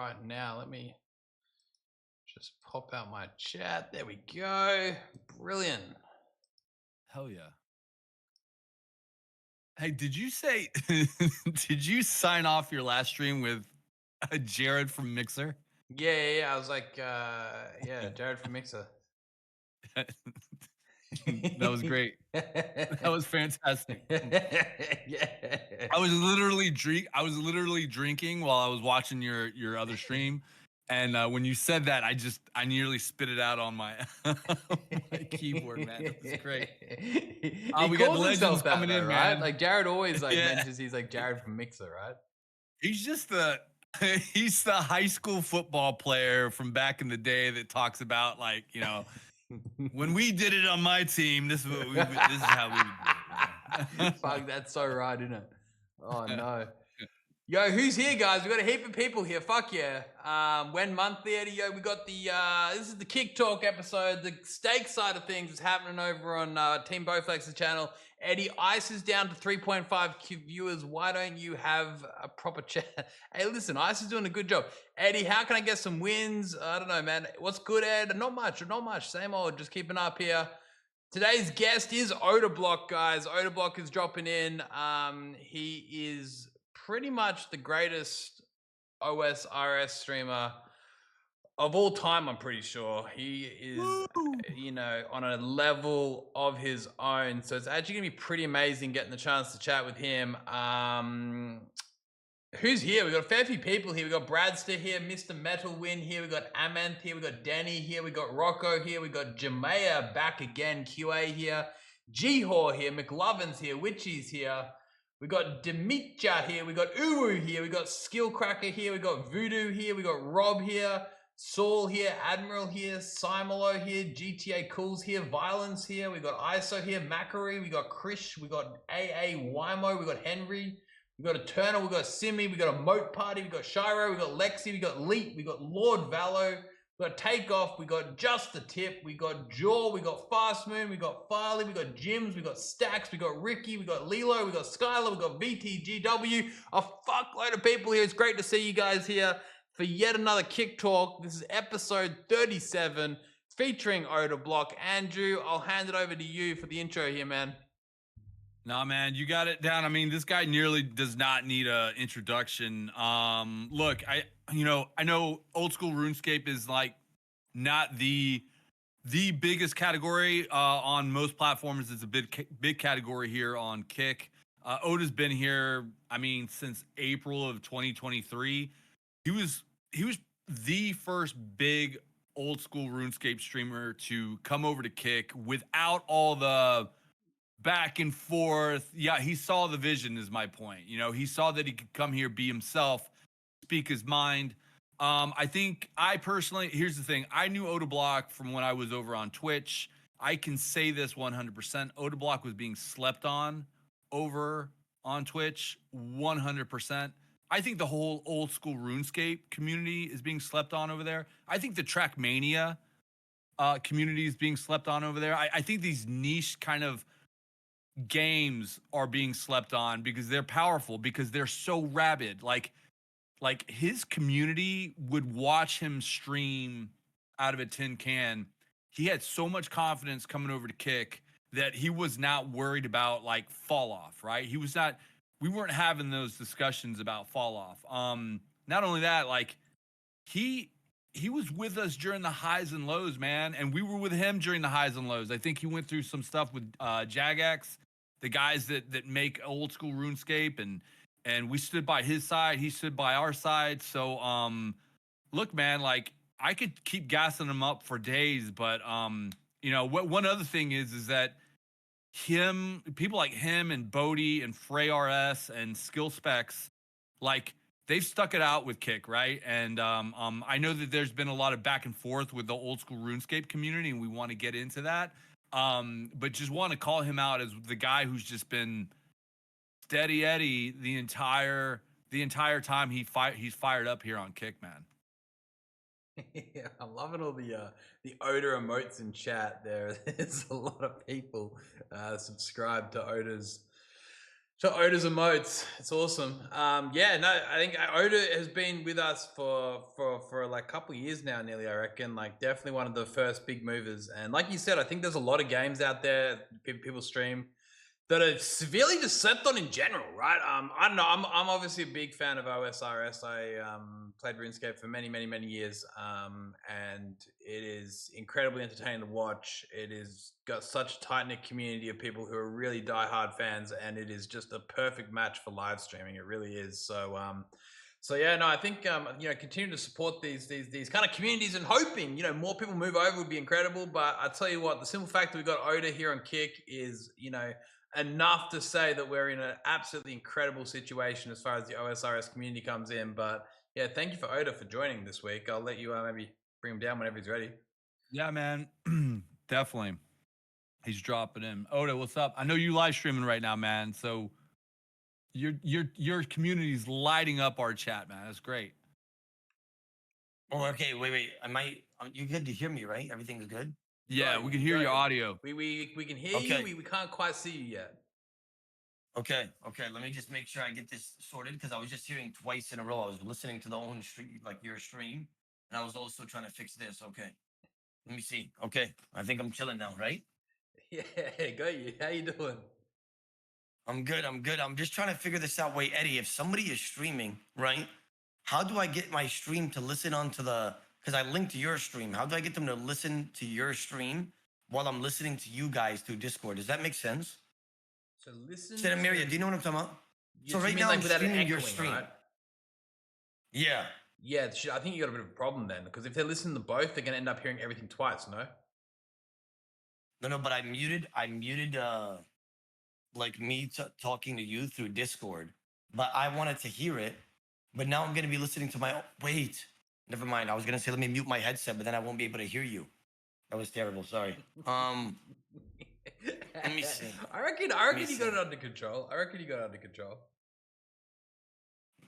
right now. Let me just pop out my chat. There we go. Brilliant. Hell yeah. Hey, did you say, did you sign off your last stream with Jared from Mixer? Yeah. I was like, yeah, Jared from Mixer. That was great. That was fantastic. Yeah. I was literally drinking while I was watching your other stream, and when you said that, I nearly spit it out on my, my keyboard, man. That was great. He We got calls legends himself that coming though, in, right? man. Like Jared always like Yeah. mentions he's like Jared from Mixer, right? He's just the he's the high school football player from back in the day that talks about, like, you know, when we did it on my team, this is what this is how we would do it. Fuck, that's so right, isn't it? Oh no. Yo, who's here, guys? We got a heap of people here. Fuck yeah. When month theater, yo, we got the this is the Kick Talk episode. The steak side of things is happening over on Team Bowflex's channel. Eddie, Ice is down to 3.5 viewers. Why don't you have a proper chat? Hey, listen, Ice is doing a good job. Eddie, how can I get some wins? I don't know, man. What's good, Ed? Not much. Same old. Just keeping up here. Today's guest is Odablock, guys. Odablock is dropping in. He is pretty much the greatest OSRS streamer of all time, I'm pretty sure. He is, you know, on a level of his own. So it's actually going to be pretty amazing getting the chance to chat with him. Who's here? We got a fair few people here. We got Bradster here, Mr. Metal Win here. We got Amanth here. We got Denny here. We got Rocco here. We got Jamea back again. QA here. Jihor here. McLovin's here. Witchy's here. We got Demitja here. We got Uwu here. We got Skillcracker here. We got Voodoo here. We got Rob here. Saul here. Admiral here. Simolo here. GTA Cools here. Violence here. We got ISO here. Macquarie. We got Krish. We got AA Wimo. We got Henry. We got a Turner, we got Simi, we got a Moat Party, we got Shiro, we got Lexi, we got Leet, we got Lord Valo, we got Takeoff, we got Just the Tip, we got Jaw, we got Fast Moon, we got Farley, we got Jims, we got Stacks, we got Ricky, we got Lilo, we got Skylar, we got VTGW, a fuckload of people here. It's great to see you guys here for yet another Kick Talk. This is episode 37 featuring Odablock. Andrew, I'll hand it over to you for the intro here, man. Nah, man, you got it down. I mean, this guy nearly does not need a introduction. Look, I know old school RuneScape is like not the biggest category on most platforms. It's a big category here on Kick. Oda's been here, I mean, since April of 2023. He was the first big old school RuneScape streamer to come over to Kick without all the back and forth. Yeah, he saw the vision, is my point. You know, he saw that he could come here, be himself, speak his mind. I think I personally, here's the thing. I knew Odablock from when I was over on Twitch. I can say this 100%. Odablock was being slept on over on Twitch 100%. I think the whole old school RuneScape community is being slept on over there. I think the Trackmania community is being slept on over there. I think these niche kind of games are being slept on because they're powerful, because they're so rabid. Like his community would watch him stream out of a tin can. He had so much confidence coming over to Kick that he was not worried about like fall off, right? We weren't having those discussions about fall off. Not only that, like he was with us during the highs and lows, man, and we were with him during the highs and lows. I think he went through some stuff with Jagex, the guys that make old school RuneScape, and we stood by his side, he stood by our side. So look, man, like I could keep gassing him up for days, but you know, one other thing is that people like him and Bodie and Frey RS and Skill Specs, like they've stuck it out with Kick, right? And I know that there's been a lot of back and forth with the old school RuneScape community, and we want to get into that. But just want to call him out as the guy who's just been steady Eddie the entire time he's fired up here on Kick, man. Yeah, I'm loving all the Oda emotes in chat there. There's a lot of people subscribed to Oda's So Oda's emotes, it's awesome. Yeah, no, I think Oda has been with us for like a couple of years now, nearly. I reckon, like definitely one of the first big movers. And like you said, I think there's a lot of games out there people stream that are severely just slept on in general, right? I don't know. I'm obviously a big fan of OSRS. I played RuneScape for many years, and it is incredibly entertaining to watch. It is got such a tight knit community of people who are really diehard fans, and it is just a perfect match for live streaming. It really is. So yeah, no, I think continue to support these kind of communities and hoping more people move over would be incredible. But I tell you what, the simple fact that we got Oda here on Kick is enough to say that we're in an absolutely incredible situation as far as the OSRS community comes in. But yeah, thank you for Oda for joining this week. I'll let you maybe bring him down whenever he's ready. Yeah, man, definitely. He's dropping in. Oda, what's up? I know you live streaming right now, man. So your community's lighting up our chat, man. That's great. Oh, okay. Wait. You good to hear me, right? Everything's good. Yeah, we can hear your audio. We can hear you. We can't quite see you yet. Okay. Let me just make sure I get this sorted because I was just hearing twice in a row. I was listening to the own stream, like your stream, and I was also trying to fix this. Okay. Let me see. Okay. I think I'm chilling now, right? Yeah, got you. How you doing? I'm good. I'm just trying to figure this out. Wait, Eddie, if somebody is streaming, right? How do I get my stream to listen onto because I linked to your stream. How do I get them to listen to your stream while I'm listening to you guys through Discord? Does that make sense? So listen. Santamaria, do you know what I'm talking about? So right now I'm streaming your stream. Right? Yeah. Yeah, I think you got a bit of a problem then, because if they're listening to both, they're gonna end up hearing everything twice, no? No, but I muted like me talking to you through Discord, but I wanted to hear it. But now I'm gonna be listening to my wait. Never mind. I was gonna say let me mute my headset, but then I won't be able to hear you. That was terrible. Sorry. Let me see. I reckon you got it under control.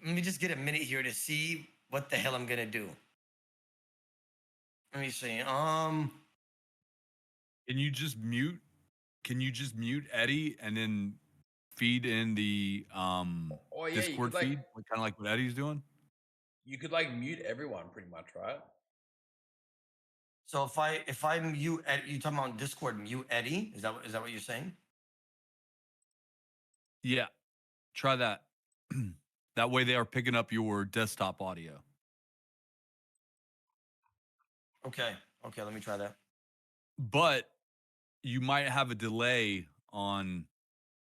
Let me just get a minute here to see what the hell I'm gonna do. Let me see. Can you just mute? Eddie and then feed in the Discord feed, kind of like what Eddie's doing? You could like mute everyone pretty much, right? So if I mute Eddie, you talking about Discord mute Eddie? Is that what you're saying? Yeah, try that. That way they are picking up your desktop audio. Okay, let me try that. But you might have a delay on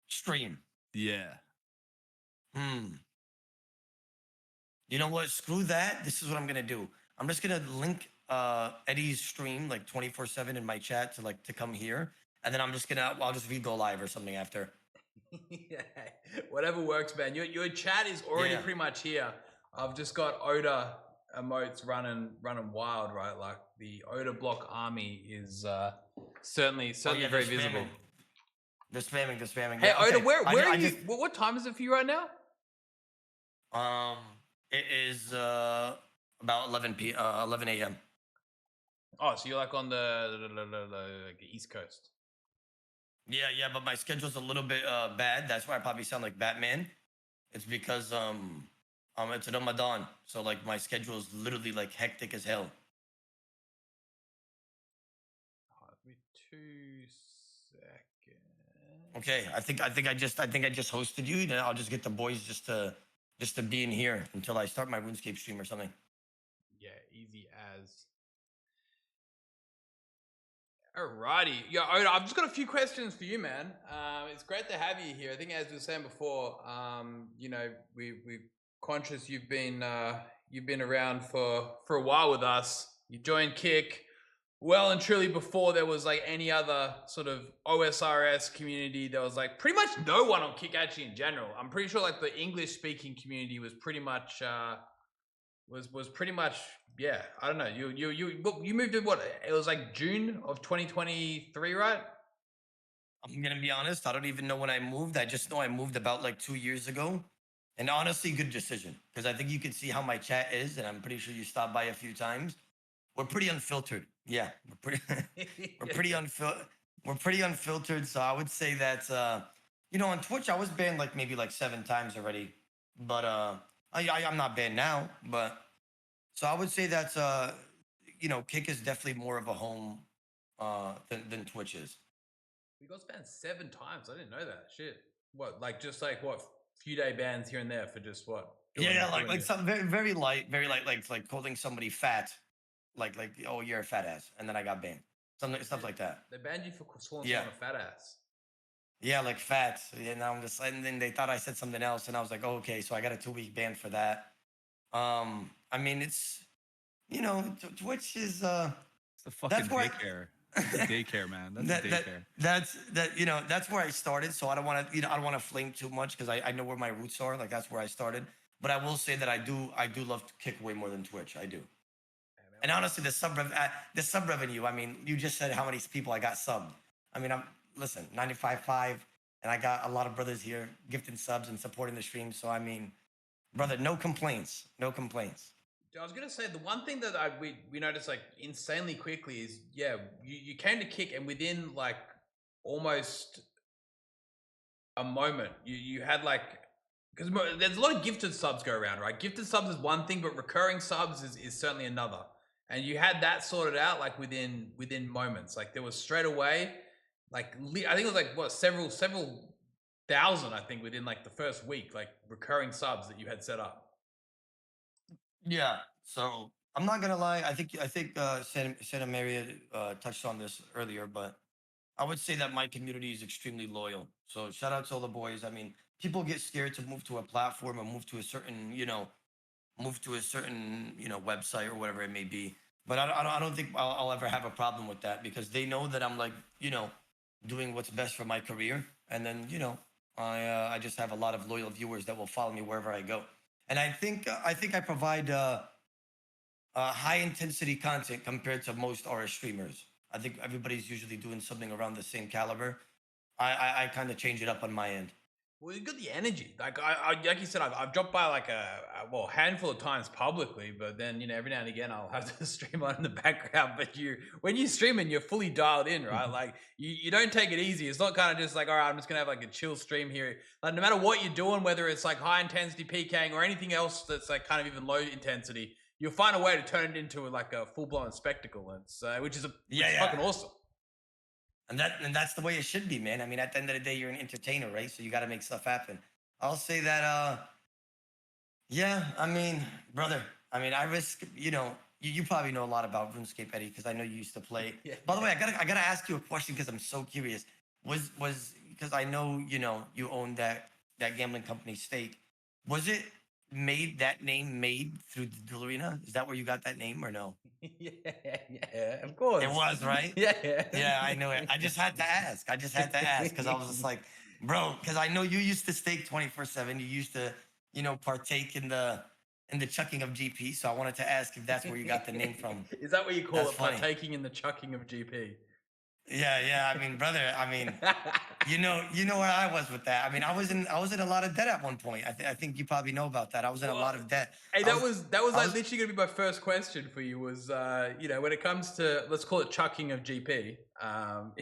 stream. Yeah. You know what? Screw that. This is what I'm gonna do. I'm just gonna link Eddie's stream like 24/7 in my chat to come here, and then I'll just read go live or something after. Yeah, whatever works, man. Your chat is already pretty much here. I've just got Oda emotes running wild, right? Like the Odablock army is certainly very visible. They're spamming. Hey, Oda, where are you? What time is it for you right now? It is about 11 a.m. Oh, so you're like on the East Coast. Yeah, but my schedule's a little bit bad. That's why I probably sound like Batman. It's because it's Ramadan, so like my schedule is literally like hectic as hell. Give me 2 seconds. Okay, I think I just hosted you. Then I'll just get the boys just to be in here until I start my RuneScape stream or something. Yeah, easy as. Alrighty. Yeah, Oda, I've just got a few questions for you, man. It's great to have you here. I think as we were saying before, we're conscious you've been around for a while with us. You joined Kick well and truly before there was like any other sort of OSRS community. There was like pretty much no one on Kick actually in general. I'm pretty sure like the English speaking community was pretty much was pretty much, yeah, I don't know. You moved in what? It was like June of 2023, right? I'm gonna be honest. I don't even know when I moved. I just know I moved about like 2 years ago. And honestly, good decision because I think you can see how my chat is, and I'm pretty sure you stopped by a few times. We're pretty unfiltered. Yeah, we're pretty unfiltered. So I would say that You know, on Twitch, I was banned like maybe like 7 times already, but I'm not banned now. But so I would say that's you know, Kick is definitely more of a home than Twitch is. We got banned 7 times. I didn't know that. Shit. What? Like just like what? Few day bans here and there for just what? Yeah, like some very light, like calling somebody fat, like oh you're a fat ass, and then I got banned, something stuff like that. They banned you for calling Yeah. someone a fat ass. Yeah, like fat. And I'm just, and then they thought I said something else, and I was like, oh, okay, so I got a 2-week ban for that. I mean, it's, you know, Twitch is It's a fucking where daycare. It's a daycare, man. That's a daycare. That's you know, that's where I started. So I don't want to, you know, I don't want to flame too much because I know where my roots are. Like that's where I started. But I will say that I do love to Kick way more than Twitch. I do. And honestly, the sub revenue. I mean, you just said how many people I got subbed. I mean, listen, 95.5, and I got a lot of brothers here gifting subs and supporting the stream. So I mean, brother, no complaints, no complaints. I was gonna say the one thing that we noticed like insanely quickly is you came to Kick and within like almost a moment you had like, because there's a lot of gifted subs go around, right? Gifted subs is one thing, but recurring subs is certainly another. And you had that sorted out like within moments. Like there was straight away, like I think it was like what several thousand, I think, within like the first week, like recurring subs that you had set up. Yeah. So I'm not gonna lie. I think Santamaria touched on this earlier, but I would say that my community is extremely loyal. So shout out to all the boys. I mean, people get scared to move to a platform or move to a certain, you know, website or whatever it may be. But I don't think I'll ever have a problem with that because they know that I'm like, you know, doing what's best for my career. And then, you know, I just have a lot of loyal viewers that will follow me wherever I go. And I think I provide high intensity content compared to most RS streamers. I think everybody's usually doing something around the same caliber. I kind of change it up on my end. Well, you got the energy. Like like you said, I've dropped by like a handful of times publicly, but then, you know, every now and again I'll have to stream on in the background. But when you're streaming, you're fully dialed in, right? Like you don't take it easy. It's not kind of just like, all right, I'm just gonna have like a chill stream here. Like no matter what you're doing, whether it's like high intensity PKing or anything else that's like kind of even low intensity, you'll find a way to turn it into like a full blown spectacle, and which is fucking awesome. And that's the way it should be, man. I mean, at the end of the day, you're an entertainer, right? So you got to make stuff happen. I'll say that, yeah, I mean, brother, I mean, I risk, you know, you probably know a lot about RuneScape, Eddie, because I know you used to play. Yeah. By the way, I gotta ask you a question because I'm so curious. Was because I know, you know, you own that gambling company Stake. Was it that name made through the arena? Is that where you got that name or no? Yeah, of course. It was, right? Yeah, I know it. I just had to ask. Because I was just like, bro, because I know you used to stake 24/7. You used to, you know, partake in the chucking of GP. So I wanted to ask if that's where you got the name from. Is that what you call That's it? funny. Partaking in the chucking of GP? Yeah. I mean, brother. I mean, you know where I was with that. I mean, I was in a lot of debt at one point. I think you probably know about that. I was in a lot of debt. Hey, that was like literally gonna be my first question for you. Was you know, when it comes to, let's call it chucking of GP,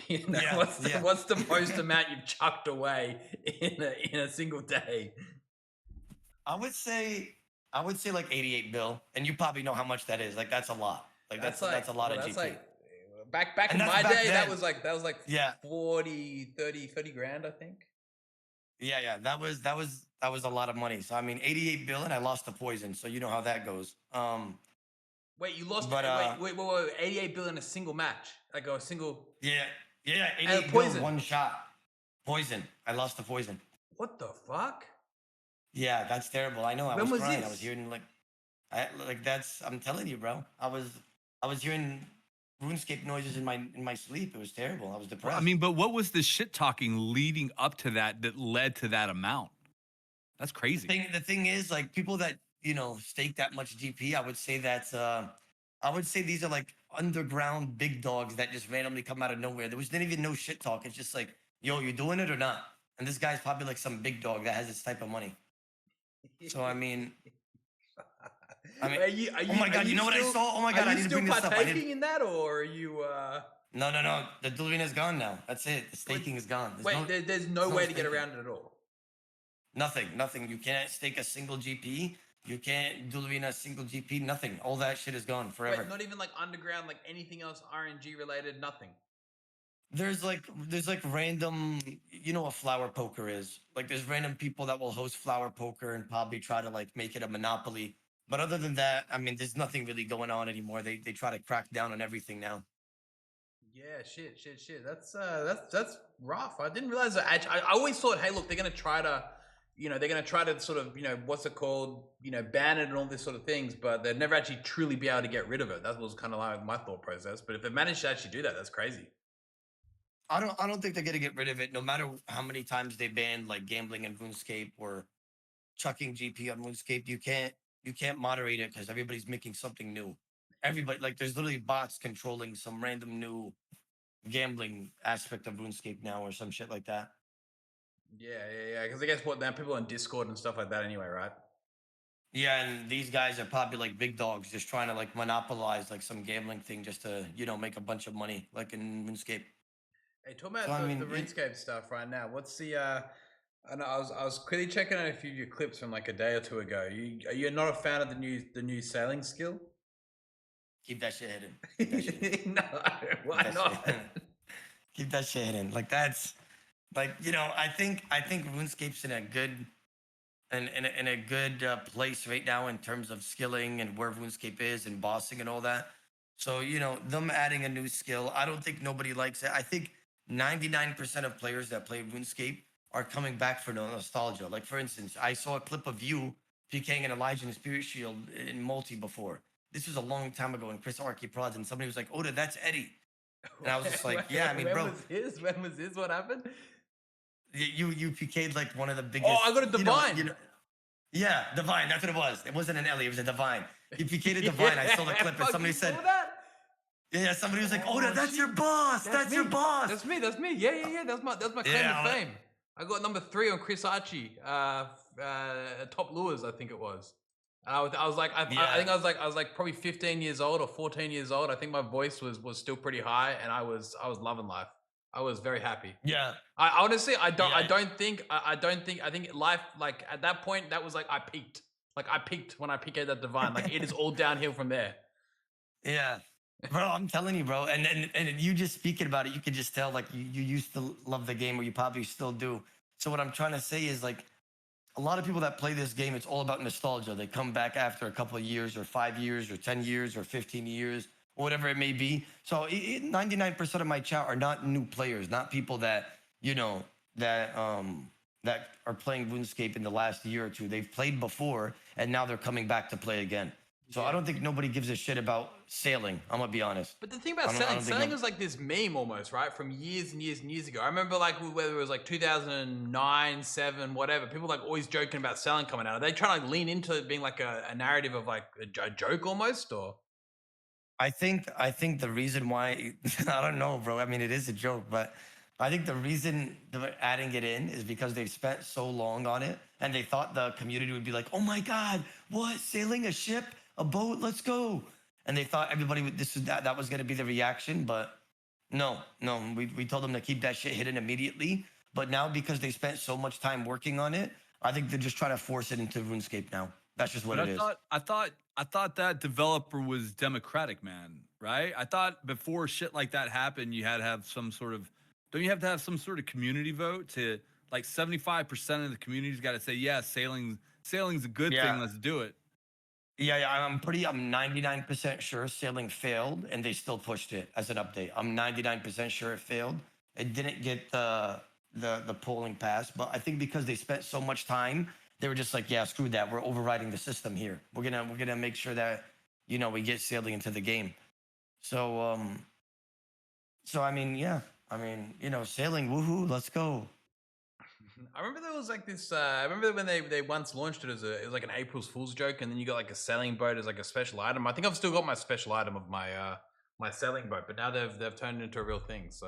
you know, what's the most amount you've chucked away in a single day? I would say like 88 bill, and you probably know how much that is. Like that's a lot. Like that's a lot of GP. Like, back in my day, that was like 30 grand, I think. Yeah, that was a lot of money. So I mean, 88 bill, and I lost to Poison. So you know how that goes. Wait, you lost? Wait, 88 bill in a single match, like a single. Yeah, 88 bill, one shot. Poison. I lost to Poison. What the fuck? Yeah, that's terrible. I know. I When was crying. this? I was hearing that's. I'm telling you, bro. I was hearing RuneScape noises in my sleep. It was terrible. I was depressed. I mean, but what was the shit talking leading up to that led to that amount? That's crazy. The thing is, like, people that, you know, stake that much GP, I would say these are like underground big dogs that just randomly come out of nowhere. There was even no shit talk. It's just like, yo, you doing it or not? And this guy's probably like some big dog that has this type of money. So I mean, oh my god, you know what I saw? Oh my god, I need to bring this up. Are you still partaking in that, or are you? No, no, no. The Dulvin is gone now. That's it. The staking is gone. There's no way to get around it at all. Nothing. You can't stake a single GP. You can't Dulvin a single GP. Nothing. All that shit is gone forever. Wait, not even like underground, like anything else RNG related, nothing. There's like random, you know what flower poker is? Like there's random people that will host flower poker and probably try to like make it a monopoly. But other than that, I mean, there's nothing really going on anymore. They try to crack down on everything now. Yeah, shit. That's rough. I didn't realize that. I always thought, hey, look, they're gonna try to, they're gonna try to sort of, what's it called, ban it and all this sort of things, but they'd never actually truly be able to get rid of it. That was kind of like my thought process. But if they managed to actually do that, that's crazy. I don't think they're gonna get rid of it. No matter how many times they ban like gambling in RuneScape or chucking GP on RuneScape, you can't moderate it because everybody's making something new. Everybody, like there's literally bots controlling some random new gambling aspect of RuneScape now or some shit like that. Yeah. Because I guess now people on Discord and stuff like that anyway, right? Yeah, and these guys are probably like big dogs, just trying to like monopolize like some gambling thing just to make a bunch of money, like in RuneScape. Hey, talking about the RuneScape stuff right now. What's the I know I was quickly checking out a few of your clips from like a day or two ago. Are you not a fan of the new sailing skill? Keep that shit hidden. No, why not? Keep that shit hidden. Like that's like I think RuneScape's in a good in a good place right now in terms of skilling and where RuneScape is and bossing and all that. So them adding a new skill, I don't think nobody likes it. I think 99% of players that play RuneScape are coming back for nostalgia. Like for instance, I saw a clip of you PKing an Elijah and Spirit Shield in multi before. This was a long time ago in Chris Archie Prods, and somebody was like, "Oda, that's Eddie," and I was just like, "Yeah, I mean, bro." When was this? What happened? You PK'd like one of the biggest. Oh, I got a divine. Yeah, divine. That's what it was. It wasn't an Ellie. It was a divine. You PK'd a divine. I saw the clip, and somebody said. Yeah, somebody was like, "Oda, that's your boss. That's your boss." That's me. Yeah. That's my claim to fame. I got number 3 on Chris Archie, top lures, I think it was. And I was like, I think I was like probably 15 years old or 14 years old. I think my voice was still pretty high, and I was loving life. I was very happy. Yeah. I honestly, I think life, like at that point, that was like I peaked. Like I peaked when I PK'd that divine. Like it is all downhill from there. Yeah. Bro, I'm telling you, bro. And you just speaking about it, you could just tell like you used to love the game, or you probably still do. So what I'm trying to say is like a lot of people that play this game, it's all about nostalgia. They come back after a couple of years or 5 years or 10 years or 15 years or whatever it may be. So 99% of my chat are not new players, not people that, that are playing RuneScape in the last year or two. They've played before and now they're coming back to play again. So I don't think nobody gives a shit about sailing. I'm gonna be honest. But the thing about sailing was like this meme almost, right? From years and years and years ago. I remember like whether it was like 2009, 7, whatever. People like always joking about sailing coming out. Are they trying to like lean into it being like a narrative of like a joke almost, or? I think the reason why I don't know, bro. I mean, it is a joke, but I think the reason they're adding it in is because they've spent so long on it, and they thought the community would be like, "Oh my god, what sailing a ship?" A boat, let's go. And they thought everybody would, that was going to be the reaction, but no, we told them to keep that shit hidden immediately. But now because they spent so much time working on it, I think they're just trying to force it into RuneScape now. That's just what it is. I thought that developer was democratic, man, right? I thought before shit like that happened, you had to have some sort of, don't you have to have some sort of community vote to like 75% of the community's got to say, yeah, sailing's a good thing, let's do it. Yeah, I'm 99% sure sailing failed and they still pushed it as an update. I'm 99% sure it failed. It didn't get the polling pass, but I think because they spent so much time, they were just like, yeah, screw that. We're overriding the system here. We're gonna make sure that we get sailing into the game. So I mean, yeah. I mean, sailing, woohoo, let's go. I remember there was like this. I remember when they once launched it it was like an April's Fool's joke, and then you got like a sailing boat as like a special item. I think I've still got my special item of my my sailing boat, but now they've turned it into a real thing. So,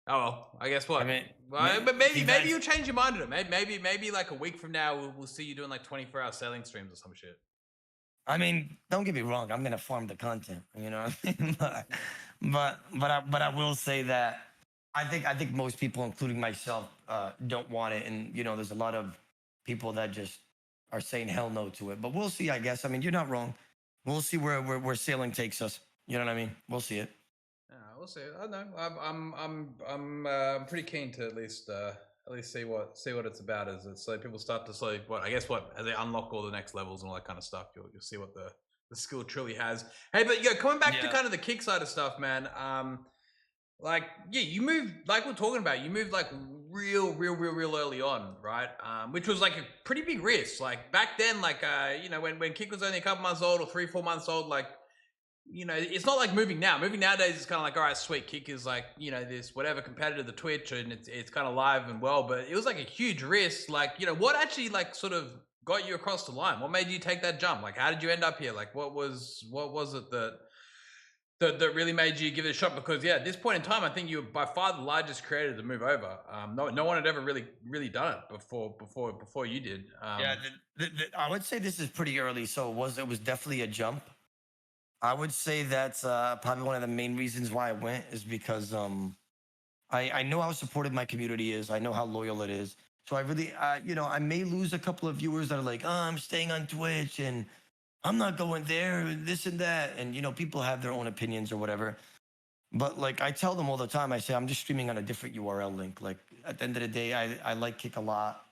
oh well, I guess what. I mean, but maybe you'll change your mind on it. Maybe like a week from now we'll see you doing like 24-hour sailing streams or some shit. I mean, don't get me wrong. I'm gonna farm the content. You know what I mean? but I will say that I think most people, including myself, don't want it, and there's a lot of people that just are saying hell no to it. But we'll see, I guess. I mean, you're not wrong. We'll see where sailing takes us. You know what I mean? We'll see it. We'll see. I don't know. I'm pretty keen to at least see what it's about. As it's so people start to slowly as they unlock all the next levels and all that kind of stuff, you'll see what the skill truly has. Hey, but coming back to kind of the kick side of stuff, man. You moved like we're talking about. You moved like real early on, right? Which was like a pretty big risk. Like back then, when kick was only a couple months old or 3-4 months old, like. It's not like moving now. Moving nowadays is kind of like, all right, sweet, kick is like, this whatever competitor to Twitch and it's kind of live and well, but it was like a huge risk. Like, what actually like sort of got you across the line? What made you take that jump? Like, how did you end up here? Like, what was it that really made you give it a shot? Because at this point in time, I think you were by far the largest creator to move over. No one had ever really done it before you did. I would say this is pretty early, so it was definitely a jump. I would say that's probably one of the main reasons why I went is because I know how supportive my community is. I know how loyal it is. So I really, I may lose a couple of viewers that are like, oh, I'm staying on Twitch and I'm not going there, and this and that. And, people have their own opinions or whatever. But like I tell them all the time, I say, I'm just streaming on a different URL link. Like at the end of the day, I like Kick a lot.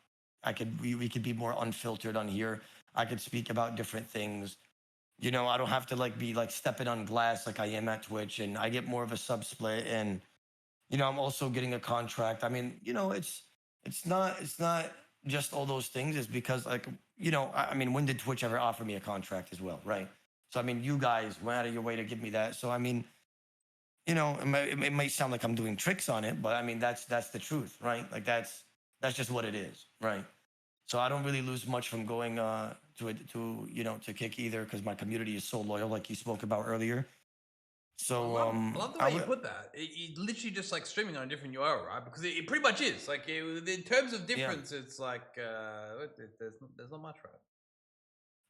We could be more unfiltered on here. I could speak about different things. I don't have to be stepping on glass like I am at Twitch, and I get more of a sub split. And I'm also getting a contract. I mean, it's not just all those things. It's because I mean, when did Twitch ever offer me a contract as well, right? So I mean, you guys went out of your way to give me that. So I mean, it might sound like I'm doing tricks on it, but I mean that's the truth, right? Like that's just what it is, right? So I don't really lose much from going to Kick either, because my community is so loyal, like you spoke about earlier. So I love the way you put that. It literally just like streaming on a different URL, right? Because it pretty much is like in terms of difference, it's like there's not much, right?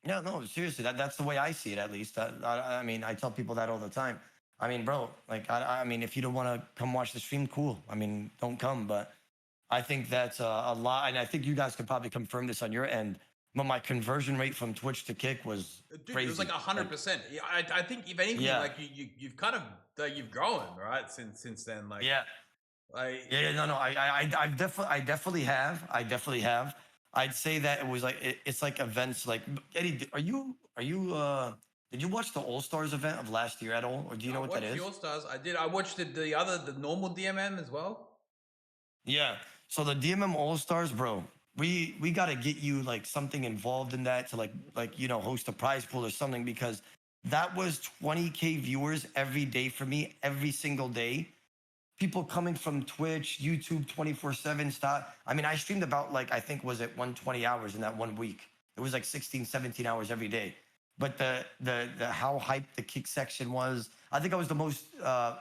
Yeah, no, seriously, that's the way I see it. At least I mean, I tell people that all the time. I mean, bro, like I mean, if you don't want to come watch the stream, cool. I mean, don't come, but. I think that's a lot, and I think you guys could probably confirm this on your end. But my conversion rate from Twitch to Kick was crazy. It was like 100%. I think if anything, like you've kind of you've grown, right? Since then, like no, I definitely have. I'd say that it was like it's like events. Like Eddie, did you watch the All Stars event of last year at all, or do you know what that is? The All Stars, I did. I watched the normal DMM as well. Yeah. So the DMM All Stars, bro, we got to get you like something involved in that to like host a prize pool or something, because that was 20K viewers every day for me, every single day. People coming from Twitch, YouTube 24/7 stop. I mean, I streamed about I think was it 120 hours in that 1 week. It was like 16, 17 hours every day. But the how hyped the Kick section was, I think I was the most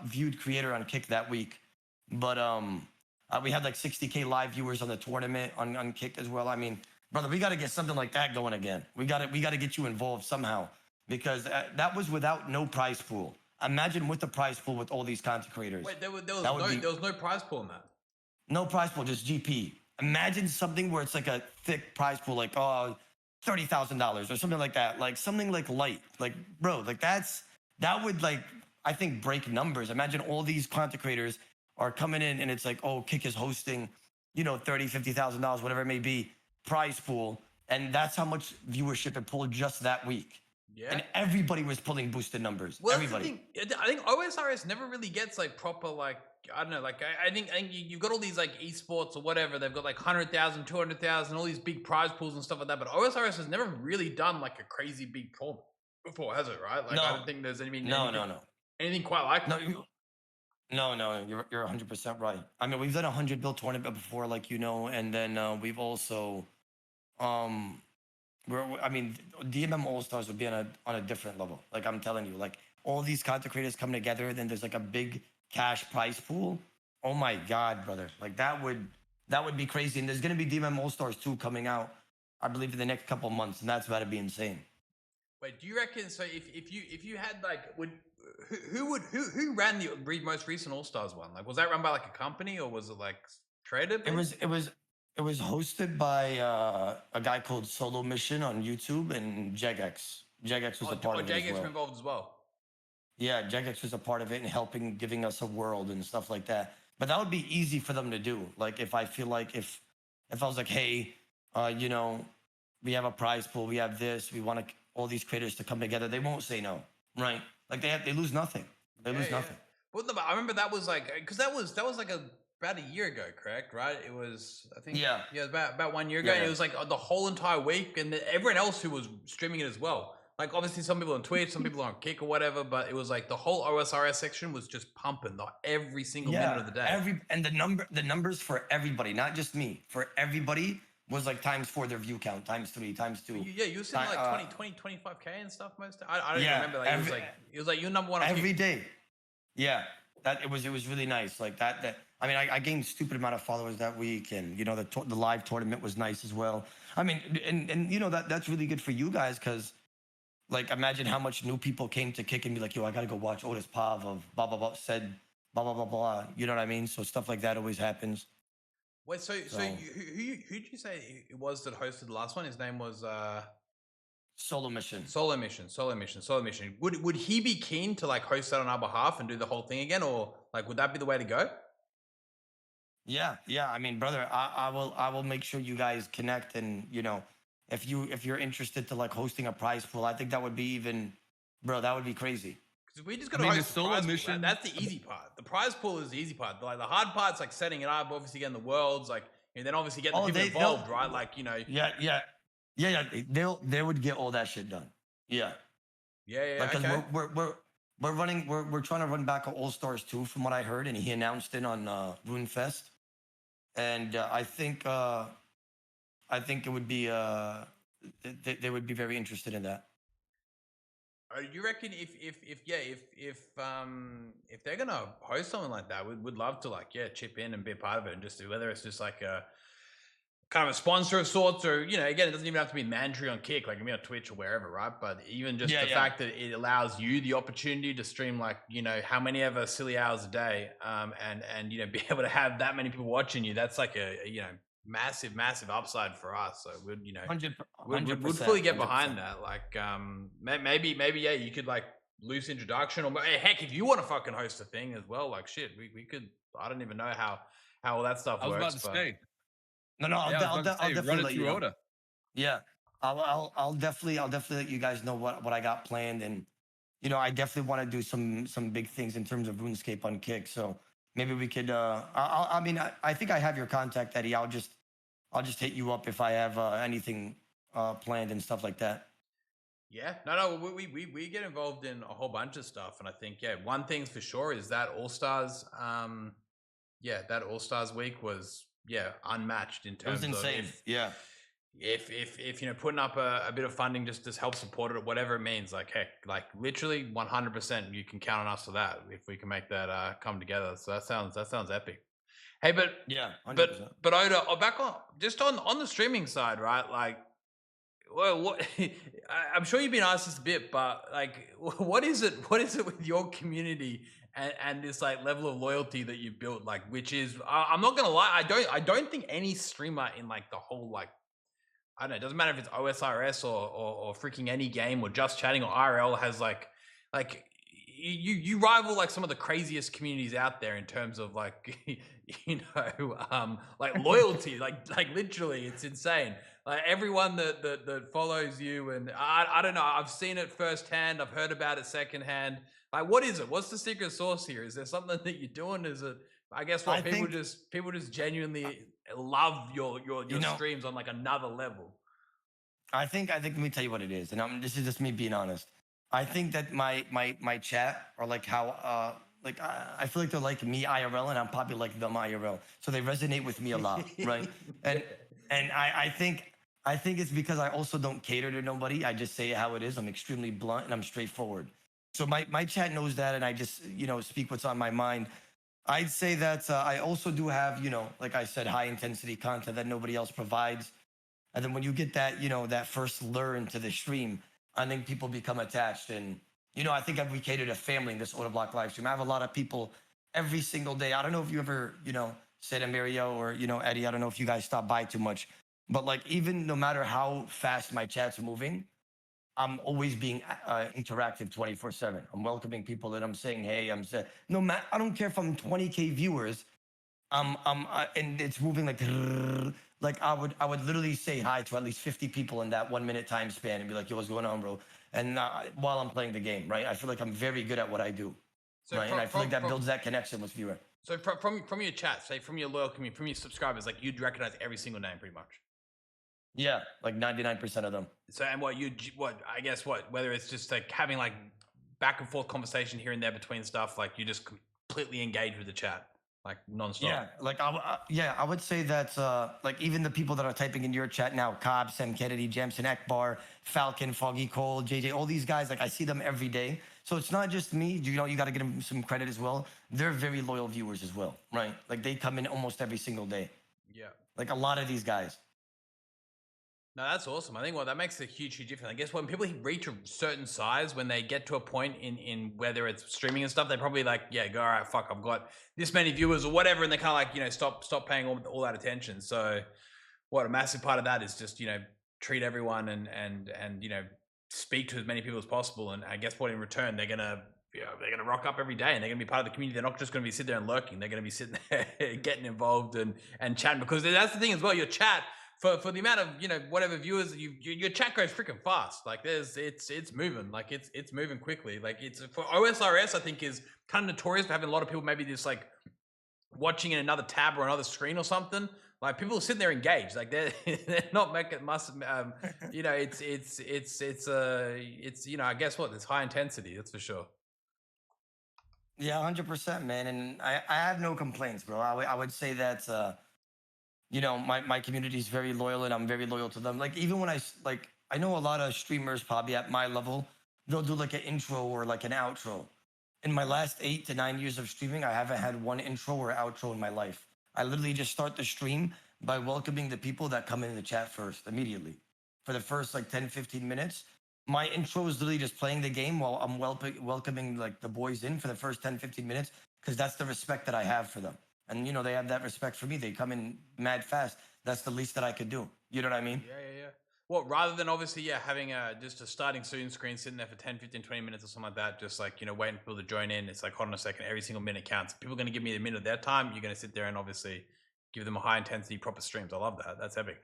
viewed creator on Kick that week. But we had like 60K live viewers on the tournament on Kick as well. I mean, brother, we got to get something like that going again. We got to get you involved somehow, because that was without no prize pool. Imagine with the prize pool with all these content creators. Wait, there was no prize pool in that. No prize pool, just GP. Imagine something where it's like a thick prize pool, like $30,000 or something like that, like something like light, like bro, like that would I think break numbers. Imagine all these content creators are coming in and it's like, oh, Kick is hosting, $30,000, $50,000, whatever it may be, prize pool. And that's how much viewership it pulled just that week. Yeah. And everybody was pulling boosted numbers. Well, everybody. I think OSRS never really gets proper, I don't know, I think you've got all these esports or whatever. They've got 100,000, 200,000, all these big prize pools and stuff like that. But OSRS has never really done a crazy big tournament before, has it? Right? No. I don't think there's anything quite like that. No, you're 100% right. I mean, we've done 100 bill tournament before, and then we've also, DMM All Stars would be on a different level. Like I'm telling you, all these content creators come together, then there's a big cash prize pool. Oh my God, brother! That would be crazy. And there's gonna be DMM All Stars 2 coming out, I believe, in the next couple of months, and that's about to be insane. Wait, do you reckon? So if you had like who ran the most recent All Stars one? Like, was that run by like a company or was it like traded? It was hosted by a guy called Solo Mission on YouTube and JegX. JegX was a part of it as JGX well. were involved as well. Yeah, JegX was a part of it and helping, giving us a world and stuff like that. But that would be easy for them to do. Like if I feel like if I was like, hey, you know, we have a prize pool, we have this, we want all these creators to come together, they won't say no, right? Like they lose nothing. They lose nothing. Well, no, but I remember that was like because that was like about a year ago, correct? Right? It was I think about 1 year ago. Yeah, And yeah. it was like the whole entire week, and everyone else who was streaming it as well. Like obviously some people on Twitch, some people on Kick or whatever, but it was like the whole OSRS section was just pumping every single minute of the day. And the numbers for everybody, not just me, for everybody was like times 4 their view count, times 3, times 2. You were saying like 25K and stuff most. I don't even remember. Like it was like your number one on every Kick. day. Yeah, that it was really nice. Like that. I mean, I gained a stupid amount of followers that week, and you know the live tournament was nice as well. I mean, and you know that's really good for you guys because, like, imagine how much new people came to Kick and be like, yo, I gotta go watch Otis Pav of blah blah blah said blah blah blah blah. You know what I mean? So stuff like that always happens. Wait, so who did you say it was that hosted the last one? His name was Solo Mission. Solo Mission. Would he be keen to like host that on our behalf and do the whole thing again, or like would that be the way to go? Yeah. I mean, brother, I will make sure you guys connect, and you know, if you're interested to like hosting a prize pool, I think that would be even, bro, that would be crazy. Because we just got to host the prize pool. That's the easy part. The prize pool is the easy part. Like the hard part's like setting it up, obviously getting the worlds, like and then obviously getting the people involved, right? Like you know. Yeah. They would get all that shit done. Yeah. Because we're running, we're trying to run back an All Stars 2 from what I heard, and he announced it on RuneFest, and I think it would be they would be very interested in that. You reckon if they're gonna host something like that, we'd love to like chip in and be a part of it, and just whether it's just like a kind of a sponsor of sorts, or you know, again, it doesn't even have to be mandatory on Kick, like me on Twitch or wherever, right? But even just the fact that it allows you the opportunity to stream like you know how many ever silly hours a day, and you know be able to have that many people watching you, that's like a you know massive upside for us. So we'd you know 100%, we'd fully get behind that. Like maybe you could like loose introduction, or heck, if you want to fucking host a thing as well, like shit, we could. I don't even know how all that stuff works. I was about to say. No, I'll definitely let you know. Oda. Yeah, I'll definitely let you guys know what I got planned, and you know I definitely want to do some big things in terms of RuneScape on Kick. So maybe we could. I think I have your contact, Eddie. I'll just hit you up if I have anything planned and stuff like that. Yeah, no, we get involved in a whole bunch of stuff, and I think one thing's for sure is that All Stars, that All Stars week was unmatched in terms of insane. If you know putting up a bit of funding just help support it, whatever it means, like heck, like literally 100% you can count on us for that if we can make that come together. So that sounds epic. Hey, but 100%. but Oda, back on the streaming side, right? Like, well, what I'm sure you've been asked this a bit, but like, what is it with your community and this like level of loyalty that you built? Like, which is, I'm not gonna lie, I don't think any streamer in like the whole like, I don't know, it doesn't matter if it's OSRS or freaking any game or just chatting or RL has like you rival like some of the craziest communities out there in terms of like you know like loyalty, like literally it's insane. Like everyone that follows you, and I don't know, I've seen it firsthand, I've heard about it secondhand. Like, what is it? What's the secret sauce here? Is there something that you're doing? Is it? I guess what people just genuinely love your streams on like another level. I think let me tell you what it is, and this is just me being honest. I think that my chat are like how I feel like they're like me IRL, and I'm probably like them IRL, so they resonate with me a lot, right? And I think it's because I also don't cater to nobody. I just say it how it is. I'm extremely blunt and I'm straightforward. So my chat knows that, and I just speak what's on my mind. I'd say that I also do have like I said, high intensity content that nobody else provides. And then when you get that that first lure into the stream, I think people become attached, and I think we created a family in this Odablock live stream. I have a lot of people every single day. I don't know if you ever, Santamaria or Eddie. I don't know if you guys stop by too much, but like even no matter how fast my chat's moving, I'm always being interactive 24/7. I'm welcoming people that I'm saying, hey, I'm saying, no matter, I don't care if I'm 20K viewers. And it's moving like I would literally say hi to at least 50 people in that 1 minute time span and be like, yo, what's going on, bro? And while I'm playing the game, right? I feel like I'm very good at what I do, So right? And I feel like that builds that connection with viewer. So from your chat, say from your loyal community, from your subscribers, like you'd recognize every single name pretty much. Yeah, like 99% of them. So and I guess whether it's just like having like back and forth conversation here and there between stuff, like you just completely engage with the chat. Like nonstop. Yeah, like I would say that like even the people that are typing in your chat now, Cobb, Sam Kennedy, Jamson Ekbar, Falcon, Foggy Cole, JJ, all these guys, like I see them every day. So it's not just me. You got to give them some credit as well. They're very loyal viewers as well, right? Like they come in almost every single day. Yeah. Like a lot of these guys. No, that's awesome. I think that makes a huge difference. I guess when people reach a certain size, when they get to a point in whether it's streaming and stuff, they probably like, yeah, go, all right, fuck, I've got this many viewers or whatever, and they kind of like, stop paying all that attention. So what a massive part of that is just, treat everyone and speak to as many people as possible. And I guess what in return, they're gonna rock up every day and they're gonna be part of the community. They're not just gonna be sitting there and lurking. They're gonna be sitting there getting involved and chatting, because that's the thing as well. Your chat, for the amount of whatever viewers, your chat goes freaking fast. Like it's moving, like it's moving quickly. Like it's for OSRS, I think is kind of notorious for having a lot of people maybe just like watching in another tab or another screen or something. Like people are sitting there engaged, like they're not making it's I guess what, it's high intensity, that's for sure. Yeah, 100%, man. And I have no complaints, bro. I would say that my community is very loyal and I'm very loyal to them. Like even when I know a lot of streamers probably at my level, they'll do like an intro or like an outro. In my last 8 to 9 years of streaming, I haven't had one intro or outro in my life. I literally just start the stream by welcoming the people that come in the chat first immediately. For the first like 10, 15 minutes, my intro is literally just playing the game while I'm welcoming like the boys in for the first 10, 15 minutes, because that's the respect that I have for them. And they have that respect for me. They come in mad fast. That's the least that I could do. You know what I mean? Yeah. Well, rather than obviously, having just a starting soon screen sitting there for 10, 15, 20 minutes or something like that, just like, waiting for people to join in. It's like, hold on a second, every single minute counts. People are going to give me a minute of their time. You're going to sit there and obviously give them a high intensity, proper streams. I love that. That's epic.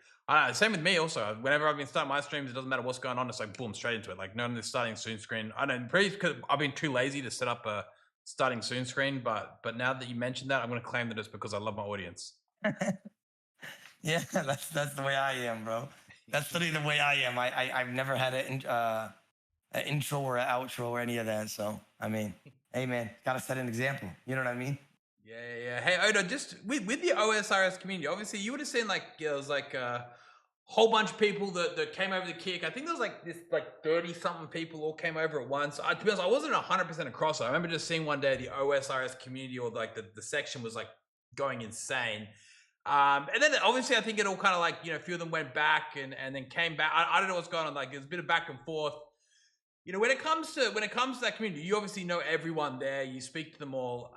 Same with me also. Whenever I've been starting my streams, it doesn't matter what's going on. It's like, boom, straight into it. Like, none of this starting soon screen. I know, probably because I've been too lazy to set up a starting soon screen, but now that you mentioned that, I'm going to claim that it's because I love my audience. Yeah, that's the way I am, bro. That's literally the way I am. I've never had an intro or an outro or any of that. So I mean, hey man, gotta set an example. You know what I mean? Yeah. Hey Odo, just with the OSRS community, obviously you would have seen like there was like a whole bunch of people that came over the kick. I think there was like this like 30 something people all came over at once. To be honest, I wasn't 100% across it. I remember just seeing one day the OSRS community, or like the section was like going insane. And then obviously I think it all kind of like, a few of them went back and then came back. I don't know what's going on. Like there's a bit of back and forth. When it comes to that community, you obviously know everyone there. You speak to them all.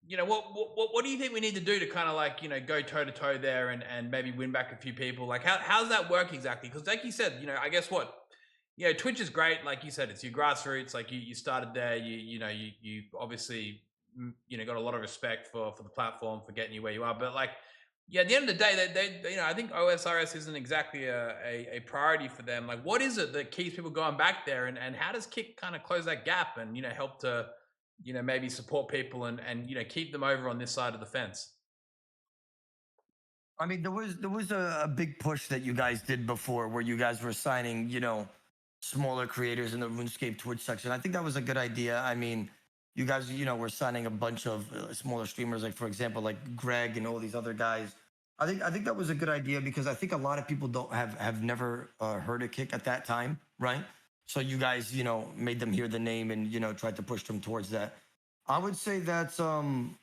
What do you think we need to do to kind of like, go toe to toe there and maybe win back a few people? Like how's that work exactly? Because like you said, I guess Twitch is great. Like you said, it's your grassroots. Like you started there. You obviously got a lot of respect for the platform, for getting you where you are. But like, at the end of the day, they I think OSRS isn't exactly a priority for them. Like, what is it that keeps people going back there, and how does Kick kind of close that gap and help to maybe support people and keep them over on this side of the fence? I mean, there was a big push that you guys did before, where you guys were signing smaller creators in the RuneScape Twitch section. I think that was a good idea. I mean, you guys, were signing a bunch of smaller streamers, like for example, like Greg and all these other guys. I think that was a good idea, because I think a lot of people don't have never heard of Kick at that time, right? So you guys, made them hear the name and tried to push them towards that. I would say that to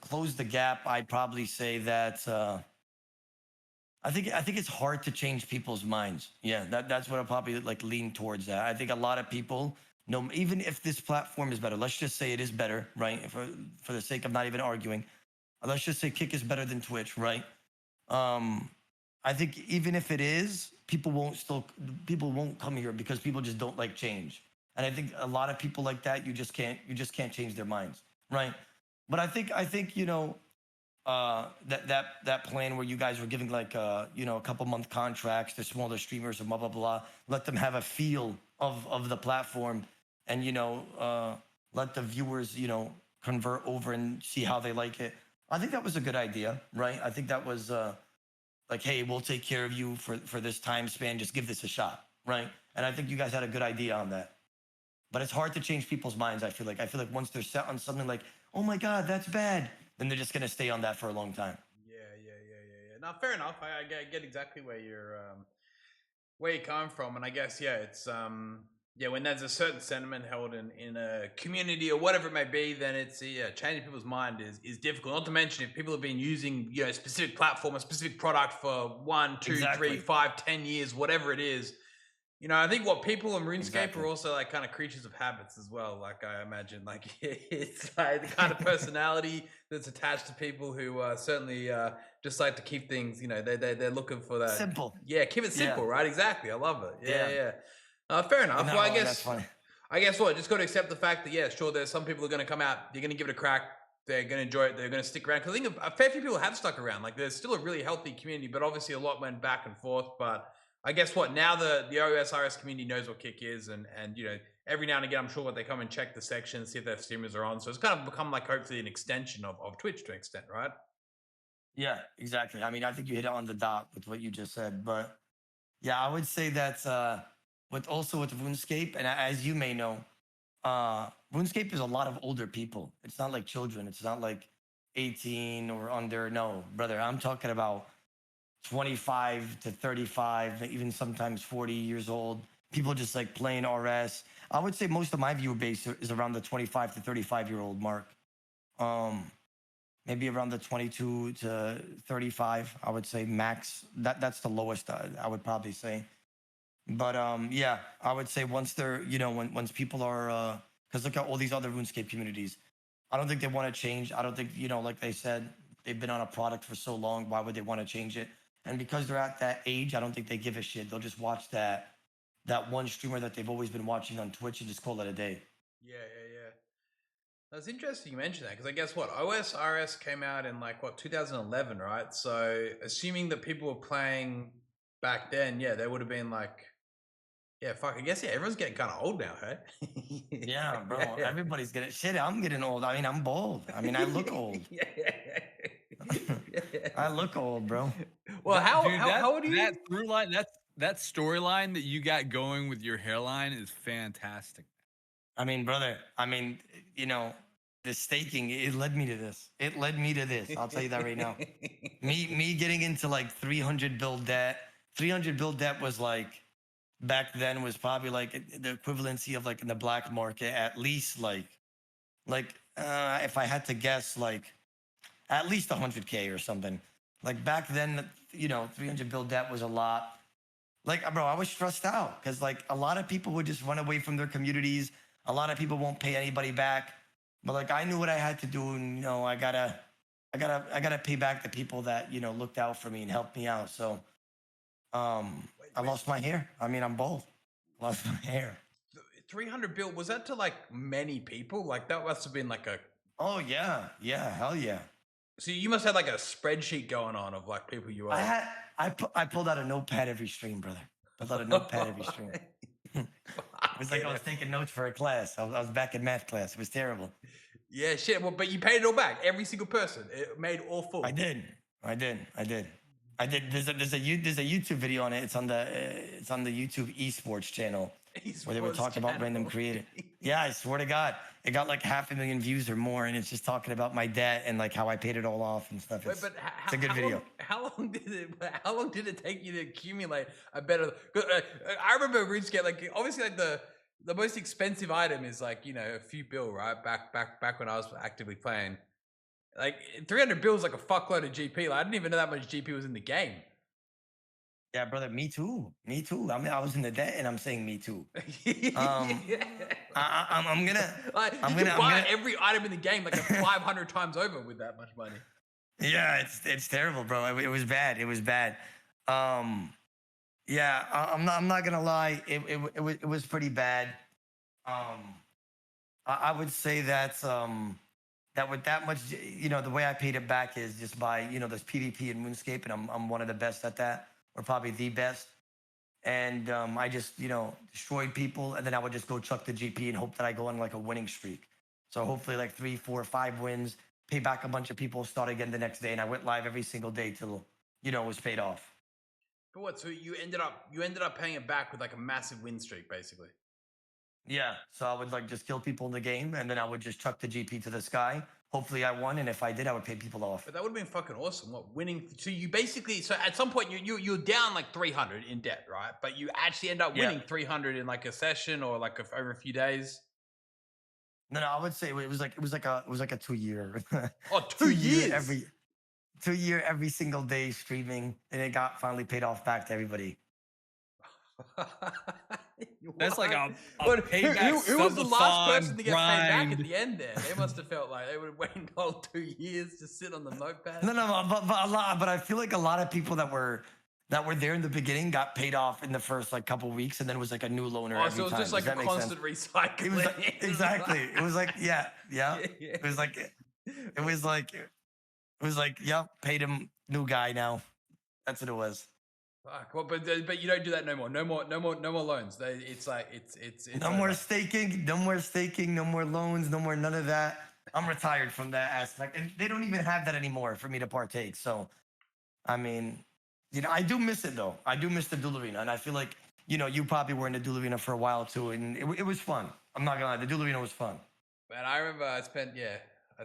close the gap, I'd probably say that I think it's hard to change people's minds. Yeah, that's what I'll probably like lean towards. That I think a lot of people know, even if this platform is better. Let's just say it is better, right? For the sake of not even arguing, let's just say Kick is better than Twitch, right? Um, I think even if it is, people won't come here because people just don't like change. And I think a lot of people like that, you just can't change their minds, right? But I think that plan where you guys were giving like a couple month contracts to smaller streamers and blah blah blah, let them have a feel of the platform, and let the viewers convert over and see how they like it. I think that was a good idea, right? I think that was like, hey, we'll take care of you for this time span. Just give this a shot, right? And I think you guys had a good idea on that. But it's hard to change people's minds. I feel like once they're set on something like, oh my god, that's bad, then they're just gonna stay on that for a long time. Yeah. Now, fair enough. I get exactly where you're coming from, and I guess it's when there's a certain sentiment held in a community or whatever it may be, then it's changing people's mind is difficult. Not to mention if people have been using a specific platform, a specific product for 1, 2, Exactly. 3, 5, 10 years, whatever it is. I think what people in RuneScape Exactly. are also like kind of creatures of habits as well. Like I imagine, like it's like the kind of personality that's attached to people who certainly just like to keep things. They're looking for that Simple. Yeah, keep it simple, Yeah. right? Exactly. I love it. Yeah. Yeah. Fair enough. No, Well, I that's guess funny. what? Just got to accept the fact that sure, there's some people who are going to come out. You're going to give it a crack. They're going to enjoy it. They're going to stick around. Because I think a fair few people have stuck around. Like there's still a really healthy community, but obviously a lot went back and forth. But I guess what now the OSRS community knows what Kick is, and every now and again I'm sure what they come and check the section, see if their streamers are on. So it's kind of become like hopefully an extension of Twitch to an extent, right? Yeah, exactly. I mean, I think you hit it on the dot with what you just said. But yeah, I would say that with RuneScape, and as you may know, RuneScape is a lot of older people. It's not like children. It's not like 18 or under. No, brother, I'm talking about 25 to 35, even sometimes 40 years old. People just like playing RS. I would say most of my viewer base is around the 25 to 35-year-old mark. Maybe around the 22 to 35, I would say max. That's the lowest I would probably say. But yeah, I would say once they're, once people are, because look at all these other RuneScape communities. I don't think they want to change. I don't think, like they said, they've been on a product for so long. Why would they want to change it? And because they're at that age, I don't think they give a shit. They'll just watch that one streamer that they've always been watching on Twitch and just call it a day. Yeah. That's interesting you mentioned that, because I guess what OSRS came out in 2011, right? So assuming that people were playing back then, they would have been like, I guess everyone's getting kind of old now, hey? Yeah, bro. Everybody's getting shit. I'm getting old. I mean, I'm bald. I mean, I look old. I look old, bro. Well, how old are you? That through line, that storyline that you got going with your hairline is fantastic. I mean, brother, the staking, it led me to this. It led me to this. I'll tell you that right now. Me getting into like 300 bill debt. 300 bill debt was like, back then was probably like the equivalency of like in the black market, at least if I had to guess, like at least 100K or something. Like back then, 300 bill debt was a lot. Like, bro, I was stressed out because like a lot of people would just run away from their communities. A lot of people won't pay anybody back. But like I knew what I had to do, and I gotta pay back the people that looked out for me and helped me out. So I lost my hair. I mean, I'm bald. Lost my hair. 300 bill, was that to like many people? Like that must have been like a Oh yeah, hell yeah. So you must have like a spreadsheet going on of like people you are. I pulled out a notepad every stream, brother. Pulled out a notepad every stream. It was like I was taking notes for a class. I was back in math class. It was terrible. Yeah, shit. Well, but you paid it all back. Every single person. It made all full. I did. There's a YouTube video on it. It's on the YouTube esports channel where they were talking about random creative. Yeah, I swear to God, it got like 500,000 views or more, and it's just talking about my debt and like how I paid it all off and stuff. It's a good video. How long did it take you to accumulate a better? I remember RuneScape, like obviously like the most expensive item is like a few bill, right? Back when I was actively playing. Like 300 bills, like a fuckload of GP. Like, I didn't even know that much GP was in the game. Yeah, brother. Me too. Me too. I mean, I was in the debt, and I'm saying me too. Yeah. I'm gonna. Like, you could buy every item in the game like 500 times over with that much money. Yeah, it's terrible, bro. It was bad. It was bad. Um, yeah, I'm not gonna lie. It was pretty bad. Um, I would say that with that much, the way I paid it back is just by this PvP and RuneScape, and I'm one of the best at that, or probably the best. And I just destroyed people, and then I would just go chuck the GP and hope that I go on like a winning streak. So hopefully like 3, 4, 5 wins, pay back a bunch of people, start again the next day, and I went live every single day till it was paid off. But what? So you ended up paying it back with like a massive win streak, basically. Yeah, so I would like just kill people in the game, and then I would just chuck the GP to the sky. Hopefully I won, and if I did, I would pay people off. But that would have been fucking awesome. What, winning? So you basically, so at some point you're down like 300 in debt, right? But you actually end up winning 300 in like a session or like over a few days. No, I would say it was like a 2 year. Oh, 2 years. Every single day streaming, and it got finally paid off back to everybody. That's like a payback. Who was the last person to get grind. paid back at the end there? They must have felt like they would have waited all 2 years to sit on the notepad. No, but I feel like a lot of people that were there in the beginning got paid off in the first like couple weeks, and then it was like a new loaner. Oh, so it was just like a constant recycling. It was like, exactly. It was like yeah. It was like yep, paid him, new guy now. That's what it was. Fuck. Well, but you don't do that no more. No more loans. It's no more staking. No more loans. No more none of that. I'm retired from that aspect, and they don't even have that anymore for me to partake. So, I mean, I do miss it though. I do miss the duel arena, and I feel like you probably were in the duel arena for a while too, and it was fun. I'm not gonna lie, the duel arena was fun. Man, I remember I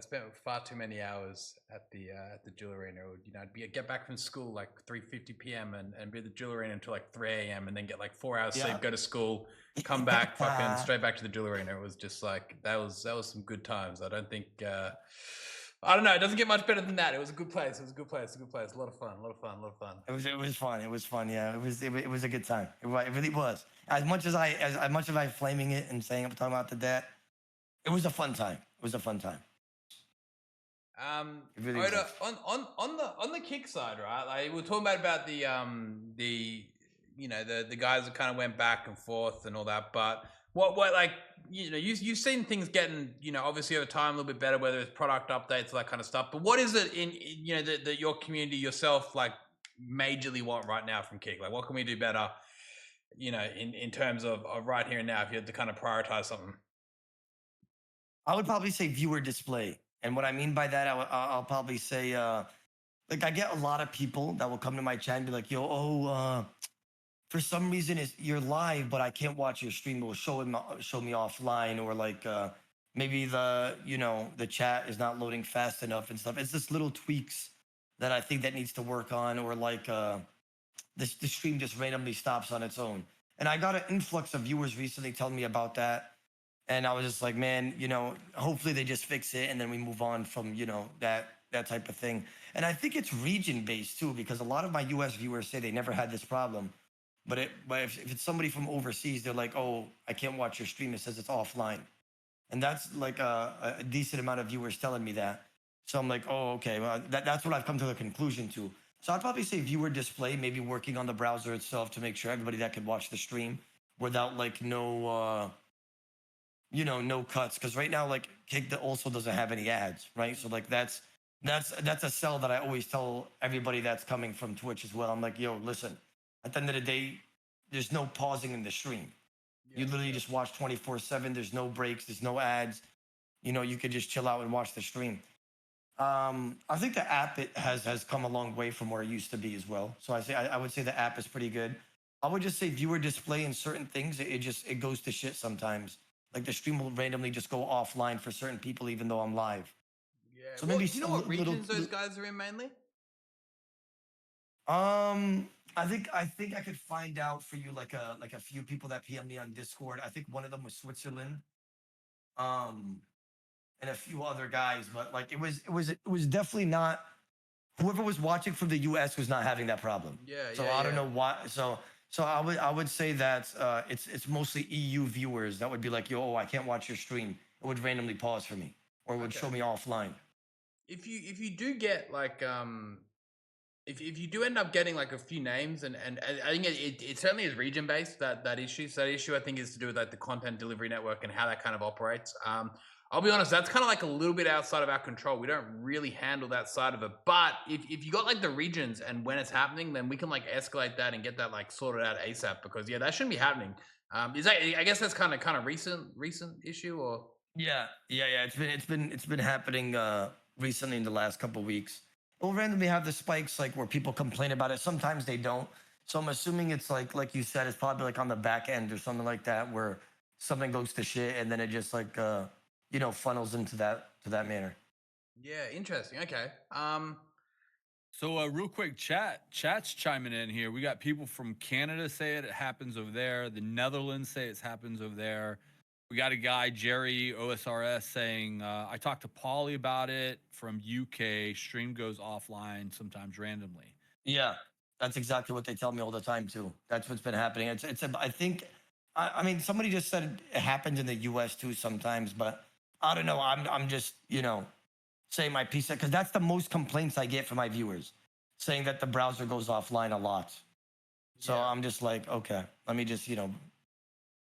spent far too many hours at the duel arena. I'd get back from school like 3:50 p.m. and be at the duel arena until like 3 a.m. and then get like 4 hours sleep, go to school, come back, fucking straight back to the duel arena. It was just like that was some good times. I don't think I don't know. It doesn't get much better than that. It was a good place. A lot of fun. It was fun. Yeah, it was a good time. It really was. As much as I flaming it and saying I'm talking about the debt, it was a fun time. Really on the kick side, right? Like we were talking about the guys that kind of went back and forth and all that, but what like you've seen things getting obviously over time a little bit better, whether it's product updates or that kind of stuff. But what is it in that your community yourself like majorly want right now from Kick? Like what can we do better? In terms of right here and now, if you had to kind of prioritize something. I would probably say viewer display. And what I mean by that, I'll probably say, like I get a lot of people that will come to my chat and be like, yo, for some reason you're live, but I can't watch your stream. It will show me offline, or like maybe the chat is not loading fast enough and stuff. It's just little tweaks that I think that needs to work on, or like the stream just randomly stops on its own. And I got an influx of viewers recently telling me about that. And I was just like, man, hopefully they just fix it and then we move on from, that type of thing. And I think it's region based too, because a lot of my US viewers say they never had this problem. But if it's somebody from overseas, they're like, oh, I can't watch your stream. It says it's offline. And that's like a decent amount of viewers telling me that. So I'm like, oh, okay. Well, that's what I've come to the conclusion to. So I'd probably say viewer display, maybe working on the browser itself to make sure everybody that could watch the stream without like no cuts, because right now like Kick also doesn't have any ads, right? So like that's a sell that I always tell everybody that's coming from Twitch as well. I'm like, yo, listen, at the end of the day, there's no pausing in the stream. You literally just watch 24/7. There's no breaks. There's no ads. You could just chill out and watch the stream. I think the app has come a long way from where it used to be as well. So I would say the app is pretty good. I would just say viewer display in certain things, it goes to shit sometimes. Like the stream will randomly just go offline for certain people, even though I'm live. Yeah. So maybe do you know what regions those guys are in mainly? I think I could find out for you like a few people that PM me on Discord. I think one of them was Switzerland, and a few other guys. But like it was definitely not whoever was watching from the US was not having that problem. Yeah, So yeah, I don't yeah. know why. So I would say that it's mostly EU viewers that would be like, yo, I can't watch your stream. It would randomly pause for me, or it would Okay. show me offline. If you do get like if you do end up getting like a few names and I think it certainly is region based that issue. So that issue I think is to do with like the content delivery network and how that kind of operates. I'll be honest, that's kind of like a little bit outside of our control. We don't really handle that side of it. But if you got like the regions and when it's happening, then we can like escalate that and get that like sorted out ASAP because yeah, that shouldn't be happening. Is that I guess that's kind of recent issue or Yeah. It's been happening recently in the last couple of weeks. We'll randomly have the spikes like where people complain about it. Sometimes they don't. So I'm assuming it's like you said, it's probably like on the back end or something like that where something goes to shit and then it just like funnels into that manner. yeah, interesting. Okay. So real quick, chat's chiming in here. We got people from Canada say it happens over there. The Netherlands say it happens over there. We got a guy, Jerry OSRS, saying, I talked to Paulie about it from UK. Stream goes offline sometimes randomly. Yeah, that's exactly what they tell me all the time too. That's what's been happening. I think I mean somebody just said it happens in the US too sometimes, but I don't know. I'm just, saying my piece because that's the most complaints I get from my viewers, saying that the browser goes offline a lot. So Yeah. I'm just like, okay, let me just,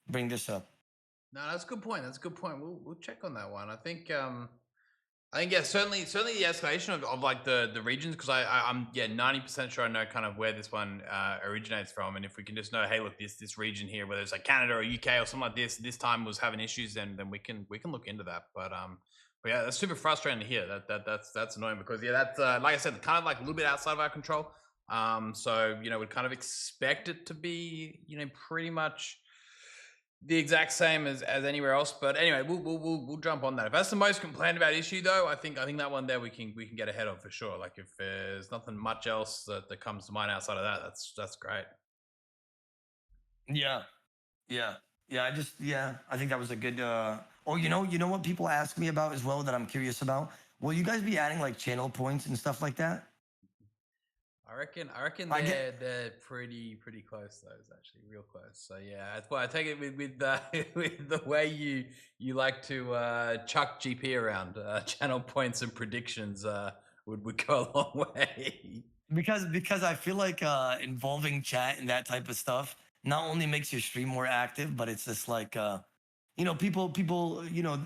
bring this up. No, that's a good point. That's a good point. We'll check on that one. I think yeah, certainly the escalation of like the regions because I'm 90% sure I know kind of where this one originates from, and if we can just know, hey, look, this region here, whether it's like Canada or UK or something like this time was having issues, then we can look into that. But yeah, that's super frustrating to hear. That's annoying because yeah, that's like I said, kind of like a little bit outside of our control. So we'd kind of expect it to be pretty much the exact same as anywhere else. But anyway, we'll jump on that. If that's the most complained about issue, though, I think that one there we can get ahead of for sure. Like if there's nothing much else that comes to mind outside of that, that's great. Yeah. I think that was a good. Oh, you know what people ask me about as well that I'm curious about. Will you guys be adding like channel points and stuff like that? I reckon they're pretty close. Those actually real close. So yeah, that's why I take it with with the way you like to chuck GP around. Channel points and predictions would go a long way. Because I feel like involving chat and that type of stuff not only makes your stream more active, but it's just like people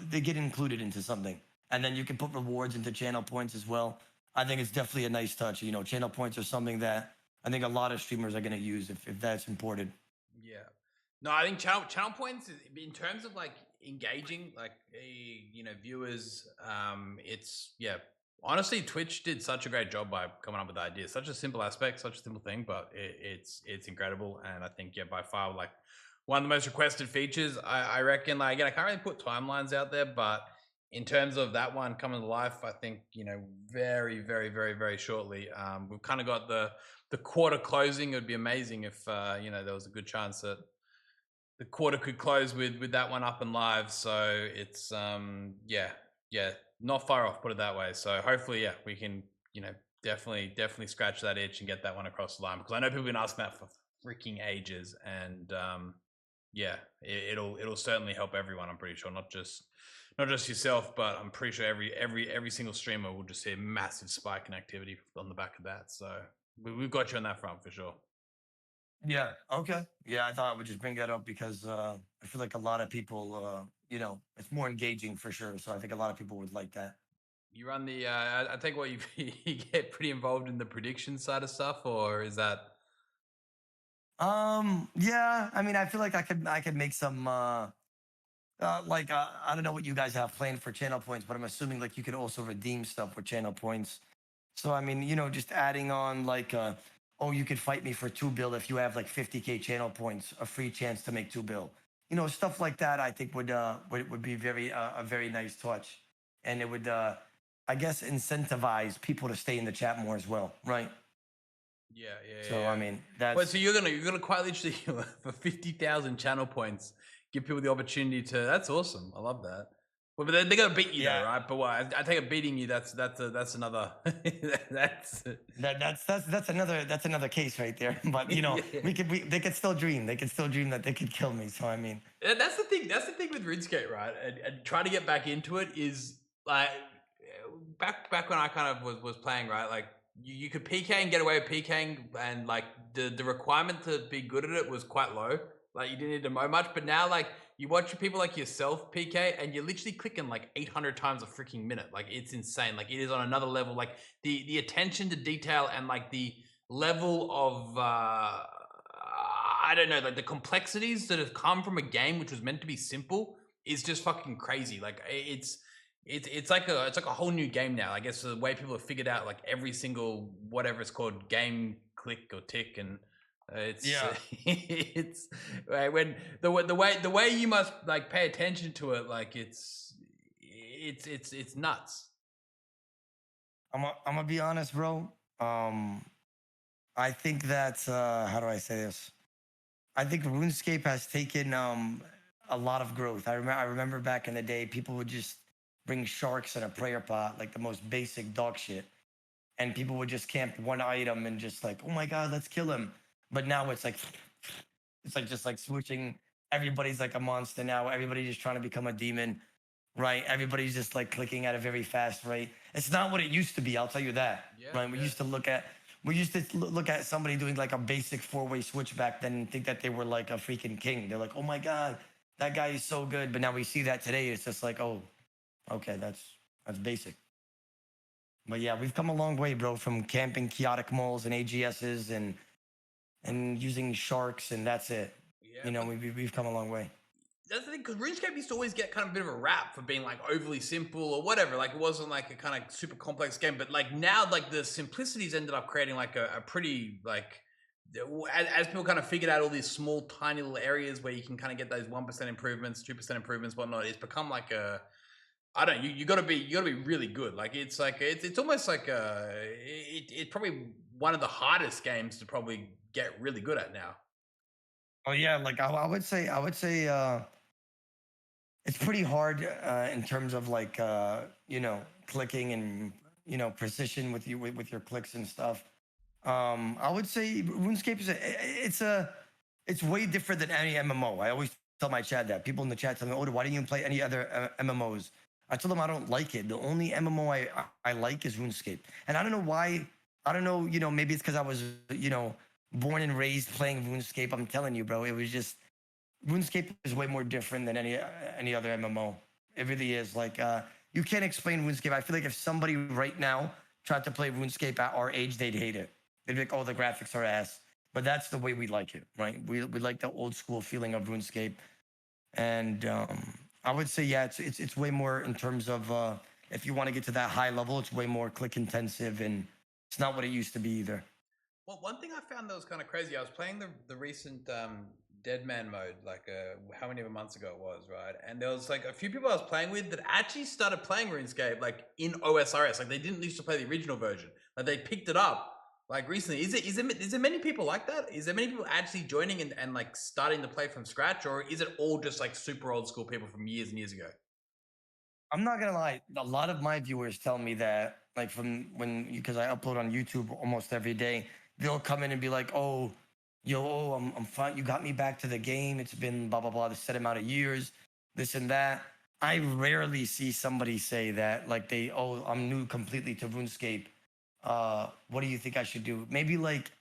they get included into something, and then you can put rewards into channel points as well. I think it's definitely a nice touch. Channel points are something that I think a lot of streamers are going to use if that's important. Yeah. No, I think channel points in terms of like engaging like viewers. It's yeah. Honestly, Twitch did such a great job by coming up with the idea. Such a simple aspect, such a simple thing, but it's incredible. And I think yeah, by far like one of the most requested features. I reckon. Like again, I can't really put timelines out there, but in terms of that one coming to life, I think very very shortly. We've kind of got the quarter closing. It would be amazing if there was a good chance that the quarter could close with that one up and live. So it's yeah, not far off, put it that way. So hopefully yeah, we can definitely scratch that itch and get that one across the line because I know people have been asking that for freaking ages, and yeah, it'll certainly help everyone. I'm pretty sure, not just yourself, but I'm pretty sure every single streamer will just see a massive spike in activity on the back of that. So we've got you on that front for sure. Yeah. Okay. Yeah, I thought I would just bring that up because I feel like a lot of people, it's more engaging for sure. So I think a lot of people would like that. You run the I think what you get pretty involved in the prediction side of stuff, or is that? Yeah. I mean, I feel like I could make some. I don't know what you guys have planned for channel points, but I'm assuming like you could also redeem stuff with channel points. So I mean, just adding on like, oh, you could fight me for 2 bill if you have like 50K channel points, a free chance to make 2 bill. Stuff like that. I think would be very a very nice touch, and it would, I guess, incentivize people to stay in the chat more as well, right? Yeah. So yeah. I mean, that's. Wait, so you're gonna quite literally for 50,000 channel points give people the opportunity to. That's awesome. I love that. Well, but they're gonna beat you Yeah. though, right? But what I think beating you, that's another that's That's another case right there. But you know, yeah. they could still dream. They could still dream that they could kill me. So I mean, That's the thing. That's the thing with RuneScape, right? And trying to get back into it is like back when I kind of was playing, right? Like you could PK and get away with PKing, and like the requirement to be good at it was quite low. Like you didn't need to mow much, but now like you watch people like yourself PK, and you're literally clicking like 800 times a freaking minute. Like it's insane. Like it is on another level. Like the attention to detail and like the level of I don't know, like the complexities that have come from a game which was meant to be simple is just fucking crazy. Like it's like a whole new game now. I guess the way people have figured out like every single whatever it's called game click or tick, and it's it's right, when the way you must like pay attention to it, like it's nuts. I'm gonna be honest, bro. I think that how do I say this? I think RuneScape has taken a lot of growth. I remember back in the day, people would just bring sharks in a prayer pot, like the most basic dog shit, and people would just camp one item and just like, oh my god, let's kill him. But now it's like just like switching. Everybody's like a monster now. Everybody's just trying to become a demon, right? Everybody's just like clicking at a very fast rate. It's not what it used to be. I'll tell you that. Yeah, Right? We used to look at somebody doing like a basic four-way switch back then and think that they were like a freaking king. They're like, oh my god, that guy is so good. But now we see that today. It's just like, oh, okay, that's basic. But yeah, we've come a long way, bro, from camping chaotic moles and AGSs and using sharks, and that's it. Yeah, You know, we've come a long way. that's the thing, because RuneScape used to always get kind of a bit of a rap for being like overly simple or whatever. Like it wasn't like a kind of super complex game, but like now, like the simplicities ended up creating like a pretty like as people kind of figured out all these small, tiny little areas where you can kind of get those 1% improvements, 2% improvements, whatnot. It's become like a I don't know, you gotta be really good. Like it's like it's almost like it's probably one of the hardest games to probably get really good at now. Oh yeah, like I would say it's pretty hard in terms of like you know, clicking and you know, precision with you with your clicks and stuff. I would say RuneScape is it's way different than any MMO. I always tell my chat that. People in the chat tell me, "Oh, why don't you play any other MMOs?" I told them I don't like it. The only MMO I like is RuneScape, and I don't know why. I don't know. You know, maybe it's because I was you know born and raised playing RuneScape. I'm telling you, bro. It was just RuneScape is way more different than any other MMO. It really is. Like you can't explain RuneScape. I feel like if somebody right now tried to play RuneScape at our age, they'd hate it. They'd be like, "Oh, the graphics are ass." But that's the way we like it, right? We like the old school feeling of RuneScape, and I would say yeah, it's way more in terms of if you want to get to that high level, it's way more click intensive, and it's not what it used to be either. Well, one thing I found that was kind of crazy, I was playing the recent Dead Man mode, like how many months ago it was, right? And there was like a few people I was playing with that actually started playing RuneScape like in OSRS. Like they didn't used to play the original version. Like they picked it up like recently. Is there many people like that? Is there many people actually joining and like starting to play from scratch, or is it all just like super old school people from years and years ago? I'm not gonna lie. A lot of my viewers tell me that, like from when because I upload on YouTube almost every day, they'll come in and be like, "Oh, yo, oh, I'm fine. You got me back to the game. It's been blah blah blah, this set amount of years, this and that." I rarely see somebody say that, like they, "Oh, I'm new completely to RuneScape. What do you think I should do?" Maybe like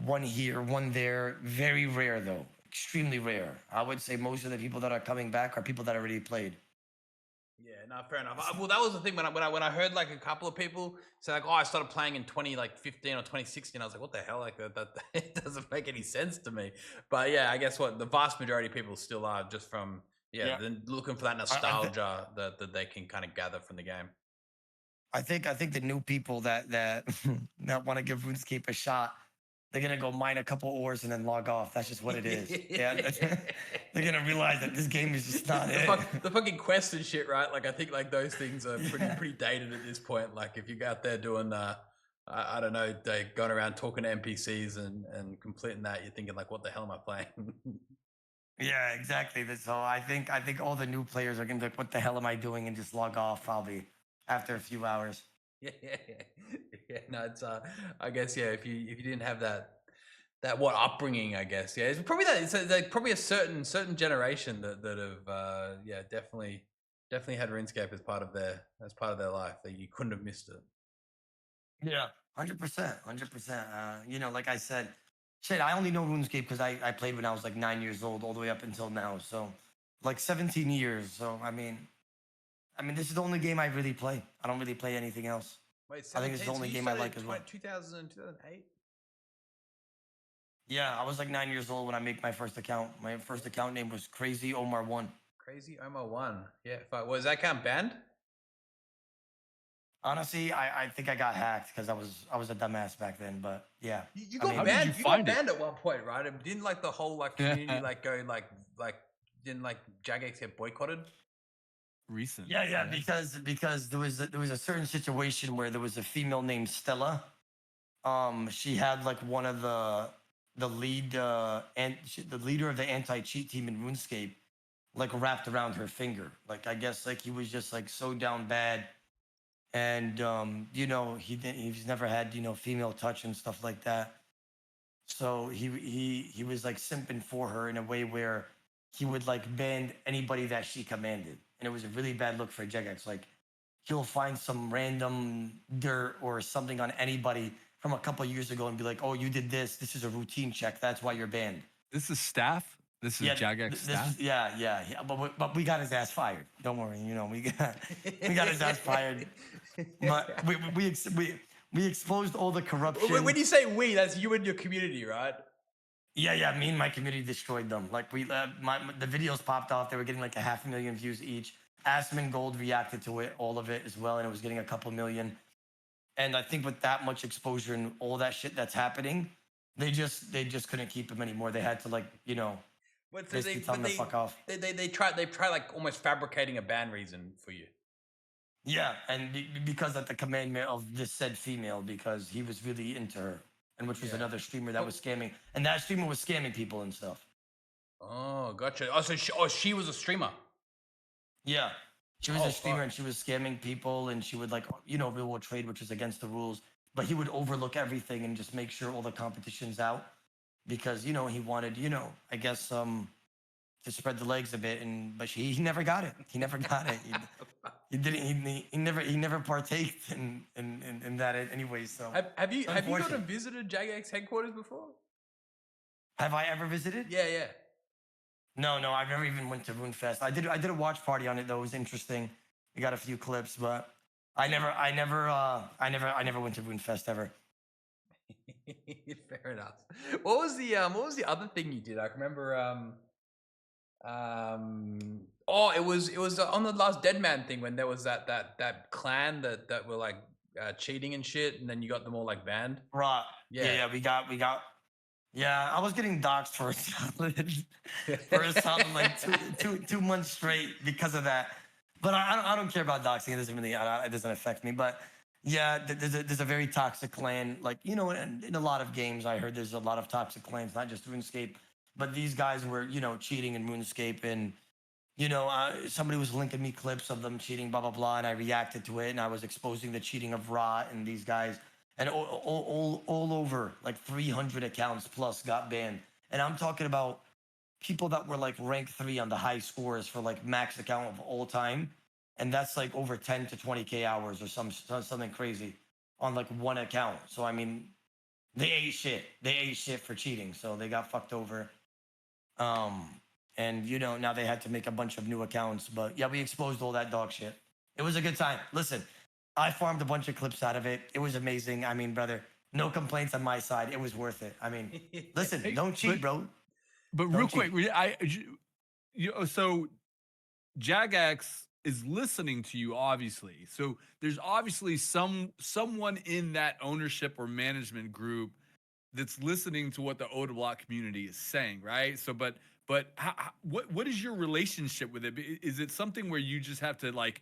one here, one there. Very rare though, extremely rare. I would say most of the people that are coming back are people that already played. Yeah, no, fair enough. Well, that was the thing when I heard like a couple of people say like, "Oh, I started playing in 2015 or 2016." I was like, "What the hell?" Like that it doesn't make any sense to me. But yeah, I guess what the vast majority of people still are just from Yeah. then looking for that nostalgia that they can kind of gather from the game. I think the new people that that want to give RuneScape a shot, they're gonna go mine a couple ores and then log off. That's just what it is. Yeah, they're gonna realize that this game is just not it. The fucking quest and shit, right? Like I think like those things are pretty dated at this point. Like if you're out there doing I don't know, they going around talking to NPCs and completing that, you're thinking like, what the hell am I playing? Yeah, exactly. So I think all the new players are gonna be like, "What the hell am I doing?" and just log off probably after a few hours. Yeah, yeah. No, it's I guess yeah. If you didn't have that what upbringing, I guess yeah. It's probably that. It's like probably a certain generation that have yeah definitely had RuneScape as part of their life that you couldn't have missed it. Yeah, 100%, 100%. You know, like I said, shit. I only know RuneScape because I played when I was like 9 years old, all the way up until now. So, like 17 years. So I mean, this is the only game I really play. I don't really play anything else. Wait, I think this is 17. the So only you game I started like as well. 2000, 2008? Yeah, I was like 9 years old when I made my first account. My first account name was Crazy Omar One. Crazy Omar 1. Yeah. Was that account banned? Honestly, I think I got hacked because I was a dumbass back then. But yeah, You I got mean, How did banned. you You got find it? banned at one point, right? And didn't like the whole like community like go like didn't like Jagex get boycotted? Recent. yeah, because there was a certain situation where there was a female named Stella. She had like one of the lead the leader of the anti cheat team in RuneScape like wrapped around her finger. Like I guess like he was just like so down bad, and he's never had female touch and stuff like that. So he was like simping for her in a way where he would like ban anybody that she commanded, and it was a really bad look for Jagex. Like he'll find some random dirt or something on anybody from a couple years ago and be like, "Oh, you did this. This is a routine check. That's why you're banned." This is staff. This is Yeah, Jagex this staff. is yeah. But we got his ass fired. Don't worry, we got his ass fired. But we exposed all the corruption. When you say we, that's you and your community, right? Yeah. Me and my community destroyed them. Like the videos popped off. They were getting like 500,000 views each. Asman Gold reacted to it, all of it as well, and it was getting a couple million. And I think with that much exposure and all that shit that's happening, they just couldn't keep him anymore. They had to But so basically tell him to fuck off. They try like almost fabricating a ban reason for you. Yeah, and because at the commandment of this said female, because he was really into her, and which was Yeah. another streamer that was scamming, and that streamer was scamming people and stuff. Oh, gotcha. Oh, so she was a streamer. Yeah, she was Oh, a streamer fuck. and she was scamming people, and she would real world trade, which was against the rules. But he would overlook everything and just make sure all the competition's out, because he wanted I guess to spread the legs a bit, but he never got it. He never got it. He didn't. He never partaked in that anyway. So Have you gone unfortunate. and visited Jagex headquarters before? Have I ever visited? Yeah. No, I've never even went to RuneFest. I did a watch party on it though. It was interesting. We got a few clips, but I never went to RuneFest ever. Fair enough. What was the other thing you did? I can remember oh, it was on the last Dead Man thing when there was that clan that were like cheating and shit, and then you got them all like banned. Right. Yeah. Yeah. We got. Yeah, I was getting doxxed for a solid like two months straight because of that. But I don't care about doxing. It doesn't affect me. But yeah, there's a very toxic clan. Like in a lot of games, I heard there's a lot of toxic clans, not just RuneScape. But these guys were cheating in RuneScape, and somebody was linking me clips of them cheating, blah blah blah, and I reacted to it, and I was exposing the cheating of Rot and these guys. And all over like 300 accounts plus got banned. And I'm talking about people that were like rank 3 on the high scores for like max account of all time. And that's like over 10 to 20K hours or something crazy on like one account. So I mean, they ate shit. They ate shit for cheating. So they got fucked over. And now they had to make a bunch of new accounts. But yeah, we exposed all that dog shit. It was a good time. Listen, I farmed a bunch of clips out of it. It was amazing. I mean, brother, no complaints on my side. It was worth it. I mean, listen, don't cheat, bro. But Don't real cheat. quick, so Jagex is listening to you, obviously. So there's obviously someone in that ownership or management group that's listening to what the Odablock community is saying, right? So, but what is your relationship with it? Is it something where you just have to like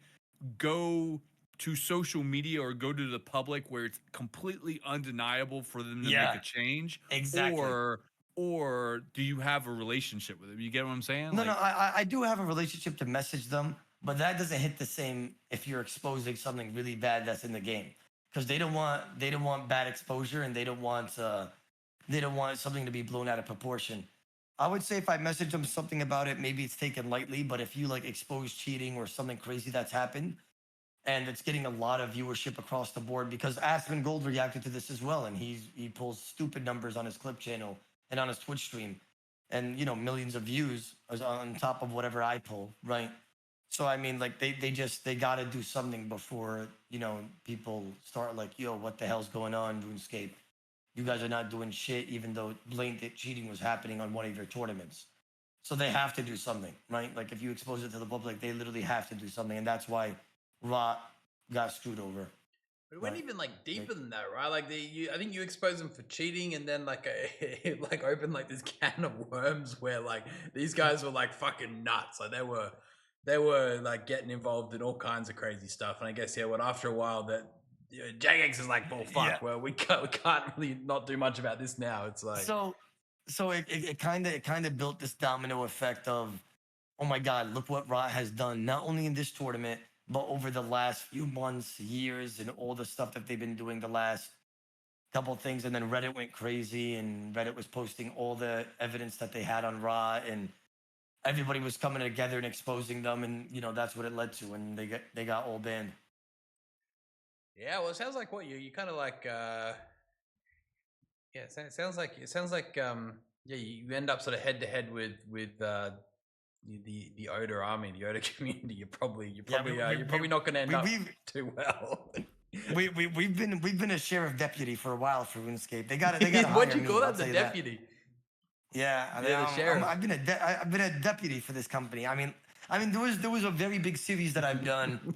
go to social media or go to the public where it's completely undeniable for them to make a change? Exactly. or do you have a relationship with them? You get what I'm saying? No, Like, I do have a relationship to message them, but that doesn't hit the same if you're exposing something really bad that's in the game, because they don't want bad exposure, and they don't want something to be blown out of proportion. I would say if I message them something about it, maybe it's taken lightly, but if you like expose cheating or something crazy that's happened, and it's getting a lot of viewership across the board, because Aspen Gold reacted to this as well, and he pulls stupid numbers on his clip channel and on his Twitch stream, and millions of views on top of whatever I pull, right? So I mean, like they got to do something before people start like, yo, what the hell's going on, RuneScape? You guys are not doing shit, even though blatant cheating was happening on one of your tournaments. So they have to do something, right? Like if you expose it to the public, they literally have to do something, and that's why Rot got screwed over. It went even like deeper than that, right? Like I think you exposed them for cheating, and then like it like opened like this can of worms where like these guys were like fucking nuts. Like they were like getting involved in all kinds of crazy stuff. And I guess what after a while that Jagex is like, well, fuck. Yeah. Well, we can't really not do much about this now. It's like So it kind of built this domino effect of, oh my God, look what Rot has done, not only in this tournament, but over the last few months, years, and all the stuff that they've been doing the last couple things. And then Reddit went crazy, and Reddit was posting all the evidence that they had on Rot, and everybody was coming together and exposing them, and that's what it led to, and they got all banned. yeah. Well, it sounds like what you kind of like. Yeah, it sounds like yeah, you end up sort of head to head with the Oda army, the Oda community. You're probably not going to end up too well. We've been a sheriff deputy for a while for RuneScape. They got What'd you call that? The deputy. Yeah, the sheriff. I've been a deputy for this company. I mean, there was a very big series that I've done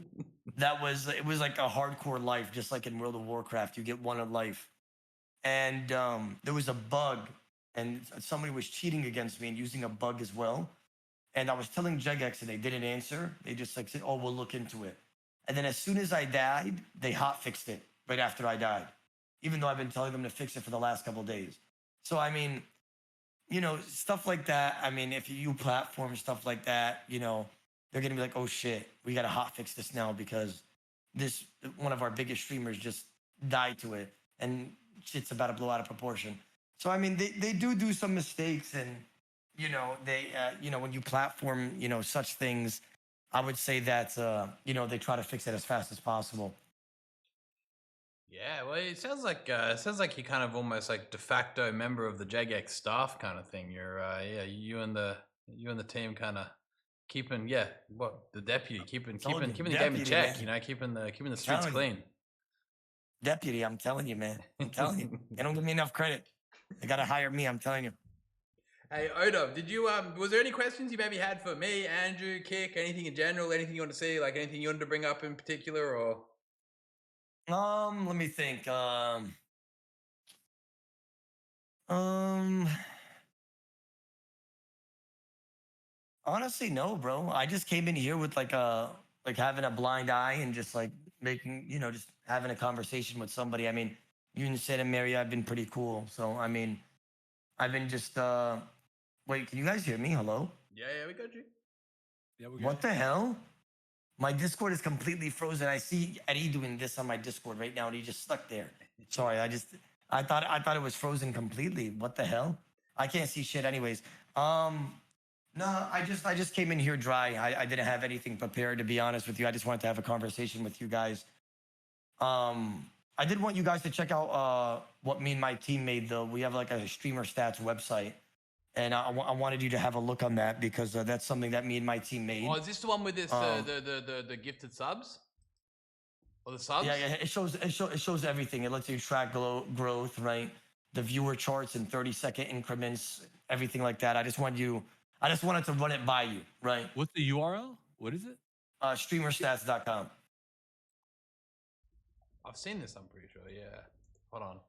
it was like a hardcore life, just like in World of Warcraft. You get one a life, and there was a bug, and somebody was cheating against me and using a bug as well. And I was telling Jagex, and they didn't answer. They just like said, "Oh, we'll look into it." And then as soon as I died, they hot fixed it right after I died, even though I've been telling them to fix it for the last couple of days. So I mean, stuff like that. I mean, if you platform stuff like that, they're gonna be like, "Oh shit, we gotta hot fix this now because this one of our biggest streamers just died to it, and shit's about to blow out of proportion." So I mean, they do some mistakes, and when you platform such things, I would say that they try to fix it as fast as possible. Yeah, well, it sounds like you're kind of almost like de facto member of the Jagex staff kind of thing. You're you and the team kind of keeping the deputy keeping the game in check. Man. Keeping the streets clean. Deputy, I'm telling you, man. I'm telling you, they don't give me enough credit. They gotta hire me. I'm telling you. Hey, Oda, did you was there any questions you maybe had for me, Andrew, Kick, anything in general, anything you want to say, like anything you wanted to bring up in particular, or? Let me think. Honestly, no, bro. I just came in here with like having a blind eye and just like making, just having a conversation with somebody. I mean, you and Santamaria have been pretty cool. So I mean, I've been just wait, can you guys hear me? Hello? Yeah, we got you. Yeah, we got What the hell? My Discord is completely frozen. I see Eddie doing this on my Discord right now, and he just stuck there. Sorry, I thought it was frozen completely. What the hell? I can't see shit anyways. No, I just came in here dry. I didn't have anything prepared, to be honest with you. I just wanted to have a conversation with you guys. I did want you guys to check out what me and my team made, though. We have like a streamer stats website, and I wanted you to have a look on that because that's something that me and my team made. Oh, is this the one with this the gifted subs? Or the subs? Yeah, it shows everything. It lets you track growth, right? The viewer charts in 30-second increments, everything like that. I just wanted to run it by you, right? What's the URL? What is it? Streamerstats.com. I've seen this, I'm pretty sure. Yeah. Hold on.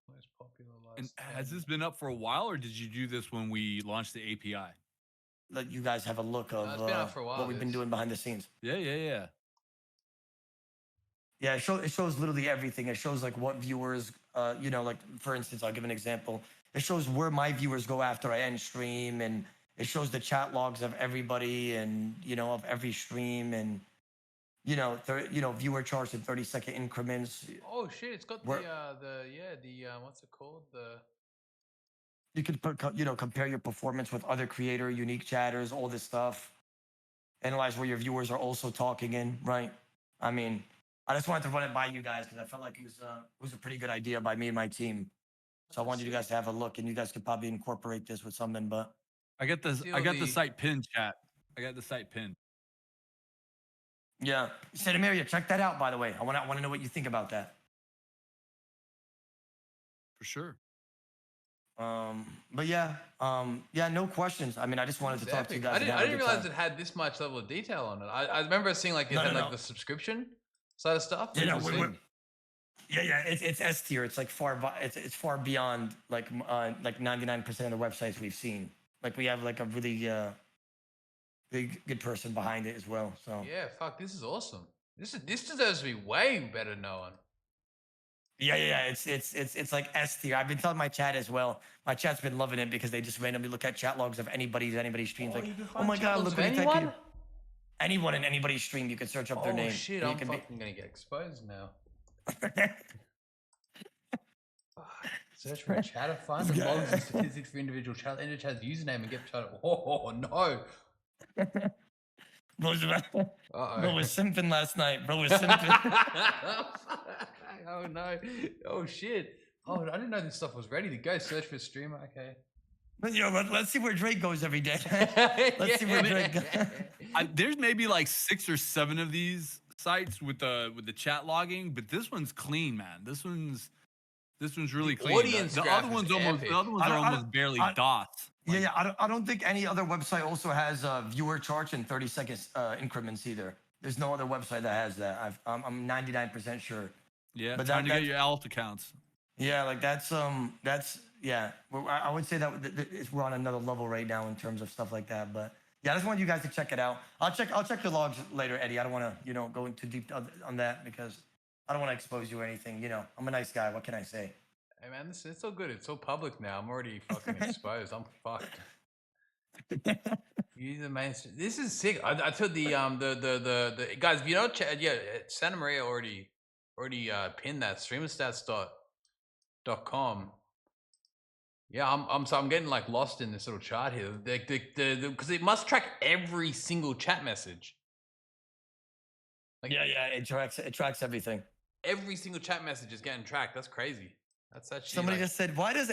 Most popular And last has 10. this been up for a while, or did you do this when we launched the API? let you guys have a look of it's been out for a while, what we've been this. doing behind the scenes. Yeah. Yeah, it shows literally everything. It shows like what viewers, you know, like for instance, I'll give an example. It shows where my viewers go after I end stream, and it shows the chat logs of everybody, and you know, of every stream, and you know, viewer charts in 30-second increments. Oh shit! It's got Where- the what's it called? You could you know, compare your performance with other creator unique chatters, all this stuff. Analyze where your viewers are also talking in, right? I mean, I just wanted to run it by you guys because I felt like it was a pretty good idea by me and my team. So I wanted you guys to have a look, and you guys could probably incorporate this with something. But I got the site pinned, chat. I got the site pinned. yeah, Santamaria, check that out. By the way, I want to know what you think about that. For sure. But yeah, no questions. I mean, I just wanted to talk to you guys. I didn't realize it had this much level of detail on it. I remember seeing like it had like the subscription side of stuff. Yeah, it's S tier. It's like it's far beyond like 99% of the websites we've seen. Like we have like a really big good person behind it as well. So yeah, fuck, this is awesome. This deserves to be way better known. Yeah. It's like S tier. I've been telling my chat as well. My chat's been loving it because they just randomly look at chat logs of anybody's streams. Like, oh my god, look at anyone. Anyone in anybody's stream, you can search up their name. Oh shit, I'm fucking gonna get exposed now. Search for a chatter, find the logs and statistics for individual chat, enter chat's username and get chat. Oh no. Bro was simping last night. Bro was simping. Oh no. Oh shit. Oh, I didn't know this stuff was ready to go. Search for a streamer. Okay. But, you know, let's see where Drake goes every day. Let's see where Drake goes. There's maybe like 6 or 7 of these sites with the chat logging, but this one's clean, man. This one's really clean. The other ones are almost barely dots. Like, yeah. I don't think any other website also has viewer charts in 30-second increments either. There's no other website that has that. I'm 99% sure. Yeah, but time to get your alt accounts. Yeah, like that's yeah. I would say that we're on another level right now in terms of stuff like that. But yeah, I just want you guys to check it out. I'll check your logs later, Eddie. I don't want to go into deep on that because I don't want to expose you or anything. You know, I'm a nice guy. What can I say? Hey man, it's so good. It's so public now. I'm already fucking exposed. I'm fucked. You're the mainstream. This is sick. I told the guys, if you don't check, yeah, Santamaria already pinned that streamerstats.com. Yeah, I'm getting like lost in this little chart here. Because it must track every single chat message. Like, yeah, it tracks everything. Every single chat message is getting tracked. That's crazy. That's actually somebody just said, why does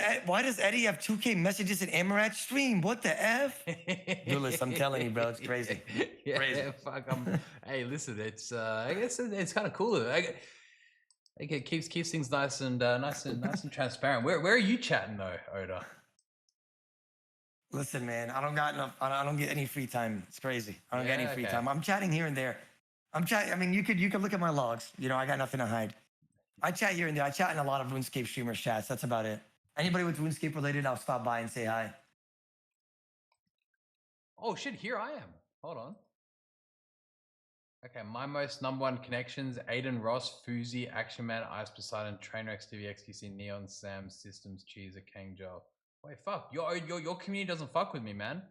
Eddie have 2K messages in Amarat's stream? What the F? Duelist, I'm telling you, bro, it's crazy. Yeah, crazy. Fuck. Hey, listen, it's I guess it's kind of cool. It keeps things nice and transparent. Where are you chatting though, Oda? Listen, man, I don't get any free time. It's crazy. I don't get any free time. I'm chatting here and there. I'm chatting. I mean, you could look at my logs. You know, I got nothing to hide. I chat here and there. I chat in a lot of RuneScape streamers chats. That's about it. Anybody with RuneScape related, I'll stop by and say hi. Oh shit, here I am. Hold on. Okay, my most #1 connections: AdinRoss, Fousey, Action Man, Ice Poseidon, TrainwreckTV, XQC, Neon, Sam, Systems, Cheesur, Joel. Wait, fuck. Your community doesn't fuck with me, man.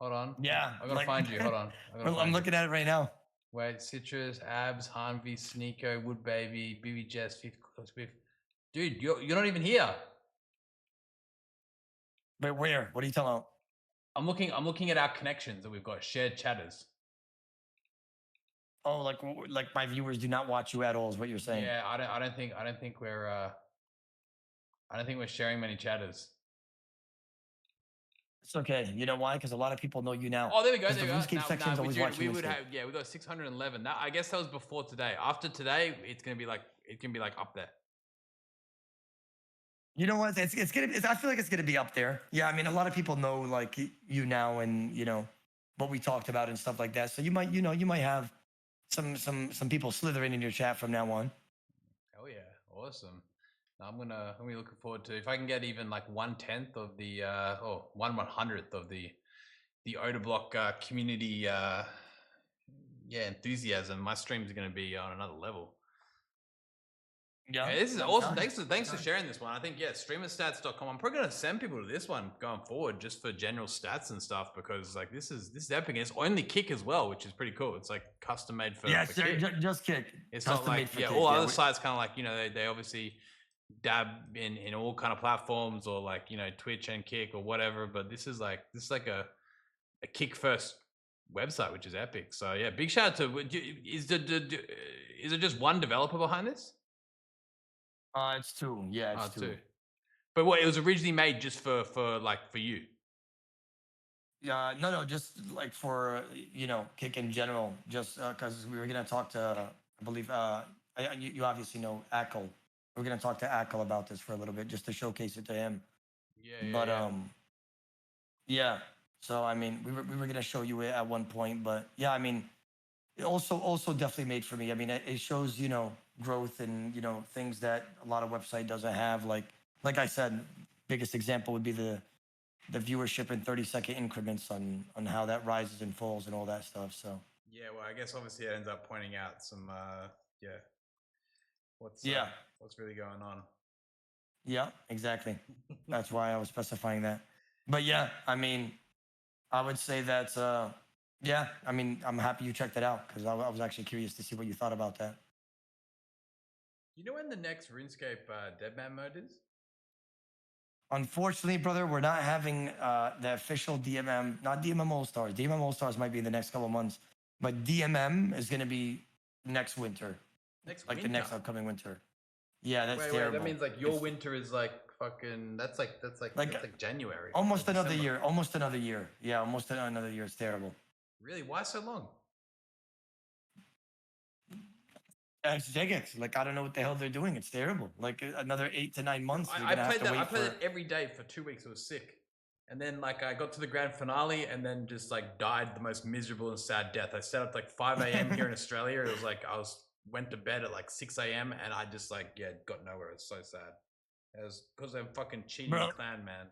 Hold on. Yeah. I gotta find you. Hold on. I'm looking at it right now. Wait, Citrus, Abs, Hanvi, Sneeko, Wood Baby, BB Jess, Fifth. Dude, you're not even here. But where? What are you talking about? I'm looking at our connections that we've got, shared chatters. Oh, like my viewers do not watch you at all is what you're saying. Yeah, I don't think we're sharing many chatters. It's okay. You know why? Because a lot of people know you now. Oh, there we go. There we got 611. I guess that was before today. After today, it's gonna be like up there. You know what? I feel like it's gonna be up there. Yeah, I mean, a lot of people know like you now, and you know what we talked about and stuff like that. So you might have some people slithering in your chat from now on. Hell yeah, awesome. I'm gonna be looking forward to if I can get even like 1/10 of the or 1/100th of the Odablock community enthusiasm. My streams are gonna be on another level. Yeah, This is I'm awesome. excited. Thanks for sharing this one. I think streamerstats.com. I'm probably gonna send people to this one going forward just for general stats and stuff because like this is epic. And it's only Kick as well, which is pretty cool. It's like custom made for Yes, for Kick. just Kick. It's Custom not made like for yeah, Kick. all other sites kind of like they obviously dab in all kind of platforms or like Twitch and Kick or whatever. But this is like a Kick first website, which is epic. So yeah, big shout out to. Is it just one developer behind this? It's two. Yeah, it's two. But what, it was originally made just for you? Yeah, no, just like for Kick in general. Just because we were gonna talk to, I believe, you obviously know Ackle. We're gonna talk to Ackle about this for a little bit, just to showcase it to him. Yeah. Yeah. So I mean, we were gonna show you it at one point, but yeah, I mean, it also definitely made for me. I mean, it shows growth and things that a lot of website doesn't have. Like I said, biggest example would be the viewership in 30-second increments on how that rises and falls and all that stuff. So yeah, well, I guess obviously it ends up pointing out some what's really going on. Yeah, exactly. That's why I was specifying that. But yeah, I mean, I would say that yeah, I mean, I'm happy you checked it out because I was actually curious to see what you thought about that. You know when the next RuneScape Deadman mode is? Unfortunately, brother, we're not having the official DMM, not DMM All Stars. DMM All Stars might be in the next couple of months, but DMM is going to be next winter. The next upcoming winter. Yeah, that's terrible. That means like your winter is like fucking. That's like January. Almost another year. Almost another year. Yeah, almost another year. It's terrible. Really? Why so long? It's Jagex. Like I don't know what the hell they're doing. It's terrible. Like another 8 to 9 months. I played that every day for 2 weeks. It was sick. And then like I got to the grand finale and then just like died the most miserable and sad death. I set up like 5 a.m. here in Australia. It was like went to bed at like 6 a.m. and I just like got nowhere. It's so sad. It was because I'm fucking cheating the clan, man.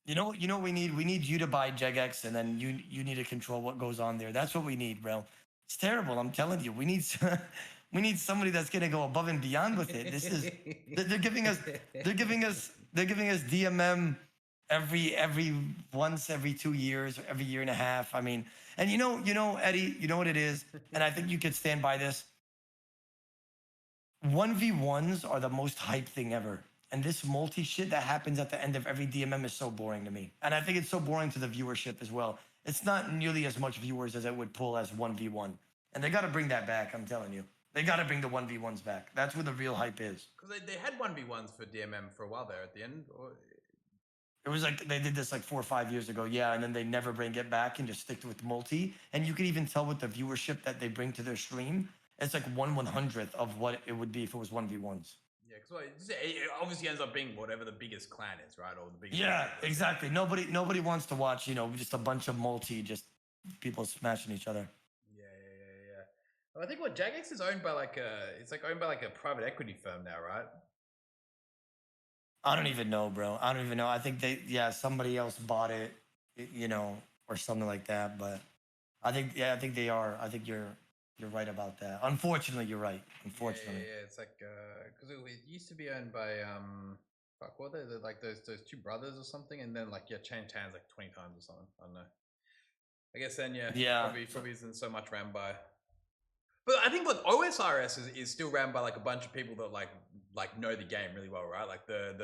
You know what we need? We need you to buy Jagex and then you need to control what goes on there. That's what we need, bro. It's terrible. I'm telling you. We need somebody that's gonna go above and beyond with it. This is they're giving us DMM every 2 years, every year and a half. I mean, and you know, Eddie, you know what it is, and I think you could stand by this. 1v1s are the most hype thing ever. And this multi shit that happens at the end of every DMM is so boring to me. And I think it's so boring to the viewership as well. It's not nearly as much viewers as it would pull as 1v1. And they got to bring that back, I'm telling you. They got to bring the 1v1s back. That's where the real hype is. Because they had 1v1s for DMM for a while there at the end. It was like they did this like 4 or 5 years ago. Yeah, and then they never bring it back and just stick with multi. And you could even tell with the viewership that they bring to their stream, it's like 1/100th of what it would be if it was 1v1s. Yeah, because it obviously ends up being whatever the biggest clan is, right? Or the biggest. Yeah, exactly. Nobody wants to watch, just a bunch of multi, people smashing each other. Yeah. Well, I think Jagex is owned by owned by a private equity firm now, right? I don't even know, bro. I don't even know. I think somebody else bought it, or something like that. But I think they are. I think you're right about that. Unfortunately, you're right. Unfortunately. Yeah. It's like because it used to be owned by what are they like those two brothers or something, and then changed hands like 20 times or something. I don't know. I guess then probably isn't so much ran by. But I think OSRS is still ran by a bunch of people that know the game really well, right? Like the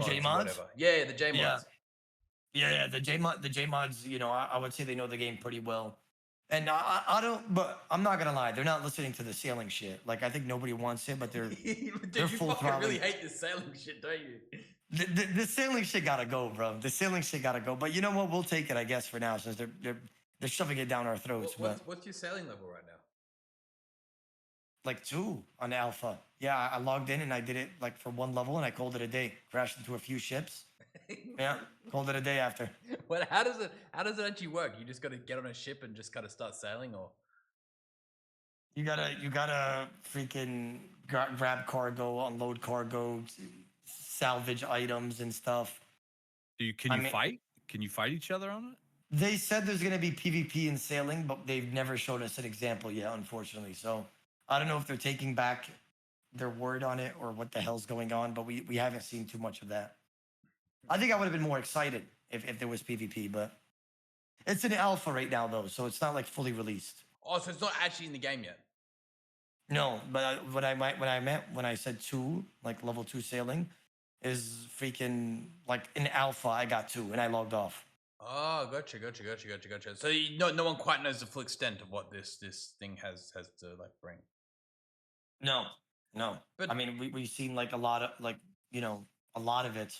J mods. Yeah, the J mods. Yeah, the J mods. I would say they know the game pretty well. And I don't, but I'm not gonna lie, they're not listening to the sailing shit. I think nobody wants it, but they're they're full throttle. You really hate the sailing shit, don't you? The sailing shit gotta go, bro. The sailing shit gotta go. But you know what? We'll take it, I guess, for now, since they're shoving it down our throats. What's your sailing level right now? 2 on alpha. Yeah, I logged in and I did it for 1 level and I called it a day. Crashed into a few ships. Yeah, called it a day after. Well, how does it actually work? You just got to get on a ship and just kind of start sailing, or? You gotta freaking grab cargo, unload cargo, salvage items and stuff. Can I you mean, fight? Can you fight each other on it? they said there's gonna be PvP in sailing, but they've never showed us an example yet, unfortunately. So I don't know if they're taking back their word on it or what the hell's going on, but we haven't seen too much of that. I think I would have been more excited if there was PvP, but it's an alpha right now though, so it's not like fully released. Oh, so it's not actually in the game yet. No, but when I said 2, like level 2 sailing, is freaking like in alpha. I got 2 and I logged off. Oh, gotcha. So no one quite knows the full extent of what this thing has to like bring. No, But I mean, we've seen like a lot of a lot of it,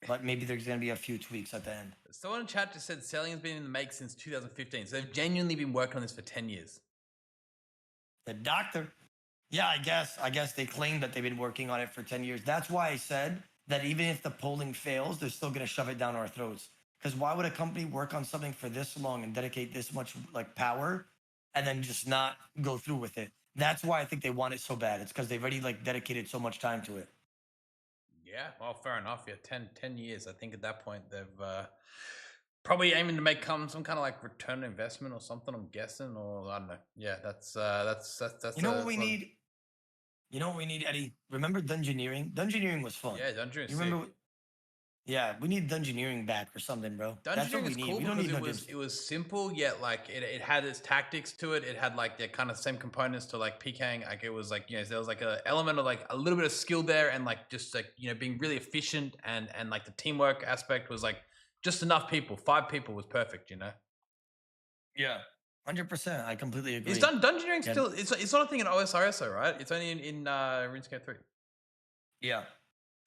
but maybe there's gonna be a few tweaks at the end. someone in chat just said selling has been in the make since 2015. So they've genuinely been working on this for 10 years. The doctor, yeah, I guess they claim that they've been working on it for 10 years. That's why I said that even if the polling fails, they're still gonna shove it down our throats. Because why would a company work on something for this long and dedicate this much like power, and then just not go through with it? That's why I think they want it so bad. It's because they've already like dedicated so much time to it. Yeah, well, fair enough. Yeah, 10 years. I think at that point they've probably aiming to make some kind of like return on investment or something. I'm guessing, or I don't know. Yeah, that's. You know what we need? You know what we need, Eddie? Remember Dungeoneering? Dungeoneering was fun. Yeah, Dungeoneering. You remember? Yeah, we need Dungeoneering back or something, bro. That's what Dungeoneering we is need. cool We don't need because it was simple yet like it had its tactics to it. It had like the kind of same components to like PKing. Like it was like there was like a element of like a little bit of skill there and like just like being really efficient and like the teamwork aspect was like just enough people. 5 people was perfect. Yeah, 100%. I completely agree. It's Dungeoneering still. It's not a thing in OSRSO, right? It's only in RuneScape 3. Yeah,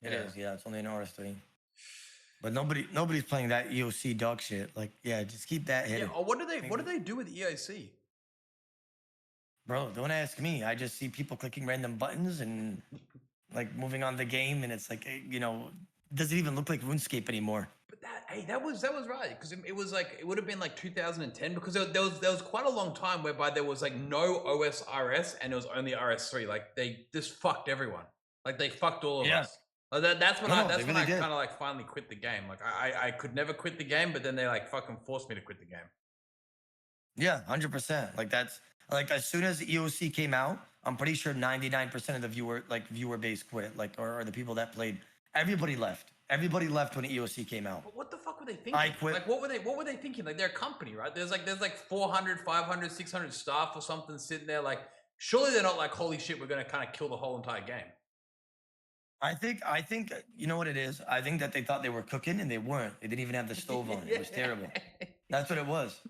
it is. Yeah, it's only an RS3. But nobody's playing that EOC dog shit. Like, yeah, just keep that hidden. Yeah. What do they do with EOC? Bro, don't ask me. I just see people clicking random buttons and like moving on the game, and it's like doesn't even look like RuneScape anymore. But that was right because it was like it would have been like 2010 because there was quite a long time whereby there was like no OSRS and it was only RS3. Like they just fucked everyone. Like they fucked all of us. That's when I kind of like finally quit the game. Like I could never quit the game, but then they like fucking forced me to quit the game. Yeah, 100%. Like that's like as soon as EOC came out, I'm pretty sure 99% of the viewer base quit. Like or the people that played, everybody left. Everybody left when EOC came out. But what the fuck were they thinking? I quit. Like what were they thinking? Like they're a company, right? There's like 400, 500, 600 staff or something sitting there. Like surely they're not like holy shit, we're gonna kind of kill the whole entire game. I think you know what it is. I think that they thought they were cooking and they weren't. They didn't even have the stove on. It was terrible. That's what it was.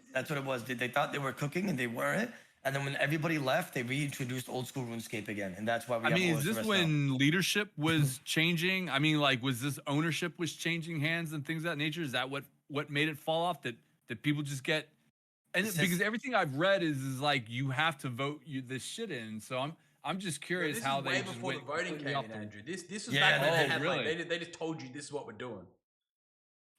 They thought they were cooking and they weren't. And then when everybody left, they reintroduced old school RuneScape again, and that's why we. I mean, is this when leadership was changing? I mean, like, was this ownership was changing hands and things of that nature? Is that what made it fall off? That people just get, and because everything I've read is like you have to vote this shit in. So I'm just curious how they way just before went the voting came in, the- Andrew. This was back when they had like they just told you this is what we're doing.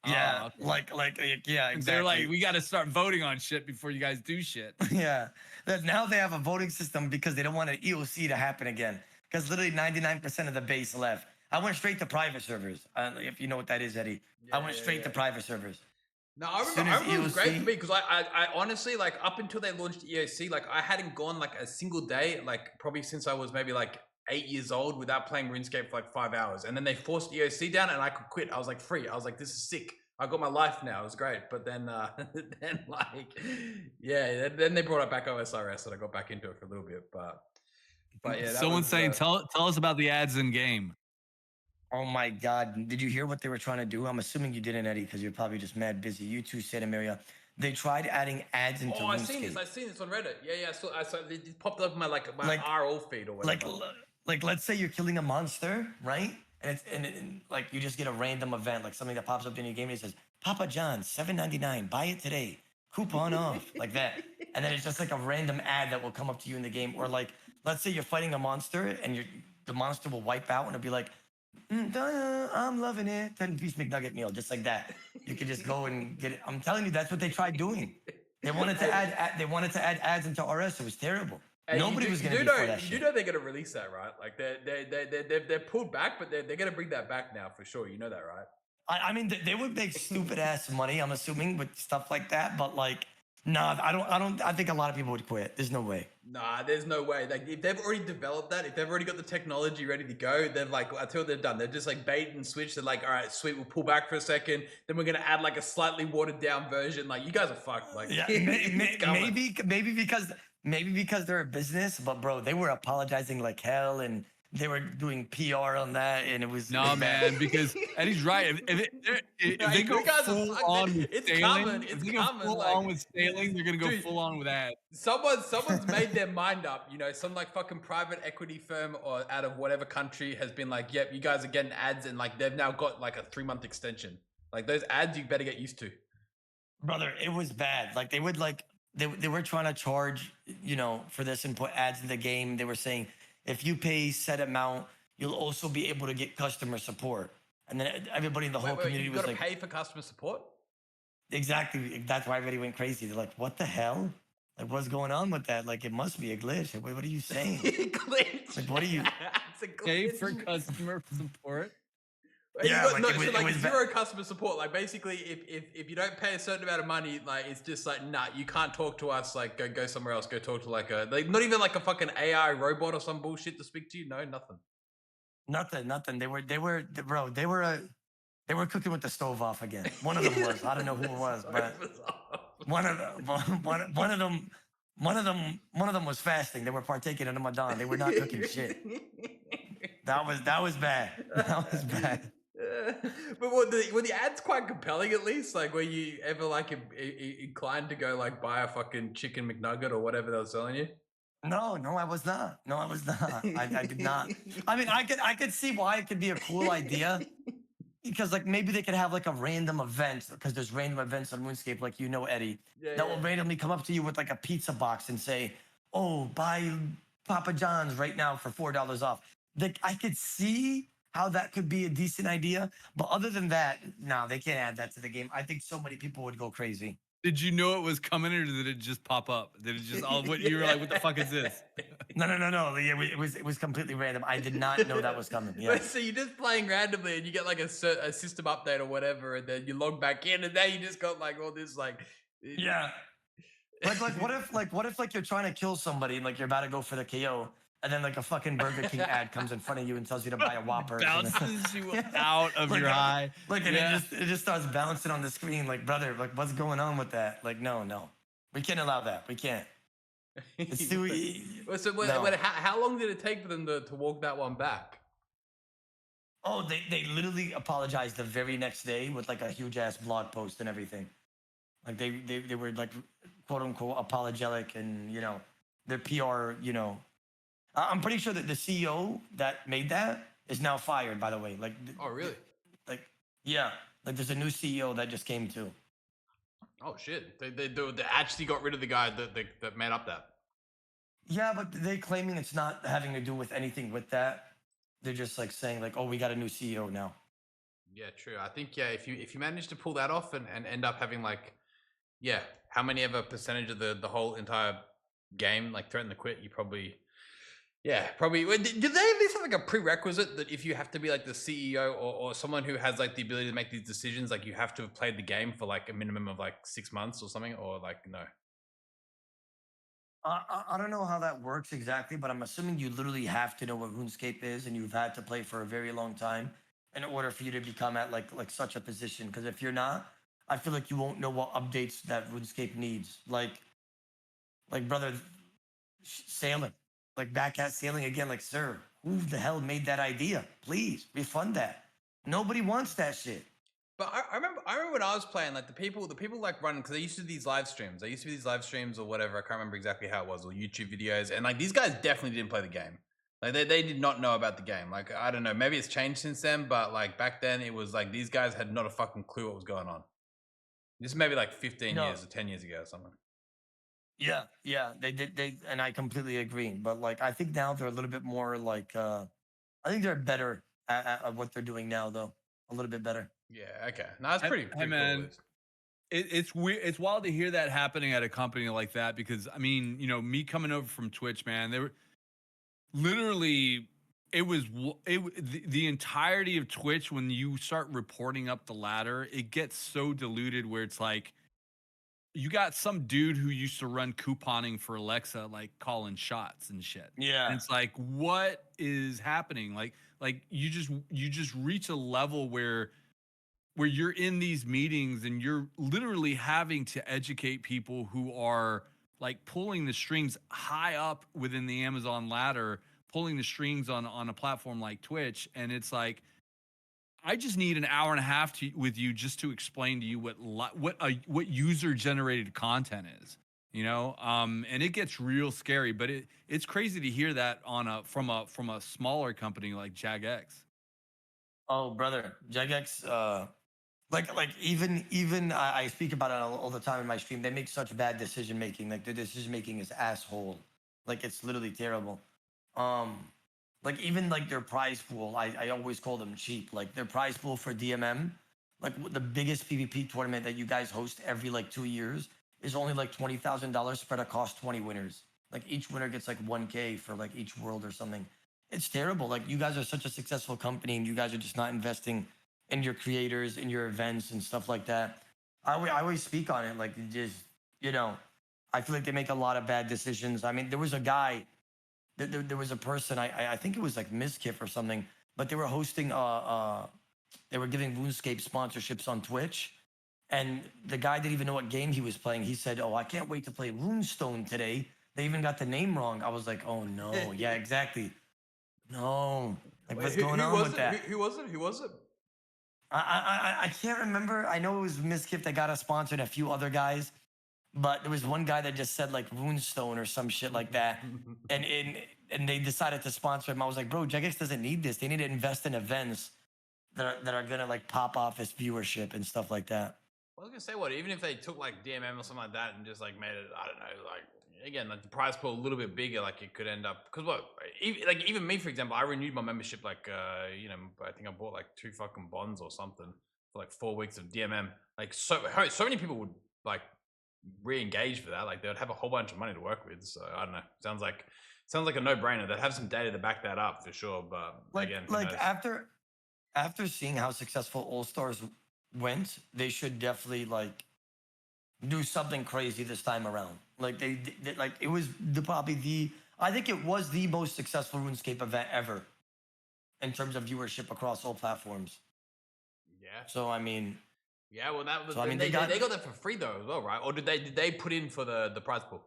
Yeah, okay. yeah, exactly. They're like, we got to start voting on shit before you guys do shit. Yeah, that now they have a voting system because they don't want an EOC to happen again. Because literally 99% of the base left. I went straight to private servers. If you know what that is, Eddie. I went straight to private servers. No, I remember it was great for me because I honestly like up until they launched EOC, like I hadn't gone like a single day, like probably since I was maybe like 8 years old without playing RuneScape for like 5 hours. And then they forced EOC down and I could quit. I was like free. I was like, this is sick. I got my life now. It was great. But then then they brought it back OSRS and I got back into it for a little bit. But yeah. Someone's saying, tell us about the ads in game. Oh my God. Did you hear what they were trying to do? I'm assuming you didn't, Eddie, because you're probably just mad busy. You too, Santamaria. They tried adding ads into RuneScape. I've seen this on Reddit. Yeah, I saw it popped up in my RL feed or whatever. Like let's say you're killing a monster, right? And like you just get a random event, like something that pops up in your game and it says, Papa John, $7.99, buy it today. Coupon off, like that. And then it's just like a random ad that will come up to you in the game. Or like, let's say you're fighting a monster and the monster will wipe out and it'll be like, I'm loving it. 10-piece McNugget meal, just like that. You could just go and get it. I'm telling you, that's what they tried doing. They wanted to add ads into RS. It was terrible. And Nobody was going to you be do for know, that you shit. do know they're gonna release that, right? Like they're pulled back, but they're gonna bring that back now for sure. You know that, right? I mean, they would make stupid ass money, I'm assuming, with stuff like that. But like, nah, I think a lot of people would quit. There's no way. Nah, there's no way. Like if they've already developed that, if they've already got the technology ready to go, they're like, I tell you what they've done. They're just like bait and switch. They're like, all right, sweet, we'll pull back for a second. Then we're gonna add like a slightly watered down version. Like you guys are fucked. Like Yeah, it's coming. maybe because they're a business, but bro, they were apologizing like hell, and they were doing PR on that, and it was No, man, because Eddie's right. If Nah, they you go guys are full fucked, on man. with It's sailing, coming, if it's they go coming, full like- on with sailing, they're gonna go Dude, full on with ads. Someone's made their mind up, you know, some like fucking private equity firm or out of whatever country has been like, yep, you guys are getting ads, and like they've now got like a 3-month extension. Like those ads you better get used to. brother, it was bad. Like they would like they were trying to charge, you know, for this and put ads in the game. They were saying if you pay set amount, you'll also be able to get customer support. And then everybody in the whole community you've was got to like, pay for customer support? exactly. That's why everybody went crazy. They're like, what the hell? Like, what's going on with that? Like, it must be a glitch. Like, what are you saying? Glitch. Like, what are you- It's a Pay glitch. for customer support. Yeah, like, it so was zero customer support. Like basically, if you don't pay a certain amount of money, like it's just like nah, you can't talk to us. Like go somewhere else. Go talk to like not even like a fucking AI robot or some bullshit to speak to you. No, nothing. Nothing. They were cooking with the stove off again. One of them was. I don't know who it was, but one of them was fasting. They were partaking in Ramadan. They were not cooking shit. That was bad. That was bad. But were the ads quite compelling at least? Like, were you ever like inclined to go like buy a fucking chicken McNugget or whatever they were selling you? No, I was not. No, I was not. I did not. I mean, I could see why it could be a cool idea. Because like maybe they could have like a random event, because there's random events on RuneScape, like you know, Eddie, that will randomly come up to you with like a pizza box and say, "Oh, buy Papa John's right now for $4 off." Like I could see how that could be a decent idea, but other than that, no, they can't add that to the game. I think so many people would go crazy. Did you know it was coming, or did it just pop up? Did it just all what you were like? What the fuck is this? No. Yeah, it was completely random. I did not know that was coming. Yeah. So you're just playing randomly, and you get like a system update or whatever, and then you log back in, and now you just got like all this like. Yeah. Like what if you're trying to kill somebody and like you're about to go for the KO, and then like a fucking Burger King ad comes in front of you and tells you to buy a Whopper. Bounces you out of your high. Like and it just starts bouncing on the screen. Like, brother, like what's going on with that? Like, no. We can't allow that. We can't. It's too how long did it take for them to walk that one back? Oh, they literally apologized the very next day with like a huge ass blog post and everything. Like they were like quote unquote apologetic, and you know their PR, you know. I'm pretty sure that the CEO that made that is now fired, by the way. Like, oh really? Like, yeah, like there's a new CEO that just came too. Oh shit! They actually got rid of the guy that made up that. Yeah, but they claiming it's not having to do with anything with that. They're just like saying like, oh, we got a new CEO now. Yeah, true. I think if you manage to pull that off and end up having like, how many ever percentage of the whole entire game like threaten to quit, you probably. Yeah, probably. Did they at least have like a prerequisite that if you have to be like the CEO or someone who has like the ability to make these decisions, like you have to have played the game for like a minimum of like 6 months or something, or like no? I don't know how that works exactly, but I'm assuming you literally have to know what RuneScape is, and you've had to play for a very long time in order for you to become at like such a position. Because if you're not, I feel like you won't know what updates that RuneScape needs. Like brother, sailing. Like back at sailing again, like, sir, who the hell made that idea? Please refund that. Nobody wants that shit. But I remember when I was playing, like the people like run, because they used to do these live streams. They used to be these live streams or whatever. I can't remember exactly how it was, or YouTube videos. And like these guys definitely didn't play the game. Like they did not know about the game. Like I don't know, maybe it's changed since then, but like back then it was like these guys had not a fucking clue what was going on. This is maybe like 15 years or 10 years ago or something. Yeah, they did. And I completely agree. But like, I think now they're a little bit more like, I think they're better at what they're doing now, though. A little bit better. Yeah. Okay. No, that's pretty Hey cool. man, It's weird. It's wild to hear that happening at a company like that because I mean, you know, me coming over from Twitch, man, they were literally the entirety of Twitch when you start reporting up the ladder, it gets so diluted where it's like you got some dude who used to run couponing for Alexa, like calling shots and shit. And Yeah. it's like, what is happening? Like you just reach a level where you're in these meetings and you're literally having to educate people who are like pulling the strings high up within the Amazon ladder, pulling the strings on a platform like Twitch. And it's like, I just need an hour and a half with you just to explain to you what user generated content is, you know? And it gets real scary, but it's crazy to hear that from a smaller company like JagX. Oh, brother, Jagex. Like even I speak about it all the time in my stream. They make such bad decision making. Like their decision making is asshole. Like it's literally terrible. Um, like even like their prize pool, I always call them cheap. Like their prize pool for DMM, like the biggest PvP tournament that you guys host every like 2 years is only like $20,000 spread across 20 winners. Like each winner gets like 1K for like each world or something. It's terrible. Like you guys are such a successful company and you guys are just not investing in your creators, in your events and stuff like that. I always speak on it. Like just, you know, I feel like they make a lot of bad decisions. I mean, there was a guy, there was a person, I think it was like Miskiff or something, but they were hosting, they were giving RuneScape sponsorships on Twitch. And the guy didn't even know what game he was playing. He said, "Oh, I can't wait to play Runestone today." They even got the name wrong. I was like, "Oh no, yeah, exactly." No, like Wait, what's going on was with it? that? Who was it? Who was it? I can't remember. I know it was Miskiff that got us sponsored, a few other guys, but there was one guy that just said like Runestone or some shit like that, and they decided to sponsor him. I was like, bro, Jagex doesn't need this. They need to invest in events that are gonna like pop off his viewership and stuff like that. I was gonna say what, even if they took like DMM or something like that and just like made it, I don't know, like again, like the prize pool a little bit bigger, like it could end up because what, even me for example, I renewed my membership like you know, I think I bought like 2 fucking bonds or something for like 4 weeks of DMM. Like so many people would like re-engage for that. Like they would have a whole bunch of money to work with. So I don't know. Sounds like a no-brainer. They'd have some data to back that up for sure. But Like again, like after seeing how successful All Stars went, they should definitely like do something crazy this time around. Like they like it was probably the, I think it was the most successful RuneScape event ever in terms of viewership across all platforms. yeah. So I mean, Yeah, well, that was. so I mean They got that for free though as well, right? Or did they put in for the prize pool?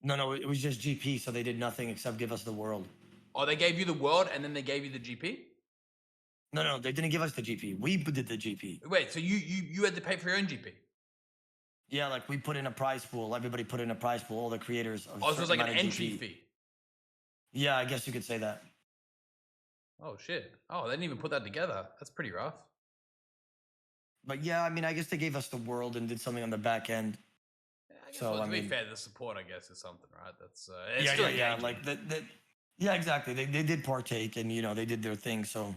no, it was just GP, so they did nothing except give us the world. Oh, they gave you the world and then they gave you the GP. No, they didn't give us the GP. We did the GP. Wait, so you had to pay for your own GP? Yeah, like we put in a prize pool. Everybody put in a prize pool. All the creators. Of Oh, so it's like an amount of entry GP. fee. Yeah, I guess you could say that. Oh shit! Oh, they didn't even put that together. That's pretty rough. But yeah, I mean, I guess they gave us the world and did something on the back end. Yeah, I guess, So, well, I to be mean- fair, the support, I guess, is something, right? That's it's still Yeah. engaging. Like that. Yeah, exactly. They did partake, and you know they did their thing. So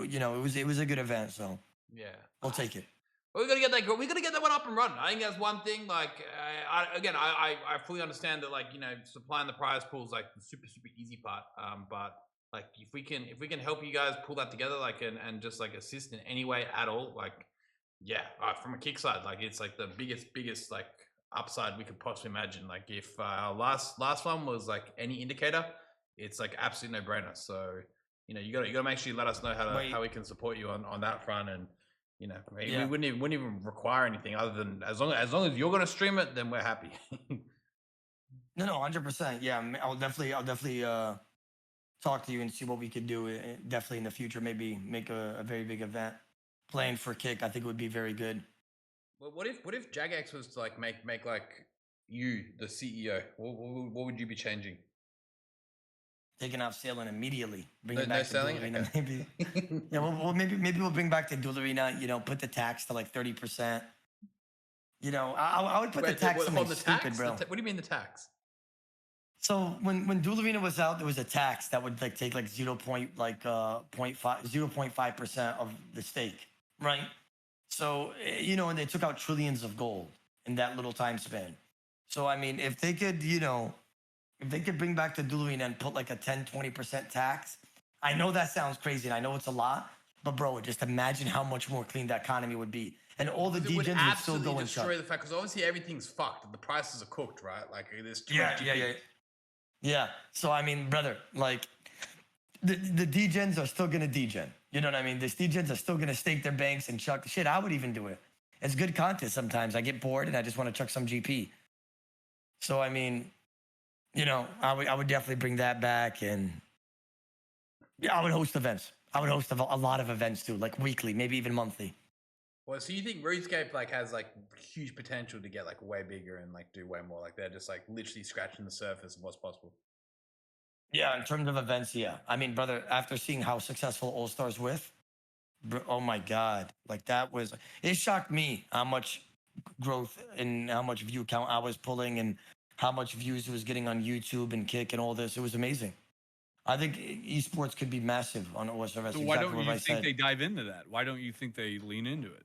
you know it was a good event. So Yeah, we'll take it. we gotta get that. We gotta get that one up and running. I think that's one thing. Like, I fully understand that. Like, you know, supplying the prize pool is like the super easy part. But like, if we can help you guys pull that together, like, and just like assist in any way at all, like, yeah, from a kick side, like it's like the biggest like upside we could possibly imagine. Like, if our last one was like any indicator, it's like absolutely no brainer. So, you know, you gotta make sure you let us know how we can support you on that front. And you know, we wouldn't even require anything other than as long as you're gonna stream it, then we're happy. No, 100%. Yeah, I'll definitely talk to you and see what we could do. Definitely in the future, maybe make a very big event. Playing for kick, I think would be very good. Well, what if Jagex was to like make like you the CEO? What would you be changing? Taking off Saleen immediately. Bring No it back to Saleen? Duel Arena, Okay. maybe. Yeah, well, maybe we'll bring back the Duel Arena. You know, put the tax to like 30%. You know, I would put the tax something stupid, bro. What do you mean the tax? So when Duel Arena was out, there was a tax that would like take like 0.5% of the stake, right? So, you know, and they took out trillions of gold in that little time span. So, I mean, if they could, you know, if they could bring back the dueling and put like a 10-20% tax, I know that sounds crazy and I know it's a lot, but bro, just imagine how much more clean the economy would be. And all the It would degens would still absolutely go and destroy shut. the fact because obviously everything's fucked. The prices are cooked, right? Like there's too Yeah, much to yeah, yeah. pick. Yeah. So, I mean, brother, like the degens are still going to degen. You know what I mean? The degens are still going to stake their banks and chuck. Shit, I would even do it. It's good content sometimes. I get bored and I just want to chuck some GP. So, I mean, you know, I would definitely bring that back, and yeah, I would host events. I would host a lot of events too, like weekly, maybe even monthly. Well, so you think RuneScape like has like huge potential to get like way bigger and like do way more? Like they're just like literally scratching the surface of what's possible. Yeah, in terms of events, yeah. I mean, brother, after seeing how successful All Stars with, oh my God, like that was, it shocked me how much growth and how much view count I was pulling and how much views it was getting on YouTube and Kick and all this. It was amazing. I think esports could be massive on OSRS. So Exactly why don't what you I think said. they dive into that? Why don't you think they lean into it?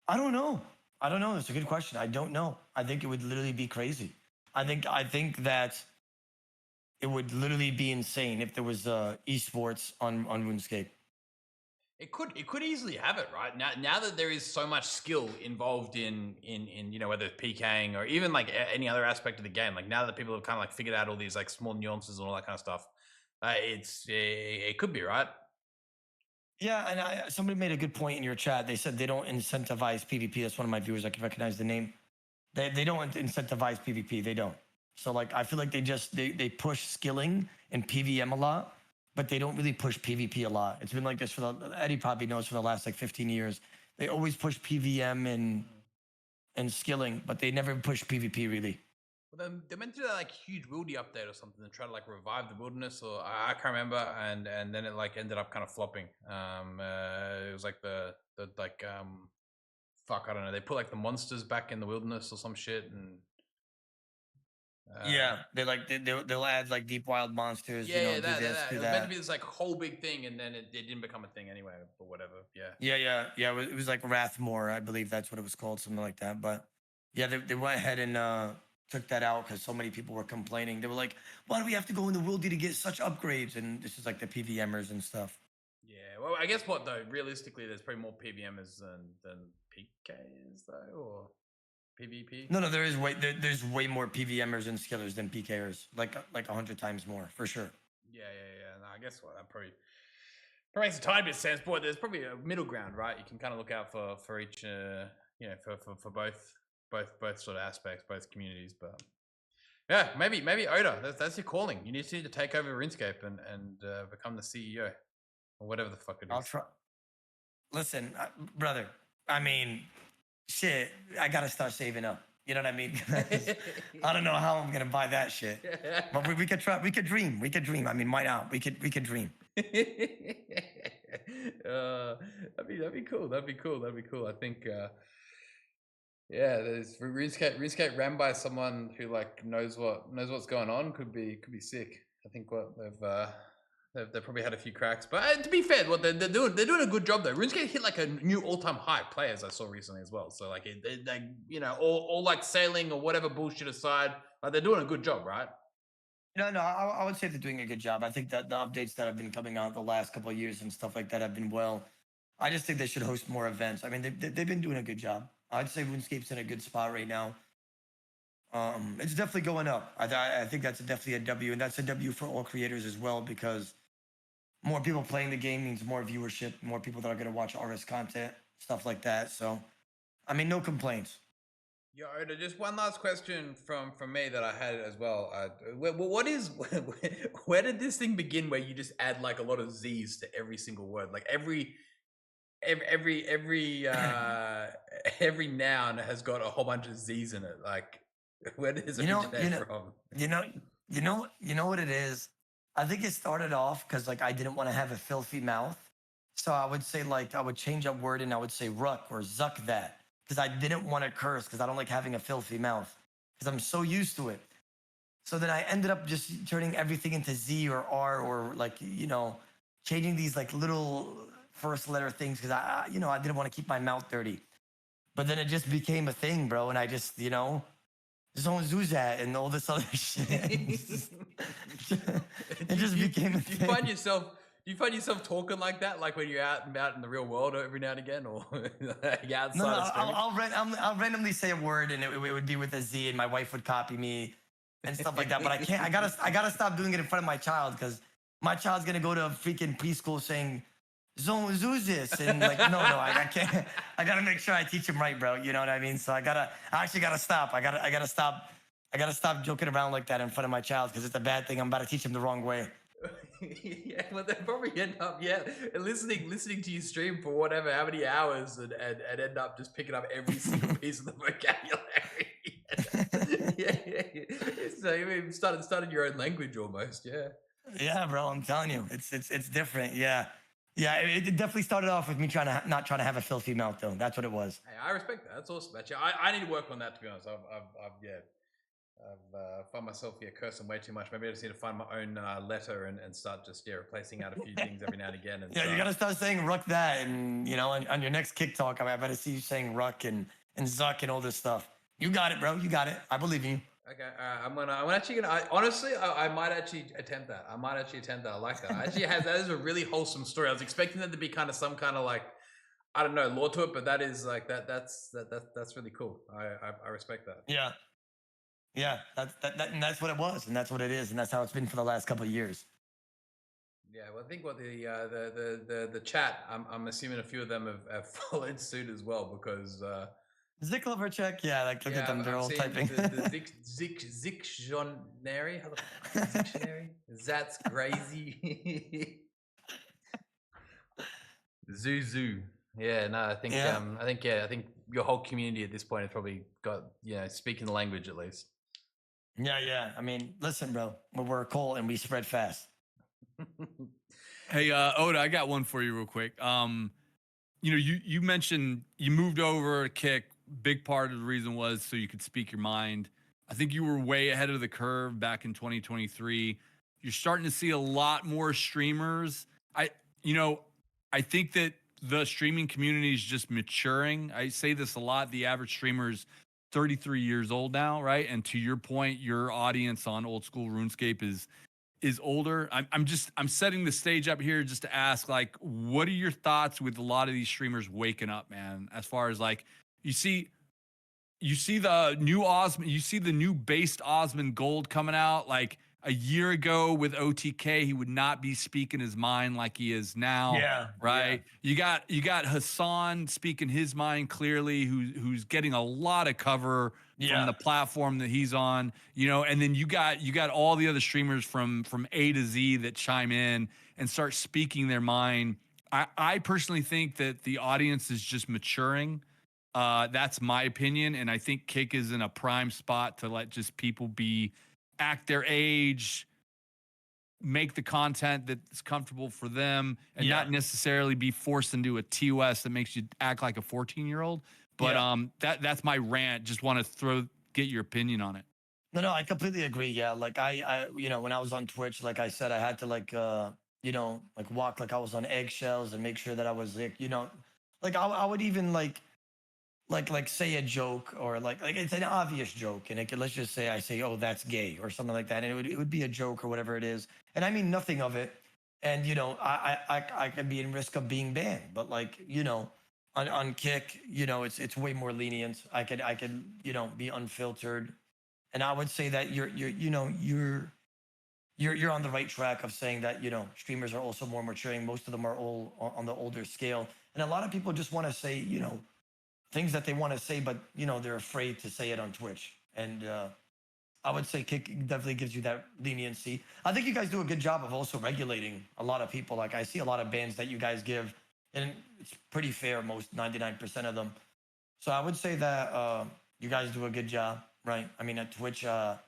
I don't know. I don't know. It's a good question. I don't know. I think it would literally be crazy. I think that it would literally be insane if there was esports on RuneScape. It could easily have it right now that there is so much skill involved in you know whether it's PKing or even like any other aspect of the game. Like now that people have kind of like figured out all these like small nuances and all that kind of stuff, it could be right. Yeah, and somebody made a good point in your chat. They said they don't incentivize PvP. That's one of my viewers. I can recognize the name. They don't incentivize PvP. They don't. So like I feel like they push skilling and PVM a lot, but they don't really push PvP a lot. It's been like this for Eddie probably knows for the last like 15 years. They always push PVM and skilling, but they never push PvP really. Well, they meant to do that like huge wildy update or something and try to like revive the wilderness, or I can't remember, and then it like ended up kind of flopping. It was like the like fuck, I don't know. They put like the monsters back in the wilderness or some shit, and Yeah, they'll add like deep wild monsters. You know, yeah, do this, that. do It was meant to that. be this like whole big thing, and then it didn't become a thing anyway, or whatever. Yeah. Yeah. It was like Wrathmore, I believe that's what it was called, something like that. But yeah, they went ahead and took that out because so many people were complaining. They were like, "Why do we have to go in the wildy to get such upgrades?" And this is like the PVMers and stuff. Yeah, well, I guess what though? Realistically, there's probably more PVMers than PKs though, or PvP. No, there's way more PVMers and skillers than PKers, like 100 times more for sure. Yeah. No, I guess what that probably makes a tiny bit of sense, but there's probably a middle ground, right? You can kind of look out for each, you know, for both sort of aspects, both communities. But yeah, maybe Oda, that's your calling. You need to take over RuneScape and become the CEO or whatever the fuck it is. I'll try. Listen, brother. I mean, shit. I gotta start saving up. You know what I mean? 'Cause I don't know how I'm gonna buy that shit. But we could try. We could dream. We could dream. I mean, why not? We could dream. That'd be cool. That'd be cool. I think yeah, there's RuneScape ran by someone who like knows what's going on could be sick. I think what they've probably had a few cracks, but to be fair, what they're doing a good job though. RuneScape hit like a new all-time high players I saw recently as well. So like they you know all like sailing or whatever bullshit aside, like they're doing a good job, right? No, I would say they're doing a good job. I think that the updates that have been coming out the last couple of years and stuff like that have been well. I just think they should host more events. I mean, they've been doing a good job. I'd say RuneScape's in a good spot right now. It's definitely going up. I think that's definitely a W, and that's a W for all creators as well because more people playing the game means more viewership, more people that are going to watch RS content, stuff like that. So, I mean, no complaints. Yeah, Oda, just one last question from me that I had as well. What is where did this thing begin? Where you just add like a lot of Z's to every single word, like every noun has got a whole bunch of Z's in it. Like, where does it originate from? You know what it is. I think it started off because like I didn't want to have a filthy mouth, so I would say like I would change up word and I would say ruck or zuck that because I didn't want to curse because I don't like having a filthy mouth because I'm so used to it. So then I ended up just turning everything into Z or R or like changing these like little first letter things because I didn't want to keep my mouth dirty. but then it just became a thing, bro. And I just, don't do that and all this other shit. it just became a do you thing. find yourself talking like that, like when you're out and about in the real world every now and again, or outside No, of streaming? I'll randomly say a word and it would be with a Z, and my wife would copy me and stuff like that. But I can't. I gotta stop doing it in front of my child, because my child's gonna go to a freaking preschool saying "Zuzis," and like, no, I can't. I gotta make sure I teach him right, bro. You know what I mean? So I actually gotta stop. I gotta stop. I gotta stop joking around like that in front of my child, because it's a bad thing. I'm about to teach him the wrong way. Yeah, well, they probably end up listening to you stream for whatever, how many hours, and end up just picking up every single piece of the vocabulary. yeah. So you even started your own language almost. Yeah, bro, I'm telling you, it's different. Yeah, it definitely started off with me not trying to have a filthy mouth, though. That's what it was. Hey, I respect that. That's awesome. Actually, I need to work on that, to be honest. I've found myself cursing way too much. Maybe I just need to find my own letter and start just replacing out a few things every now and again. And you gotta start saying "ruck" that, and on your next kick talk, I better see you saying "ruck" and "zuck" and all this stuff. You got it, bro. You got it. I believe in you. Okay, I'm actually gonna. Honestly, I might actually attempt that. I like that. That is a really wholesome story. I was expecting that to be kind of some kind of like, I don't know, lore to it, but that is like that's really cool. I respect that. Yeah, and that's what it was, and that's what it is, and that's how it's been for the last couple of years. Yeah, well, I think what the chat, I'm assuming a few of them have followed suit as well, because Zickliver check, yeah, like look at them, they're all typing. The Zictionary, how the fuck is Zictionary? That's crazy. Zuzu. Yeah, no, I think your whole community at this point has probably got speaking the language at least. Yeah. I mean, listen, bro, we're a cult and we spread fast. Hey, Oda, I got one for you real quick. You mentioned you moved over to Kick. Big part of the reason was so you could speak your mind. I think you were way ahead of the curve back in 2023. You're starting to see a lot more streamers. I think that the streaming community is just maturing. I say this a lot. The average streamer is 33 years old now, right? And to your point, your audience on old school RuneScape is older. I'm setting the stage up here just to ask, like, what are your thoughts with a lot of these streamers waking up, man? As far as like, you see the new Osmond, you see the new based Osmond Gold coming out. Like a year ago with OTK, he would not be speaking his mind like he is now. Yeah. Right. Yeah. You got Hassan speaking his mind clearly, who's getting a lot of cover from the platform that he's on, and then you got all the other streamers from A to Z that chime in and start speaking their mind. I personally think that the audience is just maturing. That's my opinion, and I think Kick is in a prime spot to let just people act their age, make the content that's comfortable for them, and not necessarily be forced into a TOS that makes you act like a 14-year-old. But that's my rant. Just want to get your opinion on it. No, I completely agree. Yeah, like I when I was on Twitch, like I said, I had to like walk like I was on eggshells and make sure that I was like I would even like say a joke, or like it's an obvious joke, and let's just say I say, oh, that's gay or something like that, and it would be a joke or whatever it is, and I mean nothing of it, and I could be in risk of being banned, but like on Kick, it's way more lenient. I could be unfiltered, and I would say that you're on the right track of saying that streamers are also more maturing. Most of them are all on the older scale, and a lot of people just want to say things that they want to say, but they're afraid to say it on Twitch. And I would say Kick definitely gives you that leniency. I think you guys do a good job of also regulating a lot of people. Like I see a lot of bans that you guys give, and it's pretty fair, most 99% of them. So I would say that you guys do a good job, right? I mean, at Twitch, oh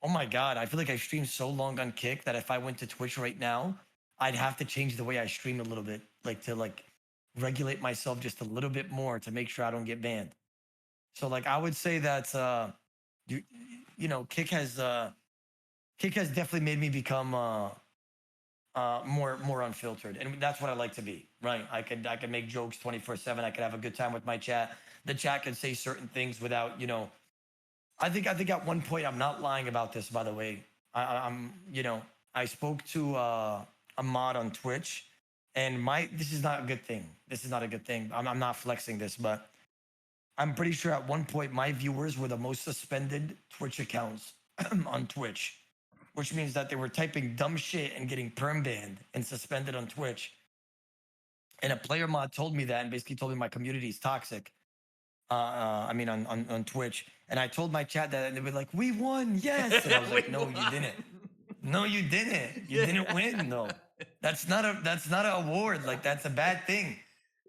my God, I feel like I streamed so long on Kick that if I went to Twitch right now, I'd have to change the way I stream a little bit, to regulate myself just a little bit more to make sure I don't get banned. So like I would say that Kick has definitely made me become more unfiltered, and that's what I like to be, right? I could make jokes 24/7. I could have a good time with my chat. the chat can say certain things without, you know. I think at one point, I'm not lying about this, by the way. I'm, you know, I spoke to a mod on Twitch, and this is not a good thing. This is not a good thing. I'm not flexing this, but I'm pretty sure at one point my viewers were the most suspended Twitch accounts on Twitch, which means that they were typing dumb shit and getting perm banned and suspended on Twitch. And a player mod told me that and basically told me my community is toxic. I mean, on Twitch. And I told my chat that, and they were like, "We won, yes." And I was like, "No, you didn't. No, you didn't. You didn't win, though. That's not an award. Like, that's a bad thing."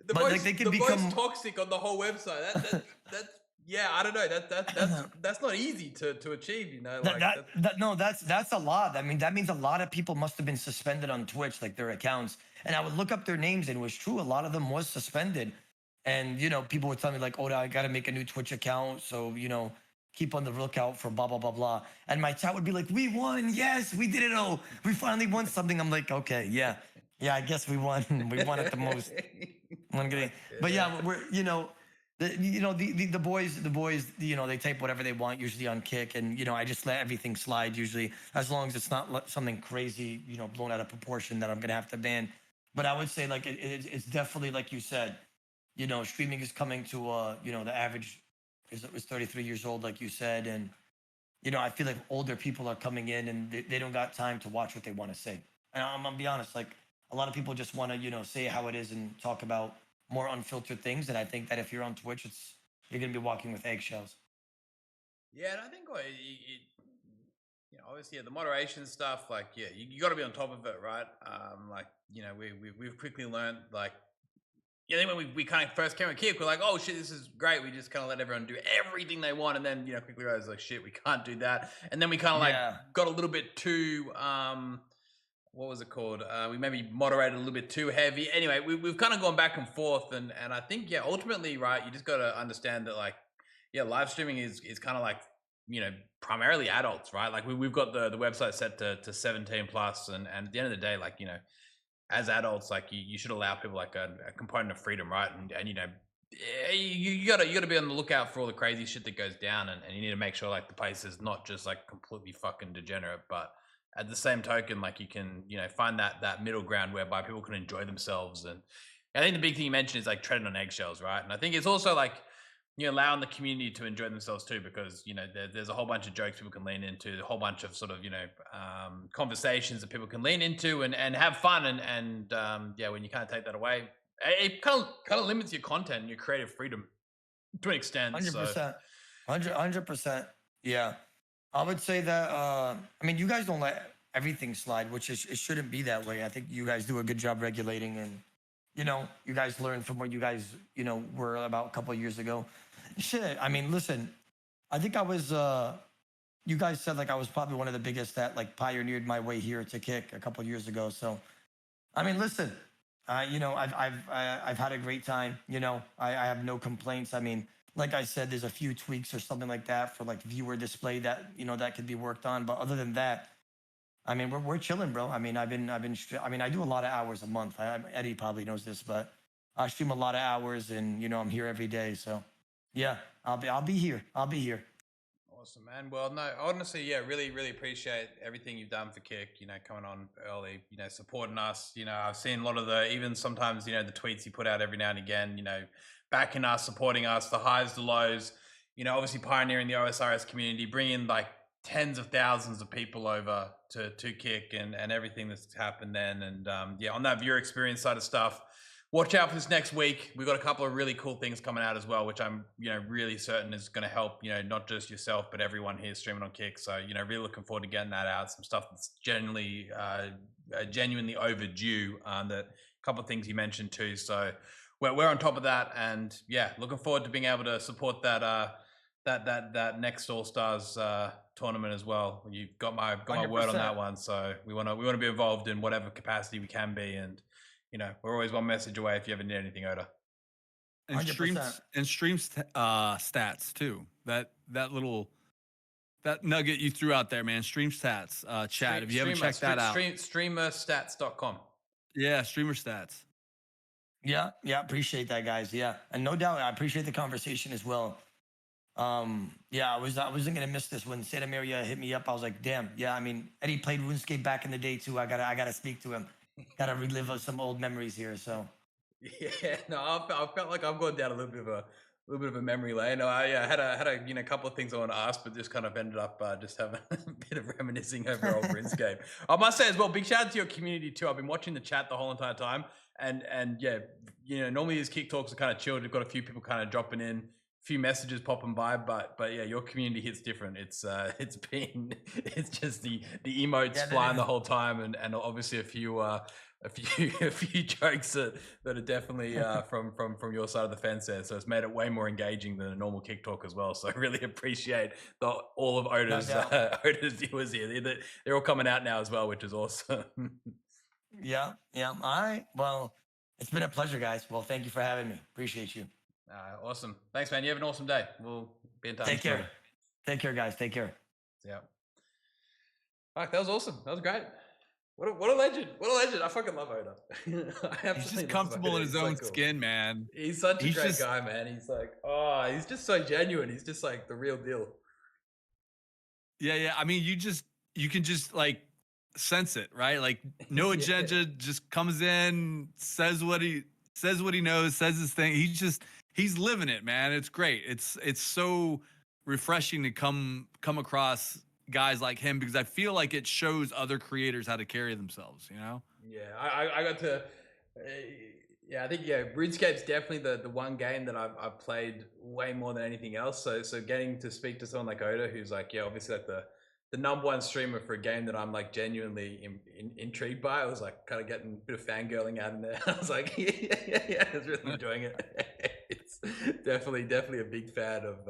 The But most, like, they can the become most toxic on the whole website. That's yeah, I don't know. That's not easy to achieve, you know. Like that's a lot. I mean, that means a lot of people must have been suspended on Twitch, like their accounts. And I would look up their names, and it was true. A lot of them was suspended. And you know, people would tell me like, "Oh, I got to make a new Twitch account, so you know, keep on the lookout for blah blah blah blah." And my chat would be like, "We won, yes, we did it! Oh, we finally won something." I'm like, "Okay, yeah, I guess we won. We won at the most." I'm kidding. But yeah, we're you know, the boys, you know, they type whatever they want usually on Kick, and you know, I just let everything slide usually as long as it's not something crazy, you know, blown out of proportion that I'm gonna have to ban. But I would say like it's definitely like you said. You know, streaming is coming to you know, the average is 33 years old, like you said, and you know, I feel like older people are coming in and they don't got time to watch what they want to say. And I'm gonna be honest, like a lot of people just want to, you know, say how it is and talk about more unfiltered things. And I think that if you're on Twitch, you're gonna be walking with eggshells. Yeah, and I think you know, obviously, yeah, the moderation stuff, like, yeah, you got to be on top of it, right? Like, you know, we've quickly learned, like, yeah, then when we kind of first came with Kick, we're like, oh shit, this is great. We just kind of let everyone do everything they want, and then, you know, quickly realized like, shit, we can't do that. And then we kind of like got a little bit too what was it called? We maybe moderated a little bit too heavy. Anyway, we've kind of gone back and forth, and I think, yeah, ultimately, right, you just got to understand that, like, yeah, live streaming is kind of like, you know, primarily adults, right? Like we've got the website set to 17 plus, and at the end of the day, like, you know, as adults, like you should allow people like a component of freedom, right? And you know, you gotta be on the lookout for all the crazy shit that goes down, and you need to make sure like the place is not just like completely fucking degenerate, but at the same token, like you can, you know, find that middle ground whereby people can enjoy themselves. And I think the big thing you mentioned is like treading on eggshells, right? And I think it's also like, you know, allowing the community to enjoy themselves too, because, you know, there's a whole bunch of jokes people can lean into, a whole bunch of sort of, you know, conversations that people can lean into and have fun. And yeah, when you kind of take that away, it kind of limits your content and your creative freedom to an extent. 100%. 100%. Yeah. I would say that, I mean, you guys don't let everything slide, which it shouldn't be that way. I think you guys do a good job regulating, and, you know, you guys learn from what you guys, you know, were about a couple of years ago. Shit. I mean, listen, I think I was, you guys said like I was probably one of the biggest that like pioneered my way here to Kick a couple of years ago. So, I mean, listen, you know, I've had a great time. You know, I have no complaints. I mean, like I said, there's a few tweaks or something like that for like viewer display that, you know, that could be worked on. But other than that, I mean, we're chilling, bro. I mean, I mean, I do a lot of hours a month. Eddie probably knows this, but I stream a lot of hours, and you know, I'm here every day. So, yeah, I'll be here. I'll be here. Awesome, man. Well, no, honestly, yeah, really appreciate everything you've done for Kick, you know, coming on early, you know, supporting us. You know, I've seen a lot of even sometimes, you know, the tweets you put out every now and again, you know, backing us, supporting us, the highs, the lows, you know, obviously pioneering the OSRS community, bringing like tens of thousands of people over to Kick and everything that's happened then. And yeah, on that viewer experience side of stuff, watch out for this next week. We've got a couple of really cool things coming out as well, which I'm, you know, really certain is going to help, you know, not just yourself, but everyone here streaming on Kick. So, you know, really looking forward to getting that out. Some stuff that's genuinely overdue. That a couple of things you mentioned too. So we're on top of that, and yeah, looking forward to being able to support that that next All Stars tournament as well. You've got my 100%. word on that one. So we want to be involved in whatever capacity we can be, and you know, we're always one message away if you ever need anything, Oda. And 100%. streams stats too. That nugget you threw out there, man. Stream stats, chat. If you haven't checked that out, streamerstats.com. Yeah, streamer stats. Yeah, yeah, appreciate that, guys. Yeah, and no doubt, I appreciate the conversation as well. Yeah, I wasn't gonna miss this when Santamaria hit me up. I was like, damn, yeah. I mean, Eddie played RuneScape back in the day too. I gotta speak to him. Gotta relive some old memories here. So Yeah, no, I felt like I've gone down a little bit of a memory lane. I had a couple of things I want to ask, but just kind of ended up just having a bit of reminiscing over old RuneScape. I must say as well, big shout out to your community too. I've been watching the chat the whole entire time, and yeah, normally these kick talks are kind of chilled. We've got a few people kind of dropping in, a few messages popping by, but yeah, your community hits different. It's been it's just the emotes flying the whole time, and obviously a few jokes that are definitely from your side of the fence there. So it's made it way more engaging than a normal kick talk as well. So I really appreciate all of Oda's Oda's viewers here. They're all coming out now as well, which is awesome. yeah, yeah. All right. Well, it's been a pleasure, guys. Well, thank you for having me. Appreciate you. Awesome. Thanks, man. You have an awesome day. We'll be in touch. Take care. Take care, guys. Take care. Yeah. Fuck, that was awesome. That was great. What a legend. What a legend. I fucking love Oda. He's just comfortable in his own skin, man. He's such a great guy, man. He's like, he's just so genuine. He's just like the real deal. Yeah, yeah. I mean, you can just like sense it, right? Like no agenda, just comes in, says what he knows, says his thing. He's living it, man. It's great. It's so refreshing to come across guys like him, because I feel like it shows other creators how to carry themselves, you know? Yeah, I got to, I think RuneScape's definitely the one game that I've played way more than anything else. So getting to speak to someone like Oda, who's like, obviously like the number one streamer for a game that I'm like genuinely intrigued by. I was like kind of getting a bit of fangirling out in there. I was like, yeah, I was really enjoying it. It's definitely a big fan of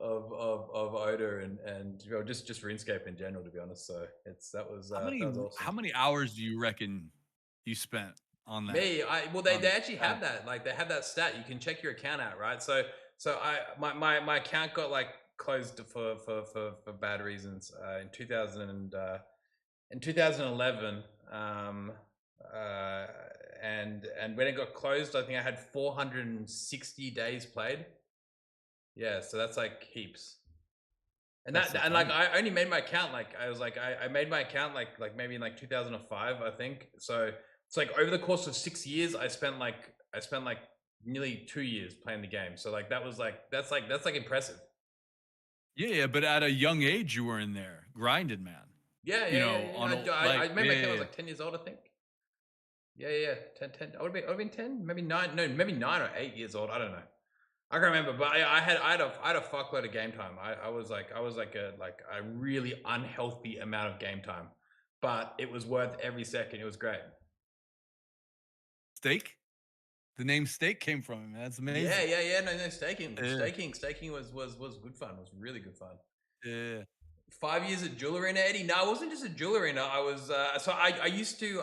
Oda and just RuneScape in general, to be honest. So that was awesome. How many hours do you reckon you spent on that? Me, they actually have that. Like they have that stat. You can check your account out, right? So my account got like closed for bad reasons in 2011. And when it got closed, I think I had 460 days played. Yeah, so that's like heaps. And I only made my account I made my account like maybe in like 2005, I think. So it's like over the course of 6 years, I spent like nearly 2 years playing the game. So like that's impressive. Yeah, but at a young age you were in there grinding, man. Yeah. I made my account I was like 10 years old, I think. Yeah. 10. I would have been 10, maybe 9. No, maybe 9 or 8 years old. I don't know. I can't remember, but I had a fuckload of game time. I was like a really unhealthy amount of game time, but it was worth every second. It was great. Steak? The name Steak came from him. That's amazing. Yeah. No, staking. Yeah. Staking was good fun. It was really good fun. Yeah. 5 years at Jewel Arena, Eddie. No, I wasn't just at Jewel Arena. I was I used to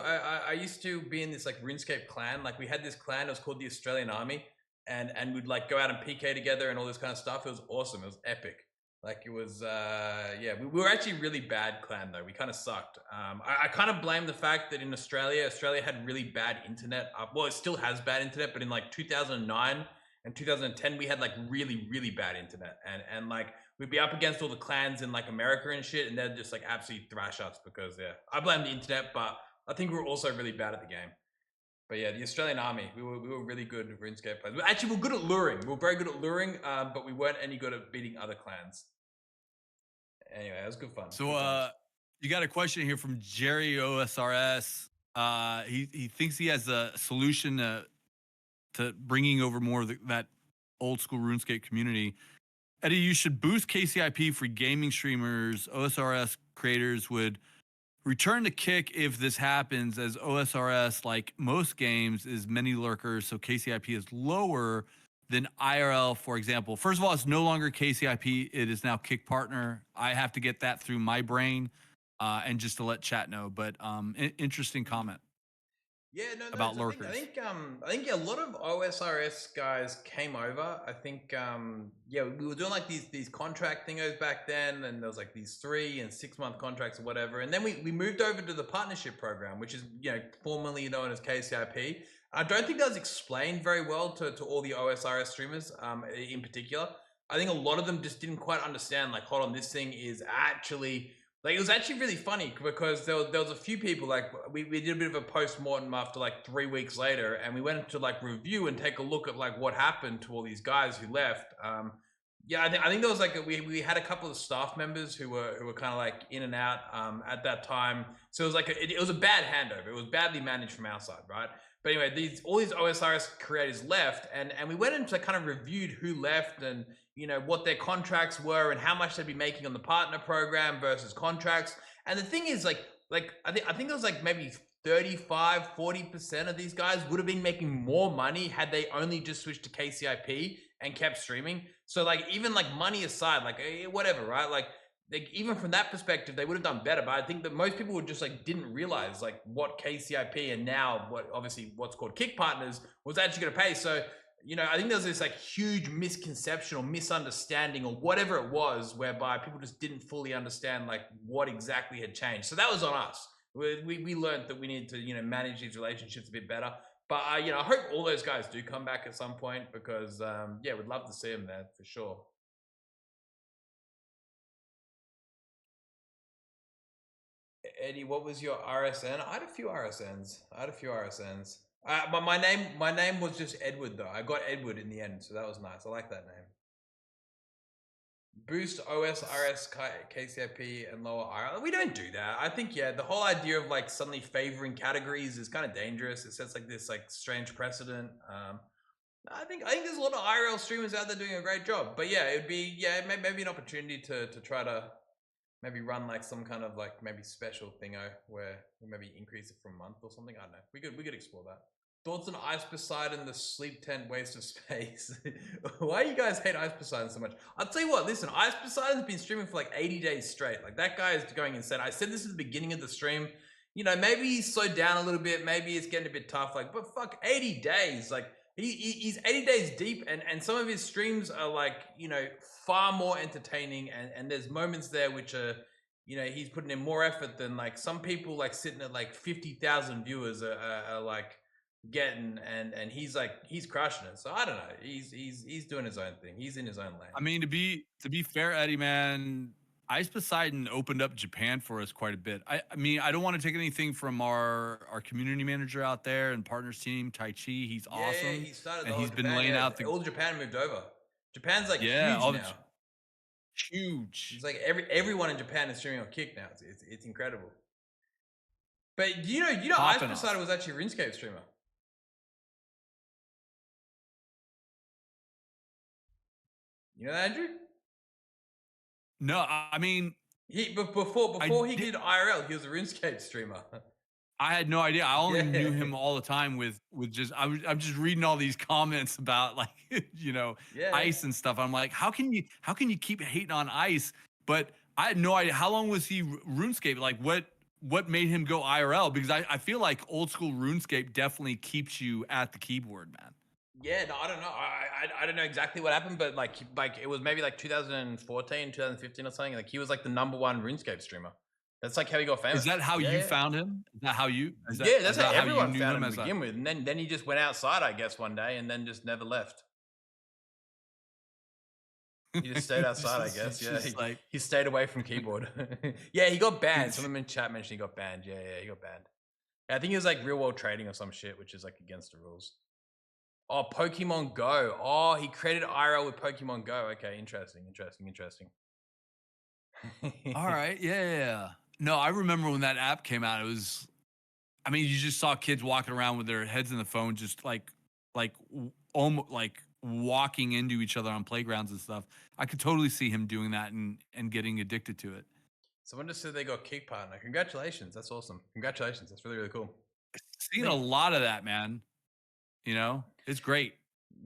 be in this like RuneScape clan. Like we had this clan. It was called the Australian Army. And we'd like go out and PK together and all this kind of stuff. It was awesome. It was epic. Like it was, we were actually really bad clan though. We kind of sucked. I kind of blame the fact that in Australia had really bad internet. Well, it still has bad internet, but in like 2009 and 2010, we had like really, really bad internet. And like we'd be up against all the clans in like America and shit. And they'd just like absolutely thrash us because I blame the internet, but I think we were also really bad at the game. But yeah, the Australian Army, we were really good at RuneScape players. Actually, we were good at luring. We were very good at luring, but we weren't any good at beating other clans. Anyway, it was good fun. So you got a question here from Jerry OSRS. He thinks he has a solution to bringing over more of that old school RuneScape community. Eddie, you should boost KCIP for gaming streamers. OSRS creators would return to kick if this happens, as OSRS, like most games, is many lurkers, so KCIP is lower than IRL, for example. First of all, it's no longer KCIP. It is now Kick Partner. I have to get that through my brain, and just to let chat know. But interesting comment. Yeah, no, about I lurkers. think yeah, a lot of OSRS guys came over. I think yeah, we were doing like these contract thingos back then, and there was like these 3 and 6 month contracts or whatever. And then we moved over to the partnership program, which is, you know, formerly known as KCIP. I don't think that was explained very well to all the OSRS streamers in particular. I think a lot of them just didn't quite understand, like, hold on, this thing is actually, like, it was actually really funny because there was a few people, like, we did a bit of a post-mortem after like 3 weeks later, and we went to like review and take a look at like what happened to all these guys who left. Yeah, I think there was like we had a couple of staff members who were kind of like in and out at that time. So it was like it was a bad handover. It was badly managed from our side, right? But anyway, all these OSRS creators left, and we went into kind of reviewed who left and, you know, what their contracts were and how much they'd be making on the partner program versus contracts. And the thing is, like I think it was like maybe 35-40% of these guys would have been making more money had they only just switched to KCIP and kept streaming. So like, even like money aside, like whatever, right? Like even from that perspective, they would have done better. But I think that most people would just like didn't realize like what KCIP and now what obviously what's called Kick Partners was actually going to pay. So, you know, I think there's this like huge misconception or misunderstanding or whatever it was, whereby people just didn't fully understand like what exactly had changed. So that was on us. We learned that we need to, you know, manage these relationships a bit better. But you know, I hope all those guys do come back at some point because yeah, we'd love to see them there for sure. Eddie, what was your RSN? I had a few RSNs. My name was just Edward though. I got Edward in the end, so that was nice. I like that name. Boost OS, RS, KCIP, and lower IR. We don't do that. I think, yeah, the whole idea of like suddenly favoring categories is kind of dangerous. It sets like this like strange precedent. I think there's a lot of IRL streamers out there doing a great job. But yeah, it'd be, yeah, maybe an opportunity to try to maybe run like some kind of like maybe special thingo where we maybe increase it for a month or something. I don't know. We could explore that. Thoughts on Ice Poseidon, the sleep tent waste of space? Why you guys hate Ice Poseidon so much? I'll tell you what, listen, Ice Poseidon's been streaming for like 80 days straight. Like, that guy is going insane. I said this at the beginning of the stream. You know, maybe he's slowed down a little bit. Maybe it's getting a bit tough. Like, but fuck, 80 days. Like, he's 80 days deep, and some of his streams are like, you know, far more entertaining, and there's moments there which are, you know, he's putting in more effort than like some people like sitting at like 50,000 viewers are like getting, and he's crushing it. So I don't know, he's doing his own thing. He's in his own lane. I mean, to be fair, Eddie, man, Ice Poseidon opened up Japan for us quite a bit. I mean, I don't want to take anything from our community manager out there and partners team, Tai Chi. He's awesome. Yeah, he started, and he's Japan, been laying out all Japan moved over. Japan's like huge all now. Huge. It's like everyone in Japan is streaming on Kick now. It's incredible. But you know, Ice Poseidon was actually a RuneScape streamer. You know that, Andrew? No, I mean, before he did IRL, he was a RuneScape streamer. I had no idea. I only knew him all the time with just I'm just reading all these comments about like you know, Ice and stuff. I'm like, how can you keep hating on Ice? But I had no idea. How long was he RuneScape? Like, what made him go IRL? Because I feel like old school RuneScape definitely keeps you at the keyboard, man. Yeah, no, I don't know. I don't know exactly what happened, but like it was maybe like 2014, 2015 or something. Like, he was like the #1 RuneScape streamer. That's like how he got famous. Is that how you found him? Is that how you? That's how everyone found him to begin with. And then he just went outside, I guess, one day, and then just never left. He just stayed outside, I guess. Yeah, he stayed away from keyboard. Yeah, he got banned. Someone in chat mentioned he got banned. Yeah, he got banned. Yeah, I think he was like real world trading or some shit, which is like against the rules. Oh, Pokemon Go. Oh, he created IRL with Pokemon Go. Okay, interesting. All right, yeah. No, I remember when that app came out. It was, I mean, you just saw kids walking around with their heads in the phone, just like almost like walking into each other on playgrounds and stuff. I could totally see him doing that and getting addicted to it. Someone just said they got Kick Partner. Congratulations. That's awesome. Congratulations. That's really, really cool. Seen a lot of that, man. You know, it's great.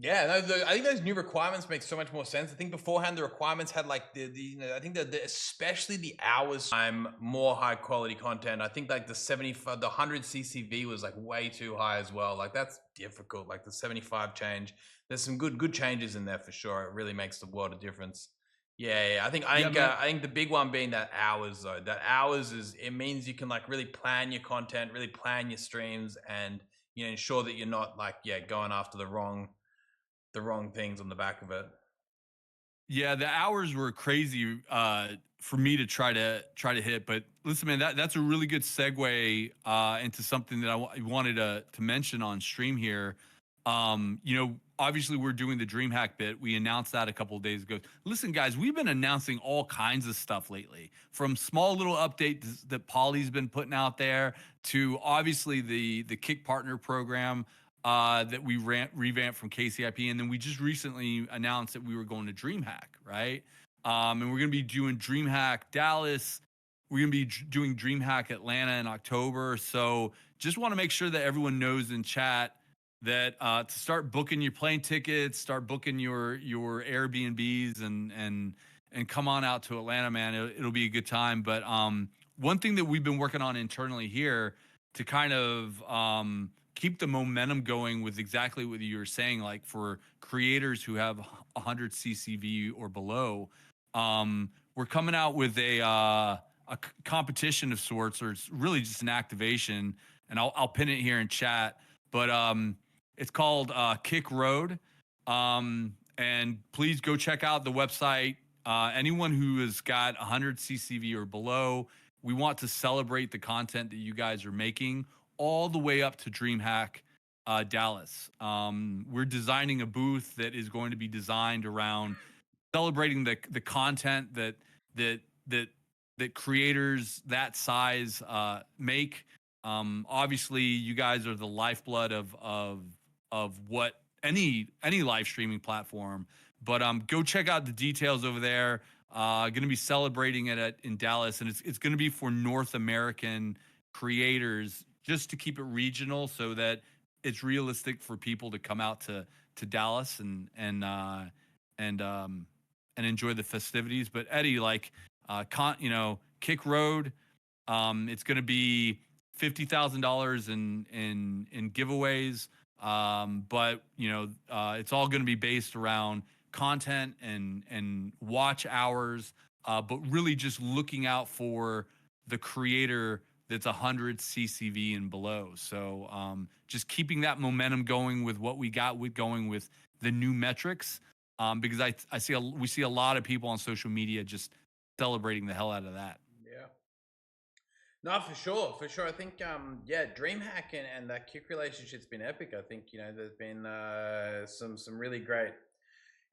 Yeah, no, I think those new requirements make so much more sense. I think beforehand the requirements had like I think that especially the hours time more high quality content. I think like the 75, the 100 CCV was like way too high as well. Like that's difficult. Like the 75 change. There's some good changes in there for sure. It really makes the world of difference. Yeah, yeah. Yeah, man. I think the big one being that hours though. That hours is it means you can like really plan your content, really plan your streams, and ensure that you're not like going after the wrong things on the back of it. Yeah, the hours were crazy for me to try to hit. But listen, man, that's a really good segue into something that I wanted to mention on stream here. Obviously we're doing the DreamHack bit. We announced that a couple of days ago. Listen, guys, we've been announcing all kinds of stuff lately, from small little updates that Polly's been putting out there to obviously the Kick Partner program that we revamped from KCIP, and then we just recently announced that we were going to DreamHack, right? And we're going to be doing DreamHack Dallas. We're going to be doing DreamHack Atlanta in October. So just want to make sure that everyone knows in chat that to start booking your plane tickets, start booking your Airbnbs, and come on out to Atlanta, man. It'll be a good time. But one thing that we've been working on internally here to kind of keep the momentum going with exactly what you were saying, like for creators who have 100 CCV or below, we're coming out with a competition of sorts, or it's really just an activation, and I'll pin it here in chat. But it's called Kick Road, and please go check out the website. Anyone who has got 100 CCV or below, we want to celebrate the content that you guys are making all the way up to DreamHack Dallas. We're designing a booth that is going to be designed around celebrating the content that creators that size make. Obviously, you guys are the lifeblood of what any live streaming platform. But go check out the details over there. Going to be celebrating it in Dallas, and it's going to be for North American creators, just to keep it regional, so that it's realistic for people to come out to Dallas and enjoy the festivities. But Eddie, like, Kick Road, it's going to be $50,000 in giveaways. But it's all going to be based around content and watch hours, but really just looking out for the creator that's 100 CCV and below. So just keeping that momentum going with what we got going with the new metrics, because we see a lot of people on social media just celebrating the hell out of that. Yeah. No, for sure. I think DreamHack and that Kick relationship's been epic. I think there's been some really great.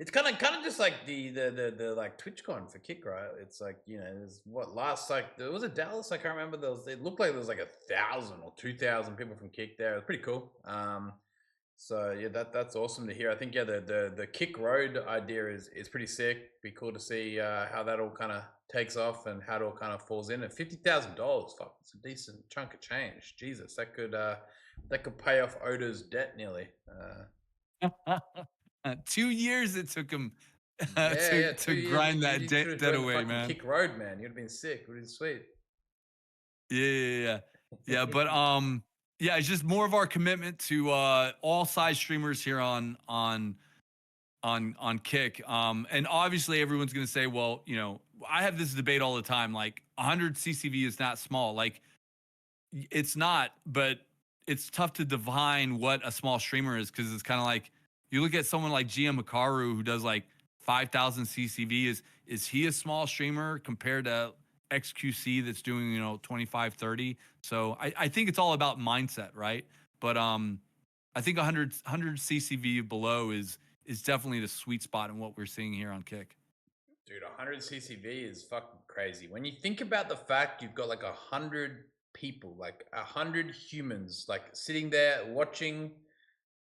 It's kind of just like the like TwitchCon for Kick, right? It's like there's there was a Dallas, I can't remember. It looked like there was like 1,000 or 2,000 people from Kick there. It was pretty cool. So yeah, that's awesome to hear. I think the Kick Road idea is pretty sick. Be cool to see how that all kind of takes off and how it all kind of falls in. And $50,000, fuck, it's a decent chunk of change. Jesus, that could pay off Oda's debt nearly. 2 years it took him to grind that debt away, man. Kick Road, man. You'd have been sick. It would have been sweet. Yeah. But yeah, it's just more of our commitment to all size streamers here on Kick. And obviously everyone's gonna say, well, I have this debate all the time, like 100 CCV is not small. Like, it's not, but it's tough to define what a small streamer is, because it's kind of like, you look at someone like GM Hikaru who does like 5,000 CCV. Is he a small streamer compared to XQC that's doing 25, 30? So I think it's all about mindset, right? But I think 100 CCV below is definitely the sweet spot in what we're seeing here on Kick. Dude, 100 CCV is fucking crazy. When you think about the fact you've got like 100 people, like 100 humans, like sitting there watching.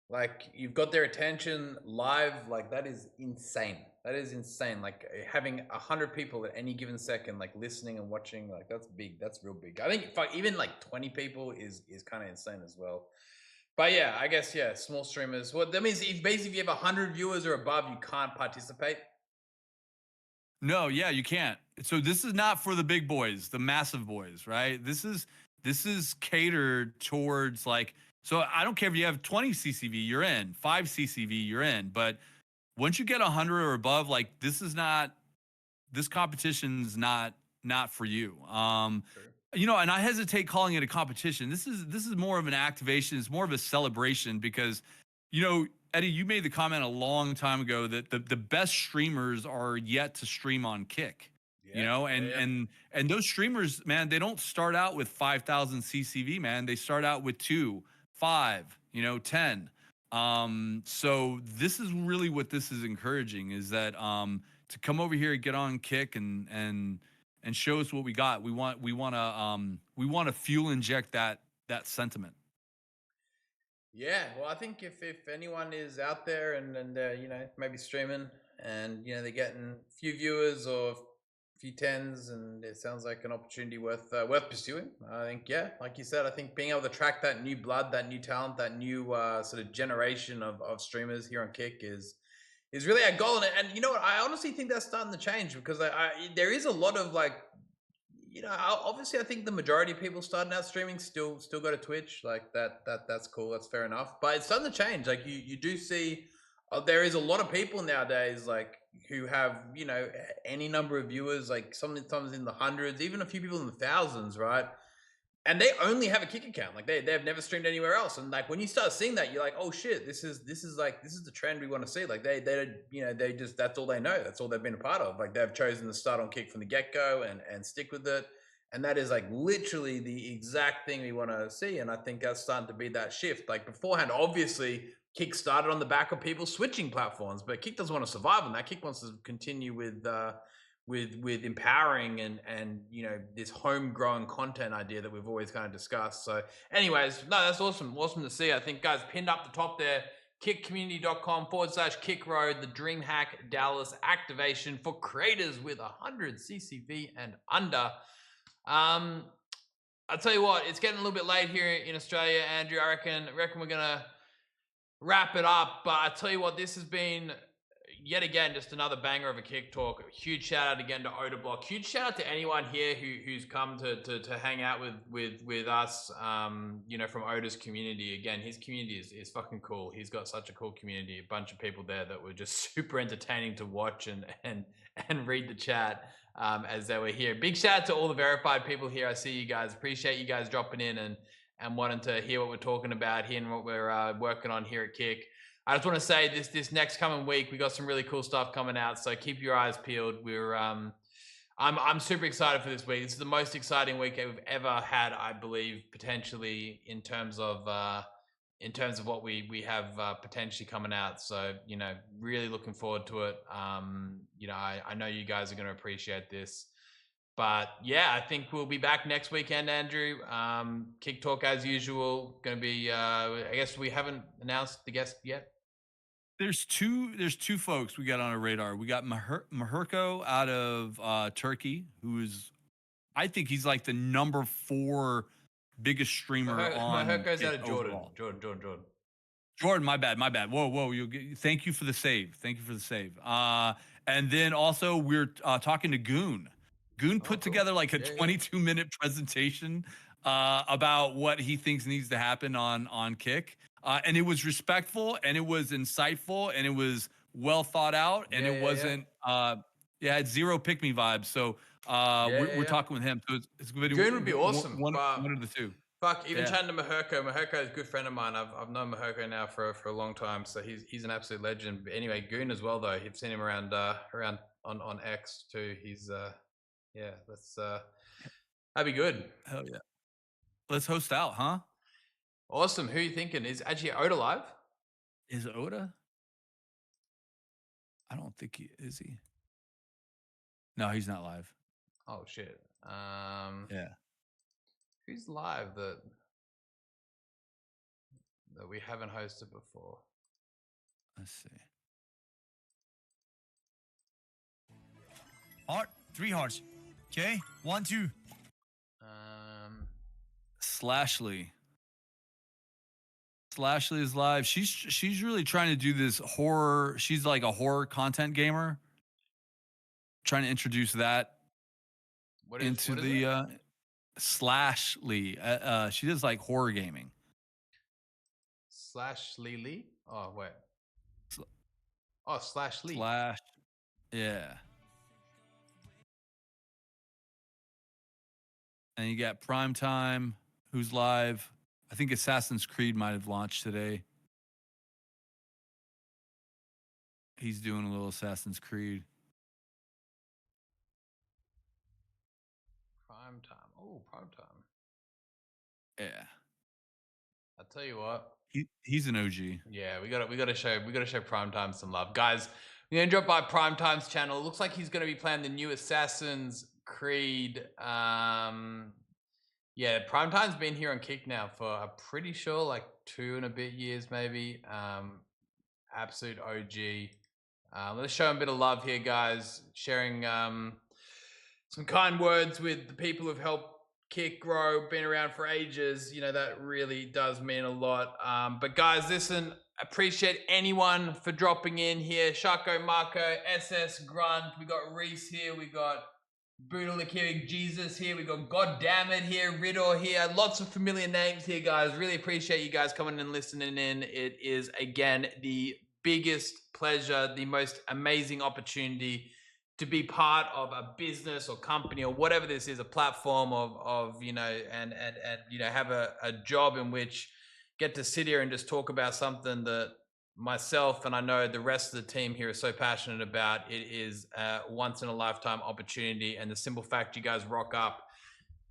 Like, you've got their attention live. Like, that is insane. Like, having 100 people at any given second, like, listening and watching, like, that's big. That's real big. I think even like 20 people is kind of insane as well. But yeah, I guess yeah, small streamers. Well, that means if basically if you have 100 viewers or above, you can't participate. No, yeah, you can't. So this is not for the big boys, the massive boys, right? This is catered towards like, so I don't care if you have 20 CCV, you're in, 5 CCV, you're in. But once you get 100 or above, like this competition's not for you. True. You know, and I hesitate calling it a competition. This is more of an activation. It's more of a celebration because, you know, Eddie, you made the comment a long time ago that the best streamers are yet to stream on Kick. You Yeah, know, and those streamers, man, they don't start out with 5,000 CCV, man. They start out with 2, 5, you know, 10. So this is really what this is encouraging is that to come over here and get on Kick and show us what we got. We want to fuel inject that sentiment. Yeah, well, I think if anyone is out there and they're you know maybe streaming and you know they're getting a few viewers or a few tens and it sounds like an opportunity worth pursuing. I think yeah, like you said, I think being able to track that new blood, that new talent, that new sort of generation of streamers here on Kick is really our goal. And you know what, I honestly think that's starting to change because there is a lot of like you know, obviously, I think the majority of people starting out streaming still go to Twitch. Like that's cool. That's fair enough. But it's starting to change. Like you do see, there is a lot of people nowadays like who have you know any number of viewers, like sometimes in the hundreds, even a few people in the thousands, right? And they only have a Kick account. Like they've never streamed anywhere else. And like when you start seeing that, you're like, oh shit, this is the trend we want to see. Like they you know they just that's all they know. That's all they've been a part of. Like they've chosen to start on Kick from the get go and stick with it. And that is like literally the exact thing we want to see. And I think that's starting to be that shift. Like beforehand, obviously, Kick started on the back of people switching platforms, but Kick doesn't want to survive on that. Kick wants to continue with empowering and you know this homegrown content idea that we've always kind of discussed. So anyways, no, that's awesome to see. I think guys pinned up the top there, kickcommunity.com/kickroad, the DreamHack Dallas activation for creators with 100 CCV and under. I'll tell you what, it's getting a little bit late here in Australia, Andrew. I reckon we're gonna wrap it up. But I tell you what, this has been yet again just another banger of a Kick talk. Huge shout out again to Odablock. Huge shout out to anyone here who's come to hang out with us. You know, from Oda's community. Again, his community is fucking cool. He's got such a cool community. A bunch of people there that were just super entertaining to watch and read the chat. As they were here. Big shout out to all the verified people here. I see you guys. Appreciate you guys dropping in and wanting to hear what we're talking about, hearing what we're working on here at Kick. I just want to say this next coming week, we got some really cool stuff coming out. So keep your eyes peeled. We're I'm super excited for this week. This is the most exciting week we've ever had, I believe, potentially in terms of what we have potentially coming out. So, you know, really looking forward to it. You know, I know you guys are going to appreciate this. But yeah, I think we'll be back next weekend, Andrew. Kick Talk as usual. Going to be, I guess we haven't announced the guest yet. There's two folks we got on our radar. We got Mahurko out of Turkey, who is, I think he's like the number 4 biggest streamer on Mahurko's out of Jordan. overall. Jordan, my bad. Whoa. Thank you for the save. And then also we're talking to Goon. Goon put together like a 22-minute presentation about what he thinks needs to happen on Kick. And it was respectful and it was insightful and it was well thought out and it wasn't it had zero pick me vibes. So we're talking with him. So it's going to be Goon would be awesome. One of the two. Fuck, even chatting to Mahurko. Mahurko is a good friend of mine. I've known Mahurko now for a long time, so he's an absolute legend. But anyway, Goon as well though. You've seen him around on X too. He's that'd be good. Hell yeah. Let's host out, huh? Awesome. Who are you thinking? Is actually Oda live? Is Oda? I don't think he is. He? No, he's not live. Oh shit. Yeah. Who's live that we haven't hosted before? Let's see. Heart, 3 hearts. Okay, 1, 2. Slashly. Slashly is live. She's really trying to do this horror. She's like a horror content gamer. Trying to introduce that into what is the it? Slashly. She does like horror gaming. Slash Lee? Oh, wait. Sl- Oh, Slash Lee. Slash. Yeah. And you got Primetime, who's live. I think Assassin's Creed might have launched today. He's doing a little Assassin's Creed. Prime time. Oh, prime time. Yeah. I'll tell you what. He's an OG. Yeah, we gotta show Primetime some love. Guys, we're gonna drop by Primetime's channel. It looks like he's gonna be playing the new Assassin's Creed. Yeah, Primetime's been here on Kick now for I'm pretty sure like 2 and a bit years, maybe. Absolute OG. Let's show him a bit of love here, guys. Sharing some kind words with the people who've helped Kick grow, been around for ages. You know, that really does mean a lot. But guys, listen, appreciate anyone for dropping in here. Shakomako, SS Grunt, we got Reese here, we got Brutal Akiri Jesus here, we got Goddammit here, Riddor here, lots of familiar names here, guys. Really appreciate you guys coming and listening in. It is, again, the biggest pleasure, the most amazing opportunity to be part of a business or company or whatever this is, a platform of you know, and you know, have a job in which get to sit here and just talk about something that myself and I know the rest of the team here is so passionate about. It is a once in a lifetime opportunity, and the simple fact you guys rock up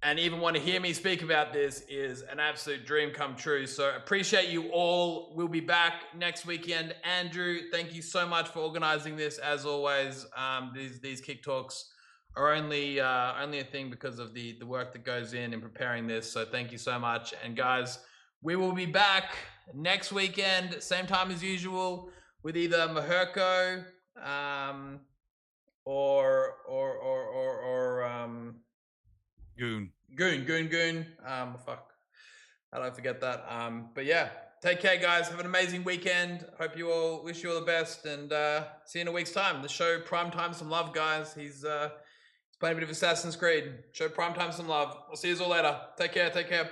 and even want to hear me speak about this is an absolute dream come true. So appreciate you all. We'll be back next weekend. Andrew, thank you so much for organizing this. As always, these Kick Talks are only a thing because of the work that goes in preparing this. So thank you so much. And guys, we will be back next weekend, same time as usual, with either Maherko or Goon. Fuck. How did I forget that? But yeah, take care, guys. Have an amazing weekend. Wish you all the best, and see you in a week's time. The show Primetime some love, guys. He's playing a bit of Assassin's Creed. Show Primetime some love. I'll see you all later. Take care.